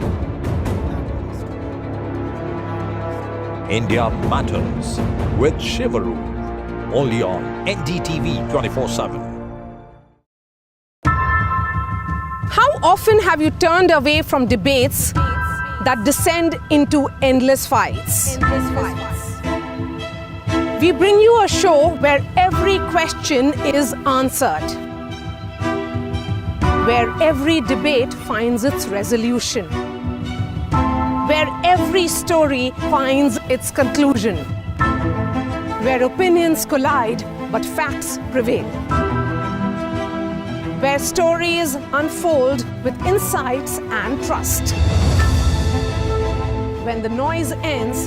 India Matters with Shivaru, only on NDTV 24/7. How often have you turned away from debates that descend into endless fights? We bring you a show where every question is answered, where every debate finds its resolution, where every story finds its conclusion, where opinions collide but facts prevail, where stories unfold with insights and trust. When the noise ends,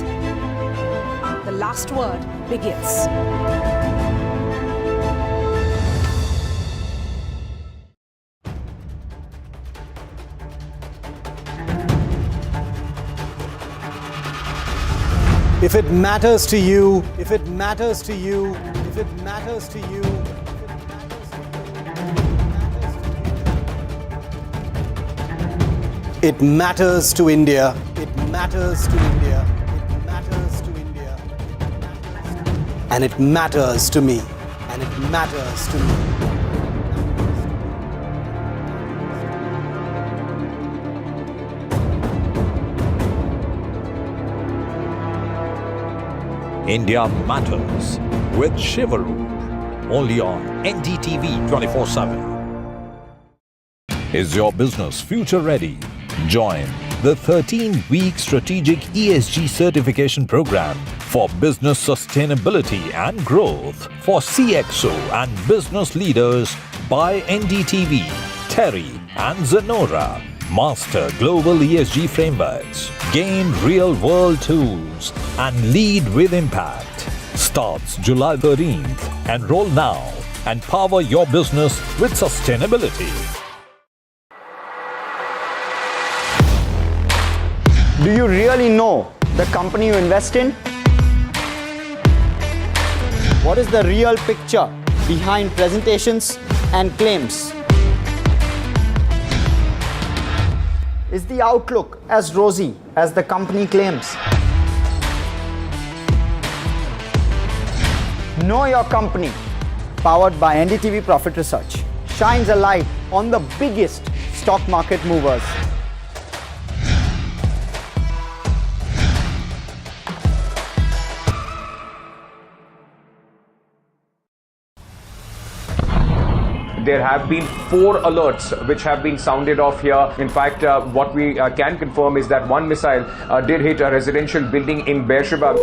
the last word begins. If it matters to you, if it matters to you, if it matters to you, it matters to India, it matters to India, it matters to India, and it matters to me, and it matters to me. India Matters with Shivaru, only on NDTV 24/7. Is your business future ready? Join the 13-week strategic ESG certification program for business sustainability and growth for CXO and business leaders by NDTV, Terry and Zenora. Master global ESG frameworks, gain real-world tools, and lead with impact. Starts July 13th. Enroll now and power your business with sustainability. Do you really know the company you invest in? What is the real picture behind presentations and claims? Is the outlook as rosy as the company claims? Know Your Company, powered by NDTV Profit Research, shines a light on the biggest stock market movers. There have been 4 alerts which have been sounded off here. In fact, what we can confirm is that one missile did hit a residential building in Beersheba.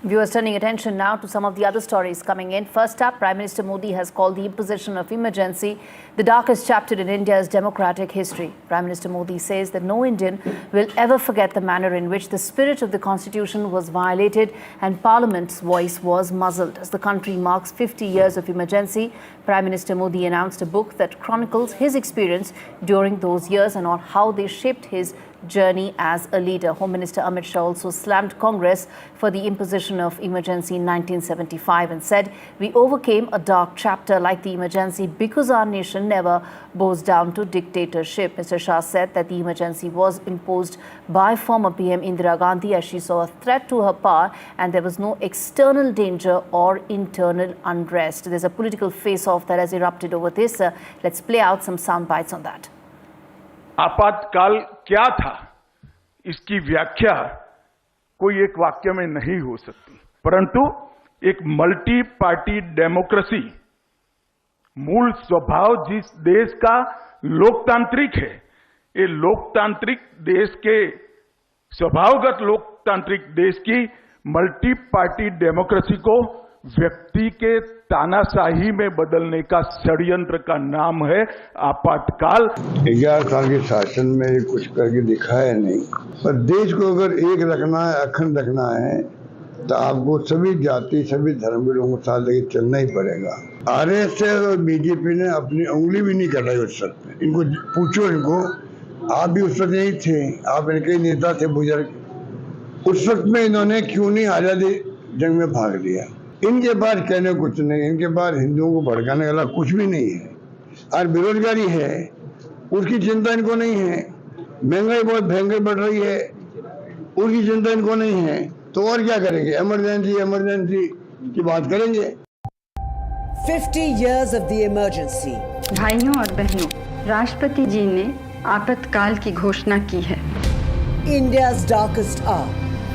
Viewers turning attention now to some of the other stories coming in. First up, Prime Minister Modi has called the imposition of emergency the darkest chapter in India's democratic history. Prime Minister Modi says that no Indian will ever forget the manner in which the spirit of the constitution was violated and Parliament's voice was muzzled. As the country marks 50 years of emergency, Prime Minister Modi announced a book that chronicles his experience during those years and on how they shaped his journey as a leader. Home Minister Amit Shah also slammed Congress for the imposition of emergency in 1975 and said, "We overcame a dark chapter like the emergency because our nation never bows down to dictatorship." Mr. Shah said that the emergency was imposed by former PM Indira Gandhi as she saw a threat to her power and there was no external danger or internal unrest. There's a political face-off that has erupted over this. Let's play out some sound bites on that. आपातकाल क्या था, इसकी व्याख्या कोई एक वाक्य में नहीं हो सकती, परंतु एक मल्टी पार्टी डेमोक्रेसी मूल स्वभाव जिस देश का लोकतांत्रिक है, ये लोकतांत्रिक देश के स्वभावगत लोकतांत्रिक देश की मल्टी पार्टी डेमोक्रेसी को व्यक्ति के तानाशाही में बदलने का षड्यंत्र का नाम है आपातकाल। 11 साल के शासन में कुछ करके दिखाया नहीं, पर देश को अगर एक रखना है, अखंड रखना है, तो आपको सभी जाति सभी धर्म के लोगों को साथ लेके चलना ही पड़ेगा। आरएसएस और बीजेपी ने अपनी उंगली भी नहीं कटाई उस वक्त। इनको पूछो, इनको आप भी उस वक्त नहीं थे, आप इनके नेता थे बुजुर्ग, उस वक्त में इन्होंने क्यों नहीं आजादी जंग में भाग लिया। इनके पास कहने कुछ नहीं, इनके पास हिंदुओं को भड़काने वाला कुछ भी नहीं है। और बेरोजगारी है, उसकी चिंता इनको नहीं है। महंगाई बहुत भयंकर बढ़ रही है, उसकी चिंता इनको नहीं है। तो और क्या करेंगे? इमरजेंसी की बात करेंगे। 50 years of the emergency. भाइयों और बहनों, राष्ट्रपति जी ने आपातकाल की घोषणा की है। India's darkest hour,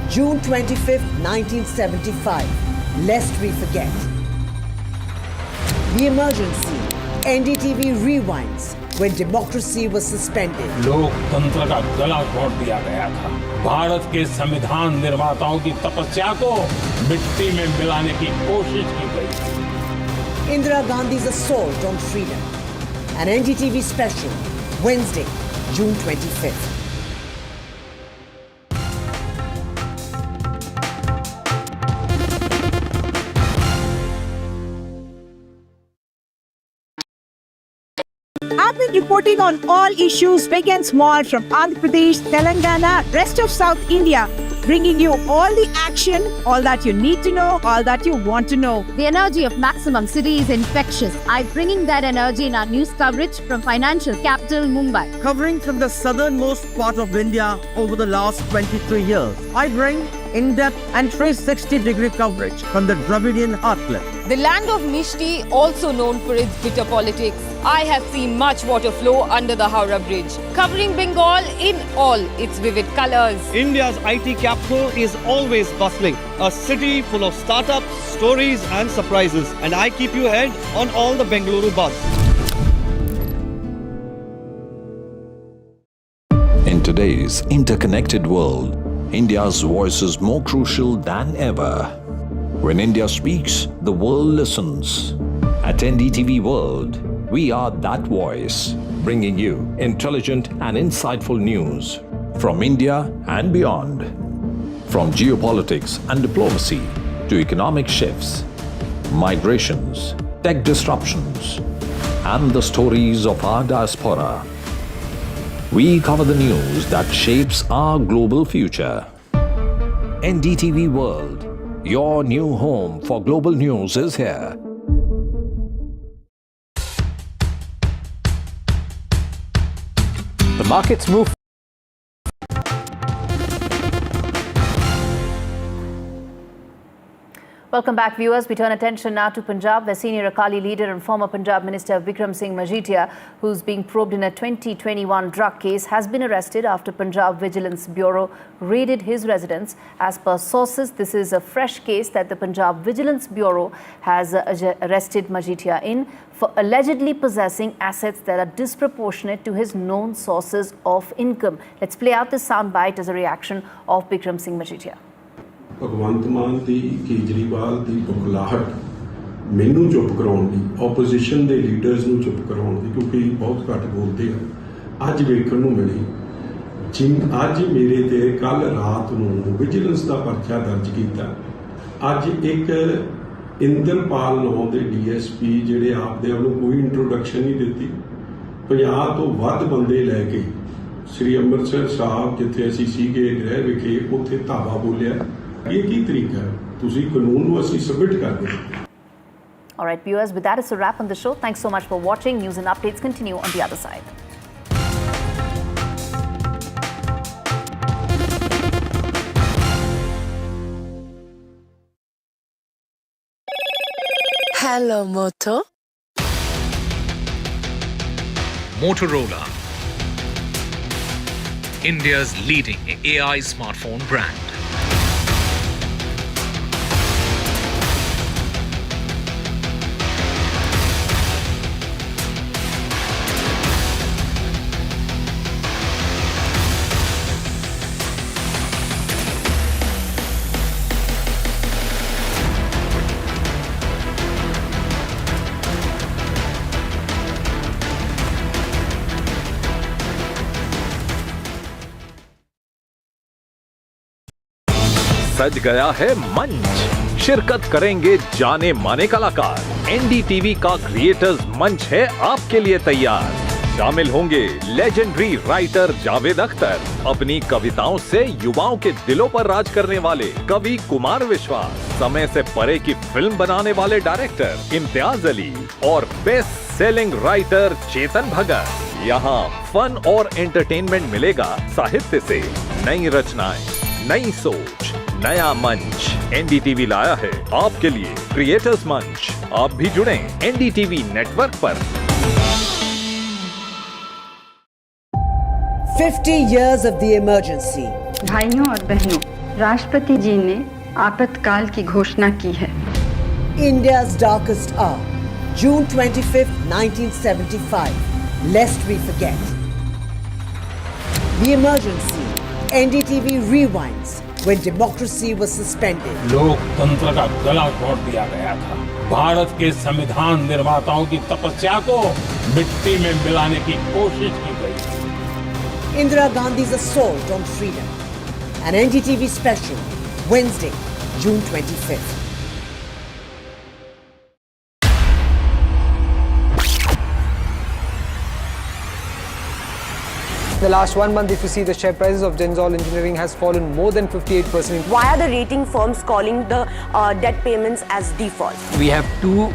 June 25th, 1975. Lest we forget. The emergency. NDTV rewinds when democracy was suspended. लोकतंत्र का गला घोट दिया गया था। भारत के संविधान निर्माताओं की तपस्या को मिट्टी में मिलाने की कोशिश की गई थी। Indira Gandhi's assault on freedom. An NDTV special, Wednesday, June 25th. I've been reporting on all issues big and small from Andhra Pradesh, Telangana, rest of South India, bringing you all the action, all that you need to know, all that you want to know. The energy of Maximum City is infectious. I'm bringing that energy in our news coverage from financial capital Mumbai. Covering from the southernmost part of India over the last 23 years, I bring in-depth and 360-degree coverage from the Dravidian heartland. The land of Mishti, also known for its bitter politics. I have seen much water flow under the Howrah Bridge, covering Bengal in all its vivid colors. India's IT capital is always bustling, a city full of startups, stories and surprises. And I keep you ahead on all the Bengaluru buzz. In today's interconnected world, India's voice is more crucial than ever. When India speaks, the world listens. At NDTV World, we are that voice, bringing you intelligent and insightful news from India and beyond. From geopolitics and diplomacy to economic shifts, migrations, tech disruptions, and the stories of our diaspora. We cover the news that shapes our global future. NDTV World, your new home for global news is here. The markets move. Welcome back, viewers. We turn attention now to Punjab, where senior Akali leader and former Punjab Minister Vikram Singh Majithia, who's being probed in a 2021 drug case, has been arrested after Punjab Vigilance Bureau raided his residence. As per sources, this is a fresh case that the Punjab Vigilance Bureau has arrested Majithia in for allegedly possessing assets that are disproportionate to his known sources of income. Let's play out this soundbite as a reaction of Vikram Singh Majithia. Bhagwant Mann ਦੀ ਕੇਜਰੀਵਾਲ ਦੀ ਬੁਖਲਾਹਟ ਮੈਨੂੰ ਚੁੱਪ ਕਰਾਉਣ ਦੀ, opposition ਦੇ leaders ਨੂੰ ਚੁੱਪ ਕਰਾਉਣ ਦੀ, ਕਿਉਂਕਿ ਬਹੁਤ ਘੱਟ ਬੋਲਦੇ ਆ, ਅੱਜ ਵੇਖਣ ਨੂੰ ਮਿਲੀ। ਅੱਜ ਮੇਰੇ ਤੇ ਕੱਲ ਰਾਤ ਨੂੰ ਵਿਜੀਲੈਂਸ ਦਾ ਪਰਚਾ ਦਰਜ ਕੀਤਾ। ਅੱਜ ਇੱਕ ਇੰਦਰਪਾਲ ਨਾਂ ਦੇ ਡੀਐਸਪੀ ਜਿਹੜੇ ਆਪਦੇ ਆਪ ਨੂੰ ਕੋਈ ਇੰਟਰੋਡਕਸ਼ਨ ਨਹੀਂ ਦਿੱਤੀ, 50 ਤੋਂ ਵੱਧ ਬੰਦੇ ਲੈ ਕੇ ਸ੍ਰੀ ਅੰਮ੍ਰਿਤਸਰ ਸਾਹਿਬ ਜਿੱਥੇ ਅਸੀਂ ਸੀਗੇ ਗ੍ਰਹਿ ਵਿਖੇ ਉੱਥੇ ਧਾਵਾ ਬੋਲਿਆ। ਇਹ ਕੀ ਤਰੀਕਾ ਹੈ? ਤੁਸੀਂ ਕਾਨੂੰਨ ਨੂੰ ਅਸੀਂ ਸਬਮਿਟ ਕਰਦੇ ਹਾਂ। All right, viewers, with that is a wrap on the show. Thanks so much for watching. News and updates continue on the other side. Hello, Moto. Motorola, India's leading AI smartphone brand. सज गया है मंच, शिरकत करेंगे जाने माने कलाकार। NDTV का क्रिएटर्स मंच है आपके लिए तैयार। शामिल होंगे लेजेंडरी राइटर जावेद अख्तर, अपनी कविताओं से युवाओं के दिलों पर राज करने वाले कवि कुमार विश्वास, समय से परे की फिल्म बनाने वाले डायरेक्टर इम्तियाज अली और best selling writer Chetan Bhagat. यहाँ फन और एंटरटेनमेंट मिलेगा साहित्य से, नई रचनाएं, नई सोच, नया मंच। एनडीटीवी लाया है आपके लिए क्रिएटर्स मंच। आप भी जुड़ें एनडीटीवी नेटवर्क पर। 50 years of the emergency. भाइयों और बहनों, राष्ट्रपति जी ने आपातकाल की घोषणा की है। India's darkest hour, June 25th, 1975. Lest we forget. The emergency. NDTV rewinds when democracy was suspended. लोकतंत्र का गला घोट दिया गया था। भारत के संविधान निर्माताओं की तपस्या को मिट्टी में मिलाने की कोशिश की गई। Indira Gandhi's assault on freedom. An NDTV special, Wednesday, June 25th. In the last 1 month, if you see, the share prices of Denzol Engineering has fallen more than 58%. Why are the rating firms calling the debt payments as default? We have two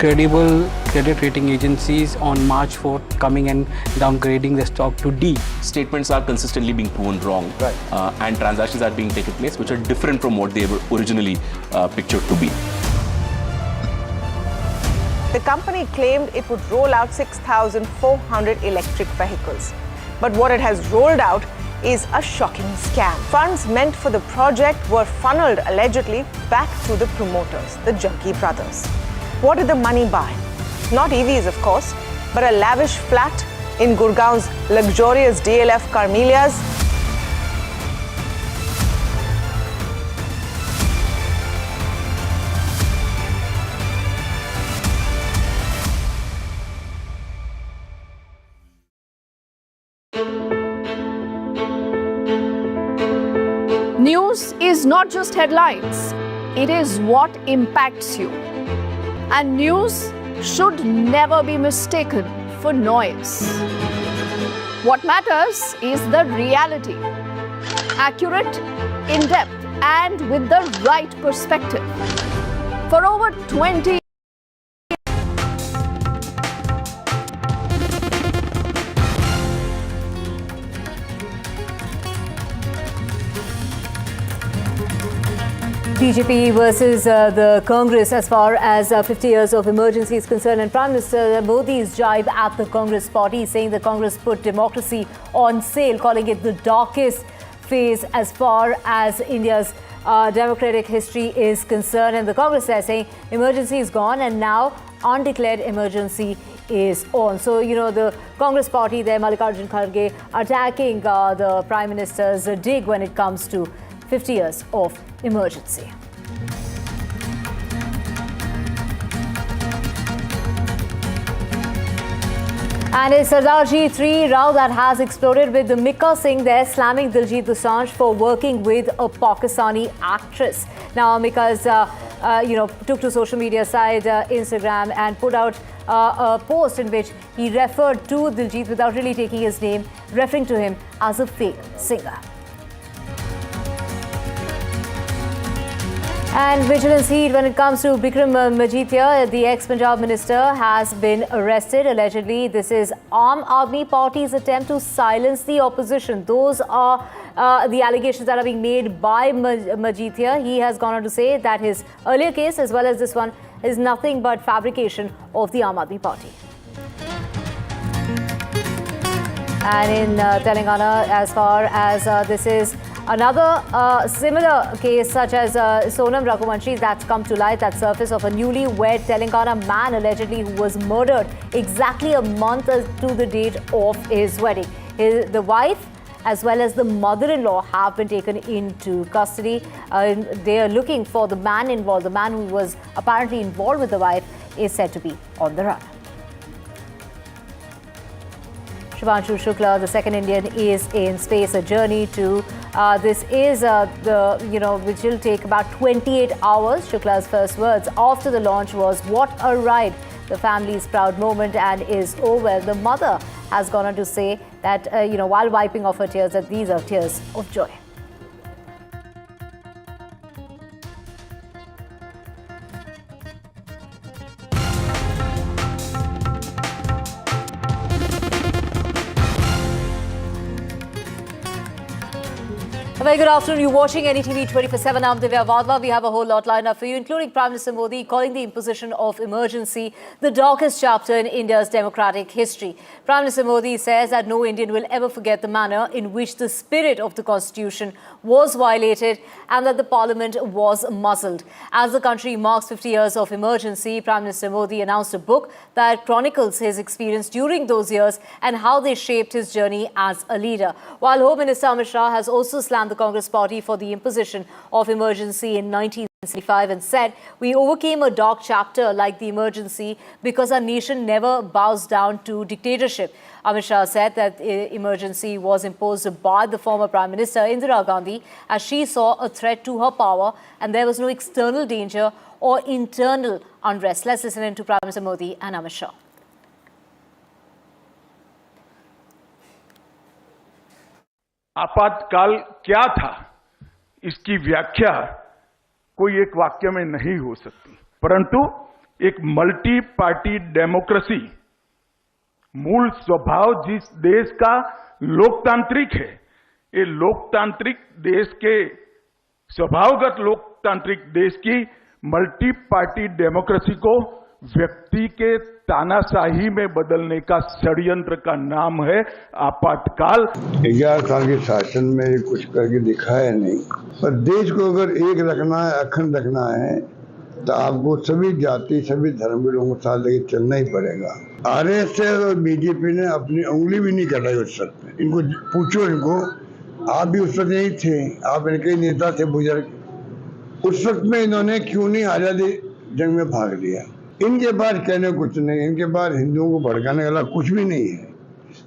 credible credit rating agencies on March 4th coming and downgrading the stock to D. Statements are consistently being proven wrong, and transactions are being taken place which are different from what they were originally pictured to be. The company claimed it would roll out 6,400 electric vehicles. But what it has rolled out is a shocking scam. Funds meant for the project were funneled allegedly back to the promoters, the Junkie brothers. What did the money buy? Not EVs, of course, but a lavish flat in Gurgaon's luxurious DLF Carmelias. News is not just headlines, it is what impacts you. And news should never be mistaken for noise. What matters is the reality. Accurate, in-depth, and with the right perspective. For over 20 BJP versus the Congress as far as 50 years of emergency is concerned, and Prime Minister Modi's jibe at the Congress party, saying the Congress put democracy on sale, calling it the darkest phase as far as India's democratic history is concerned. And the Congress is saying emergency is gone and now undeclared emergency is on. So, you know, the Congress party there, Mallikarjun Kharge, attacking the Prime Minister's dig when it comes to 50 years of emergency. And a Sardarji 3 row that has exploded with the Mika Singh there slamming Diljit Dosanjh for working with a Pakistani actress. Now Mika's took to social media site Instagram and put out a post in which he referred to Diljit without really taking his name, referring to him as a fake singer. And vigilance heat when it comes to Bikram Majithia, the ex-Punjab minister, has been arrested. Allegedly, this is Aam Aadmi Party's attempt to silence the opposition. Those are the allegations that are being made by Majithia. He has gone on to say that his earlier case, as well as this one, is nothing but fabrication of the Aam Aadmi Party. And in Telangana, as far as this is another similar case such as Sonam Raghuvanshi that's come to light, that surface of a newly wed Telangana man allegedly who was murdered exactly a month to the date of his wedding. The wife as well as the mother-in-law have been taken into custody. They are looking for the man involved. The man who was apparently involved with the wife is said to be on the run. Shubhanshu Shukla, the second Indian, is in space. A journey to this is which will take about 28 hours. Shukla's first words after the launch was, "What a ride!" The family's proud moment and is over. The mother has gone on to say that while wiping off her tears, that these are tears of joy. A very good afternoon. You're watching NDTV 24/7. I'm Divya Vadva. We have a whole lot lined up for you, including Prime Minister Modi calling the imposition of emergency the darkest chapter in India's democratic history. Prime Minister Modi says that no Indian will ever forget the manner in which the spirit of the Constitution was violated and that the Parliament was muzzled. As the country marks 50 years of emergency, Prime Minister Modi announced a book that chronicles his experience during those years and how they shaped his journey as a leader. While Home Minister Amit Shah has also slammed the Congress party for the imposition of emergency in 1965 and said, "We overcame a dark chapter like the emergency because our nation never bows down to dictatorship." Amit Shah said that emergency was imposed by the former Prime Minister Indira Gandhi as she saw a threat to her power and there was no external danger or internal unrest. Let's listen in to Prime Minister Modi and Amit Shah. आपातकाल क्या था, इसकी व्याख्या कोई एक वाक्य में नहीं हो सकती, परंतु एक मल्टी पार्टी डेमोक्रेसी, मूल स्वभाव जिस देश का लोकतांत्रिक है, ये लोकतांत्रिक देश के स्वभावगत लोकतांत्रिक देश की मल्टी पार्टी डेमोक्रेसी को व्यक्ति के तानाशाही में बदलने का षड्यंत्र का नाम है आपातकाल। 11 साल के शासन में कुछ करके दिखाया नहीं, पर देश को अगर एक रखना है, अखंड रखना है, तो आपको सभी जाति सभी धर्म के लोगों को साथ लेके चलना ही पड़ेगा। आरएसएस और बीजेपी ने अपनी उंगली भी नहीं कटाई उस वक्त में। इनको पूछो, इनको, आप भी उस वक्त नहीं थे, आप इनके नेता थे बुजुर्ग, उस वक्त में इन्होंने क्यों नहीं आजादी जंग में भाग लिया। इनके पास कहने कुछ नहीं, इनके पास हिंदुओं को भड़काने वाला कुछ भी नहीं है।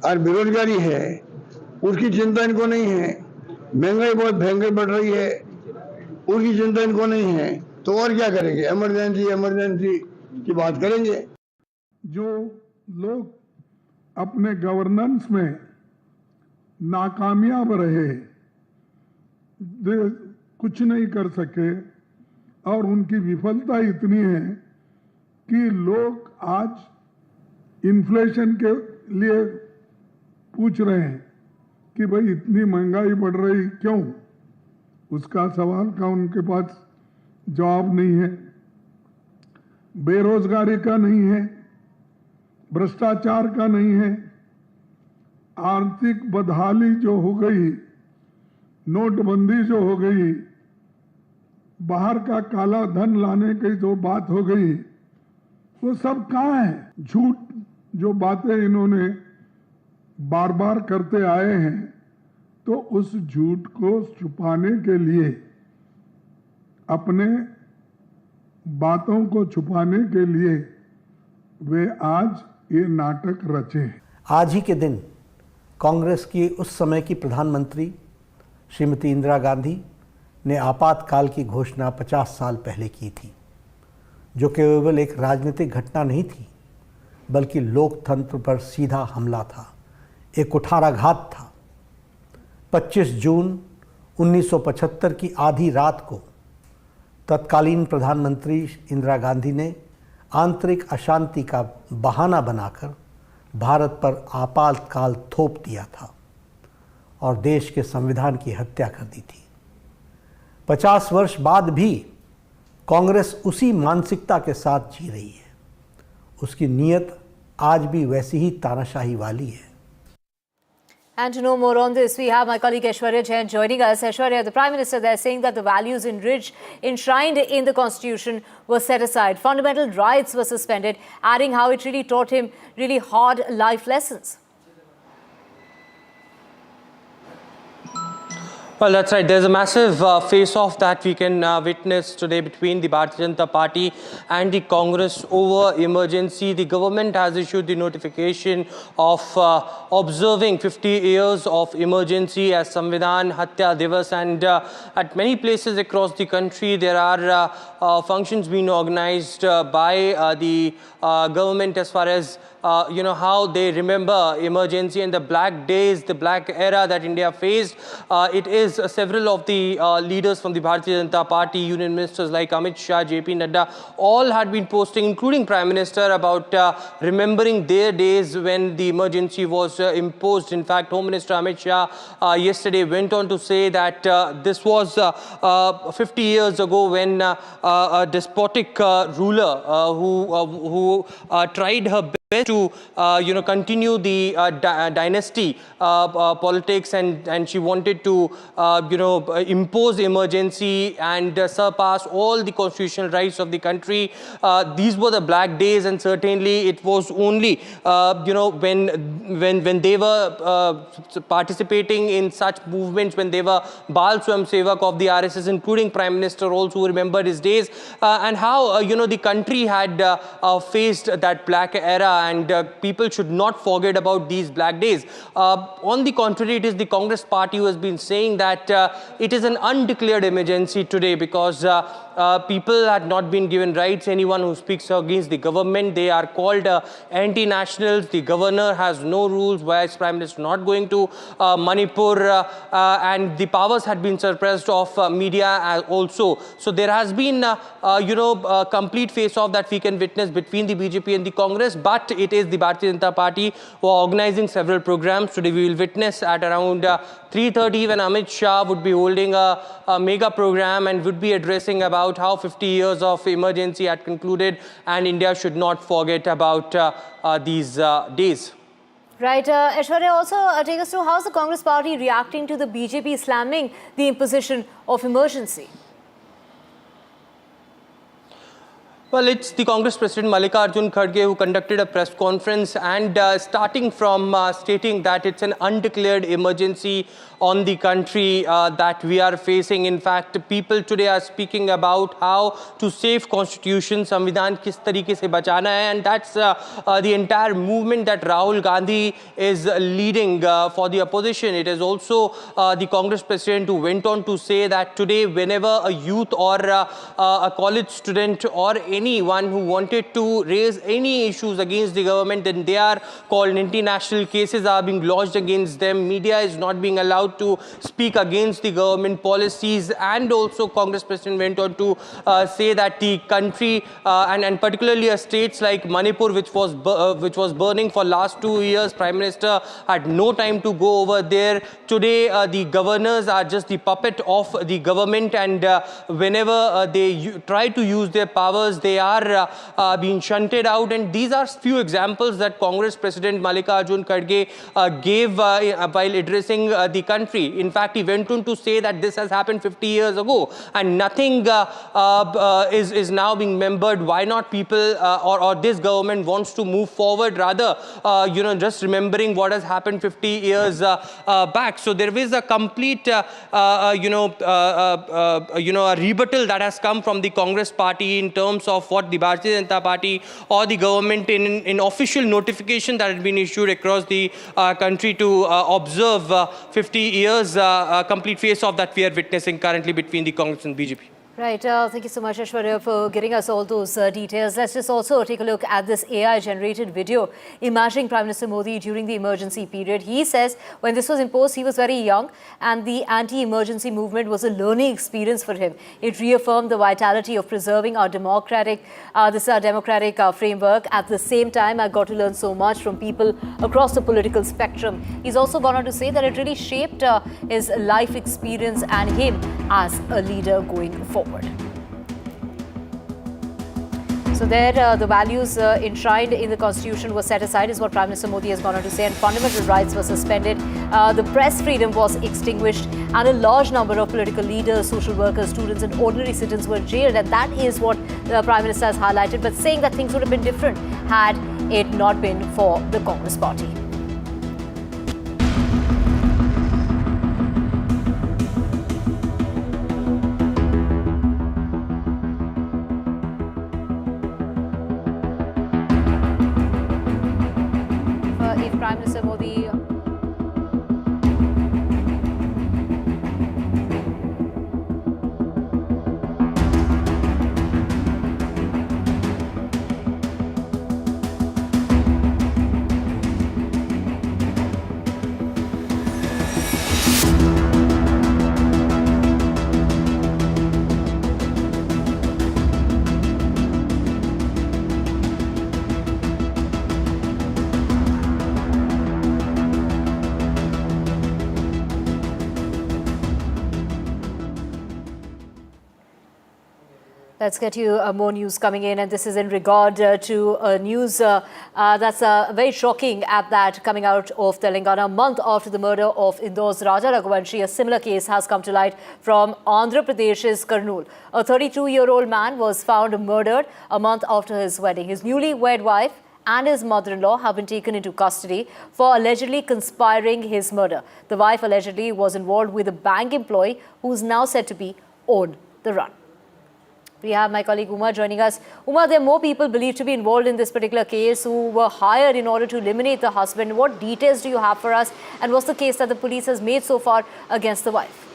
और बेरोजगारी है, उसकी चिंता इनको नहीं है। महंगाई बहुत भयंकर बढ़ रही है, उसकी चिंता इनको नहीं है। तो और क्या करेंगे? इमरजेंसी की बात करेंगे। जो लोग अपने गवर्नेंस में नाकामयाब रहे, कुछ नहीं कर सके और उनकी विफलता इतनी है कि लोग आज इन्फ्लेशन के लिए पूछ रहे हैं कि भाई इतनी महंगाई बढ़ रही क्यों? उसका सवाल का उनके पास जवाब नहीं है। बेरोजगारी का नहीं है, भ्रष्टाचार का नहीं है, आर्थिक बदहाली जो हो गई, नोटबंदी जो हो गई, बाहर का काला धन लाने की जो बात हो गई, वो सब कहाँ है? झूठ जो बातें इन्होंने बार बार करते आए हैं, तो उस झूठ को छुपाने के लिए, अपने बातों को छुपाने के लिए वे आज ये नाटक रचे। आज ही के दिन कांग्रेस की उस समय की प्रधानमंत्री श्रीमती इंदिरा गांधी ने आपातकाल की घोषणा 50 साल पहले की थी, जो केवल एक राजनीतिक घटना नहीं थी, बल्कि लोकतंत्र पर सीधा हमला था, एक कुठाराघात था। 25 जून 1975 की आधी रात को तत्कालीन प्रधानमंत्री इंदिरा गांधी ने आंतरिक अशांति का बहाना बनाकर भारत पर आपातकाल थोप दिया था और देश के संविधान की हत्या कर दी थी। 50 वर्ष बाद भी कांग्रेस उसी मानसिकता के साथ जी रही है। उसकी नीयत आज भी वैसी ही तानाशाही वाली है। And to know more on this, we have my colleague Aishwarya Jain joining us. Aishwarya, the Prime Minister there saying that the values enshrined in the Constitution were set aside. Fundamental rights were suspended, adding how it really taught him really hard life lessons. Well, that's right. There's a massive face-off that we can witness today between the Bharatiya Janata Party and the Congress over emergency. The government has issued the notification of observing 50 years of emergency as Samvidhan Hatya Divas, and at many places across the country there are functions being organized by the government as far as how they remember emergency and the black days, the black era that India faced. It is several of the leaders from the Bharatiya Janata Party, union ministers like Amit Shah, JP Nadda, all had been posting, including Prime Minister, about remembering their days when the emergency was imposed. In fact, Home Minister Amit Shah yesterday went on to say that this was 50 years ago when a despotic ruler who tried her best to continue the dynasty politics, and she wanted to impose emergency and surpass all the constitutional rights of the country. These were the black days, and certainly it was only when they were participating in such movements, when they were Bal Swam Sevak of the RSS, including Prime Minister also, who remembered his days, and how the country had faced that black era, and people should not forget about these black days. On the contrary, it is the Congress party who has been saying that it is an undeclared emergency today because people had not been given rights. Anyone who speaks against the government, they are called anti-nationals. The governor has no rules. Vice Prime Minister not going to Manipur, and the powers had been suppressed of media also. So there has been a complete face-off that we can witness between the BJP and the Congress, but it is the Bharatiya Janata Party who are organizing several programs. Today we will witness at around 3:30 when Amit Shah would be holding a mega program and would be addressing about how 50 years of emergency had concluded, and India should not forget about these days. Right. Aishwarya, also take us to how is the Congress party reacting to the BJP slamming the imposition of emergency? Well, it's the Congress President Mallikarjun Kharge who conducted a press conference, and starting from stating that it's an undeclared emergency on the country that we are facing. In fact, people today are speaking about how to save Constitution, Samvidhan kis tarike se bachana hai, and that's the entire movement that Rahul Gandhi is leading for the opposition. It is also the Congress President who went on to say that today whenever a youth or a college student or anyone who wanted to raise any issues against the government, then they are called international cases are being lodged against them. Media is not being allowed to speak against the government policies, and also Congress President went on to say that the country and particularly states like Manipur, which was burning for last 2 years, Prime Minister had no time to go over there. Today the governors are just the puppet of the government, and whenever they try to use their powers, they are being shunted out. And these are few examples that Congress President Mallikarjun Kharge gave while addressing the country. In fact, he went on to say that this has happened 50 years ago and nothing is now being remembered. Why not people or this government wants to move forward rather, just remembering what has happened 50 years back. So there is a complete, a rebuttal that has come from the Congress party in terms of what the Bharatiya Janata Party or the government in official notification that had been issued across the country to observe 50 years complete face-off that we are witnessing currently between the Congress and BJP. Right. Thank you so much, Aishwarya, for giving us all those details. Let's just also take a look at this AI-generated video imagining Prime Minister Modi during the emergency period. He says when this was imposed, he was very young and the anti-emergency movement was a learning experience for him. It reaffirmed the vitality of preserving our democratic framework. At the same time, I got to learn so much from people across the political spectrum. He's also gone on to say that it really shaped his life experience and him as a leader going forward. So there, the values enshrined in the Constitution were set aside, is what Prime Minister Modi has gone on to say, and fundamental rights were suspended. The press freedom was extinguished, and a large number of political leaders, social workers, students, and ordinary citizens were jailed. And that is what the Prime Minister has highlighted, but saying that things would have been different had it not been for the Congress party. Prime Minister Modi Let's get you more news coming in, and this is in regard to news that's very shocking at that coming out of Telangana. A month after the murder of Indore's Raja Raghuvanshi, a similar case has come to light from Andhra Pradesh's Kurnool. A 32-year-old man was found murdered a month after his wedding. His newly-wed wife and his mother-in-law have been taken into custody for allegedly conspiring his murder. The wife allegedly was involved with a bank employee who is now said to be on the run. We have my colleague Uma joining us. Uma, there are more people believed to be involved in this particular case who were hired in order to eliminate the husband. What details do you have for us? And what's the case that the police has made so far against the wife?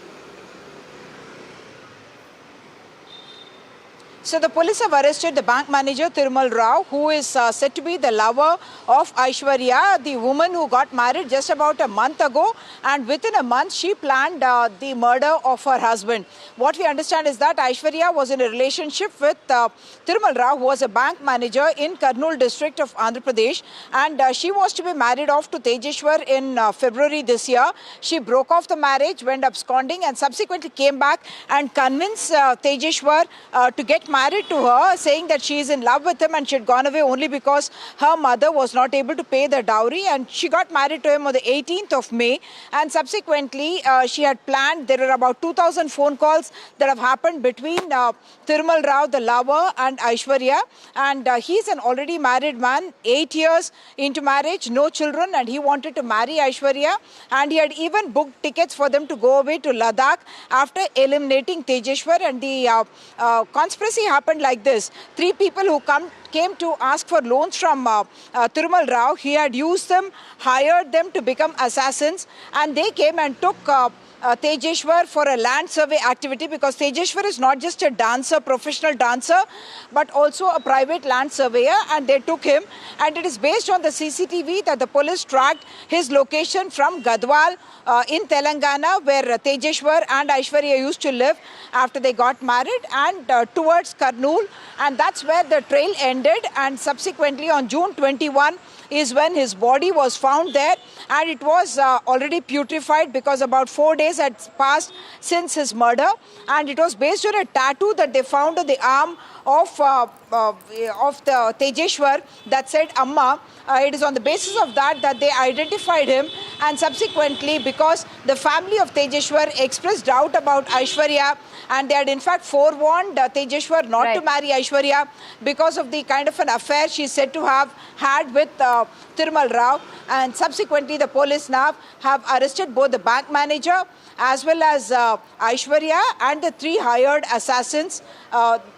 So the police have arrested the bank manager Thirumal Rao, who is said to be the lover of Aishwarya, the woman who got married just about a month ago, and within a month she planned the murder of her husband. What we understand is that Aishwarya was in a relationship with Thirumal Rao, who was a bank manager in Kurnool district of Andhra Pradesh, and she was to be married off to Tejeshwar in February this year. She broke off the marriage, went absconding, and subsequently came back and convinced Tejeshwar to get married to her, saying that she is in love with him and she had gone away only because her mother was not able to pay the dowry, and she got married to him on the 18th of May, and subsequently she had planned. There are about 2,000 phone calls that have happened between Thirumal Rao, the lover, and Aishwarya, and he's an already married man, 8 years into marriage, no children, and he wanted to marry Aishwarya, and he had even booked tickets for them to go away to Ladakh after eliminating Tejeshwar. And the conspiracy happened like this. 3 people who came to ask for loans from Thirumal Rao. He had used them, hired them to become assassins, and they came and took Tejeshwar for a land survey activity, because Tejeshwar is not just a dancer, professional dancer, but also a private land surveyor, and they took him, and it is based on the CCTV that the police tracked his location from Gadwal in Telangana, where Tejeshwar and Aishwarya used to live after they got married, and towards Kurnool, and that's where the trail ended. And subsequently on June 21 is when his body was found there, and it was already putrefied because about 4 days had passed since his murder, and it was based on a tattoo that they found on the arm of the Tejeshwar that said Amma. It is on the basis of that they identified him, and subsequently, because the family of Tejeshwar expressed doubt about Aishwarya, and they had in fact forewarned Tejeshwar not to marry Aishwarya because of the kind of an affair she is said to have had with Thirumal Rao, and subsequently the police now have arrested both the bank manager as well as Aishwarya and the 3 hired assassins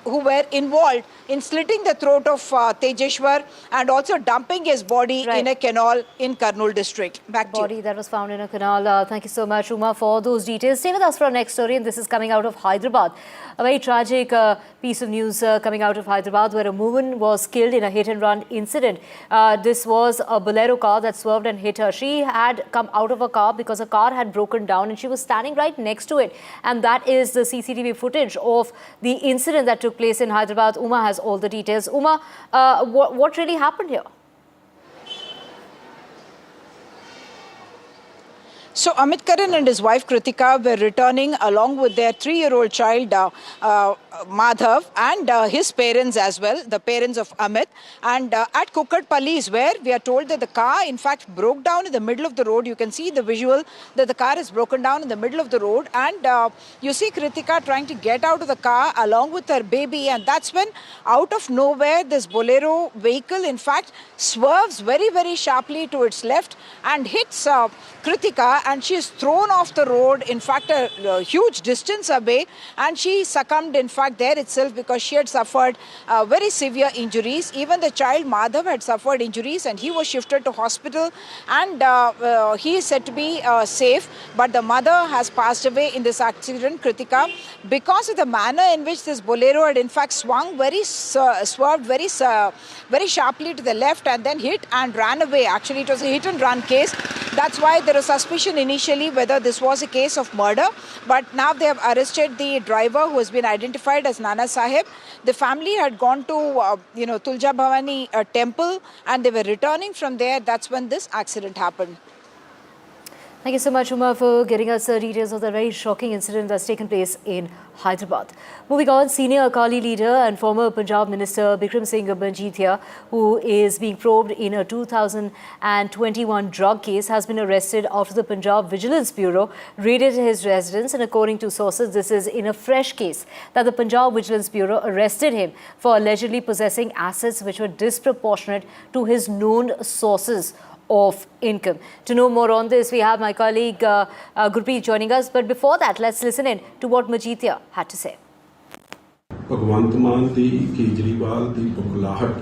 who were involved in slitting the throat of Tejeshwar and also dumping his body in a canal in Kurnool district. Back to you. Body that was found in a canal. Thank you so much, Uma, for those details. Stay with us for our next story, and this is coming out of Hyderabad. A very tragic piece of news coming out of Hyderabad, where a woman was killed in a hit-and-run incident. This was a Bolero car that swerved and hit her. She had come out of a car because a car had broken down, and she was standing right next to it. And that is the CCTV footage of the incident that took place in Hyderabad. Uma has all the details. Uma, what really happened here? So Amit Karan and his wife Kritika were returning along with their 3-year-old child Madhav and his parents as well, the parents of Amit. And at Kukatpalli is where we are told that the car in fact broke down in the middle of the road. You can see the visual that the car is broken down in the middle of the road, and you see Kritika trying to get out of the car along with her baby, and that's when out of nowhere this Bolero vehicle in fact swerves very, very sharply to its left and hits Kritika, and she is thrown off the road, in fact a huge distance away, and she succumbed in fact there itself because she had suffered very severe injuries. Even the child Madhav had suffered injuries, and he was shifted to hospital, and he is said to be safe, but the mother has passed away in this accident, Kritika, because of the manner in which this Bolero had in fact swung swerved very sharply to the left and then hit and ran away. Actually, it was a hit and run case. That's why there was suspicion initially whether this was a case of murder, but now they have arrested the driver, who has been identified as Nana Sahib. The family had gone to Tulja Bhavani temple, and they were returning from there. That's when this accident happened. Thank you so much, Uma, for getting us the details of the very shocking incident that's taken place in Hyderabad. Moving on, senior Akali leader and former Punjab Minister Bikram Singh Manjeethia, who is being probed in a 2021 drug case, has been arrested after the Punjab Vigilance Bureau raided his residence. And according to sources, this is in a fresh case that the Punjab Vigilance Bureau arrested him for allegedly possessing assets which were disproportionate to his known sources of income. To know more on this, we have my colleague Gurpreet joining us. But before that, let's listen in to what Manjeethia had to say. Bhagwant Mann ਦੀ ਕੇਜਰੀਵਾਲ ਦੀ ਬੁਖਲਾਹਟ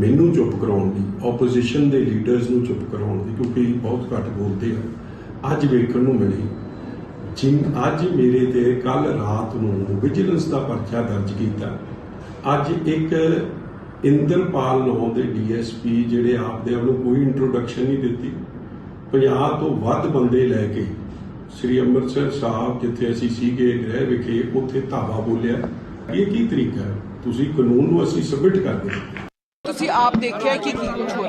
ਮੈਨੂੰ ਚੁੱਪ ਕਰਾਉਣ ਦੀ, opposition ਦੇ leaders ਨੂੰ ਚੁੱਪ ਕਰਾਉਣ ਦੀ, ਕਿਉਂਕਿ ਬਹੁਤ ਘੱਟ ਬੋਲਦੇ ਆ, ਅੱਜ ਵੇਖਣ ਨੂੰ ਮਿਲੀ। ਅੱਜ ਮੇਰੇ ਤੇ ਕੱਲ ਰਾਤ ਨੂੰ ਵਿਜੀਲੈਂਸ ਦਾ ਪਰਚਾ ਦਰਜ ਕੀਤਾ। ਅੱਜ ਇੱਕ ਇੰਦਰਪਾਲ ਨਾਂ ਦੇ DSP ਜਿਹੜੇ ਆਪਦੇ ਆਪ ਨੂੰ ਕੋਈ ਇੰਟਰੋਡਕਸ਼ਨ ਨਹੀਂ ਦਿੱਤੀ, 50 ਤੋਂ ਵੱਧ ਬੰਦੇ ਲੈ ਕੇ ਸ੍ਰੀ ਅੰਮ੍ਰਿਤਸਰ ਸਾਹਿਬ ਜਿੱਥੇ ਅਸੀਂ ਸੀਗੇ ਗ੍ਰਹਿ ਵਿਖੇ ਉੱਥੇ ਧਾਵਾ ਬੋਲਿਆ। ਇਹ ਕੀ ਤਰੀਕਾ ਹੈ? ਤੁਸੀਂ ਕਾਨੂੰਨ ਨੂੰ ਅਸੀਂ ਸਬਮਿਟ ਕਰਦੇ। ਤੁਸੀਂ ਆਪ ਦੇਖਿਆ ਕਿ ਕੀ ਕੁਝ ਹੋ ਰਿਹਾ।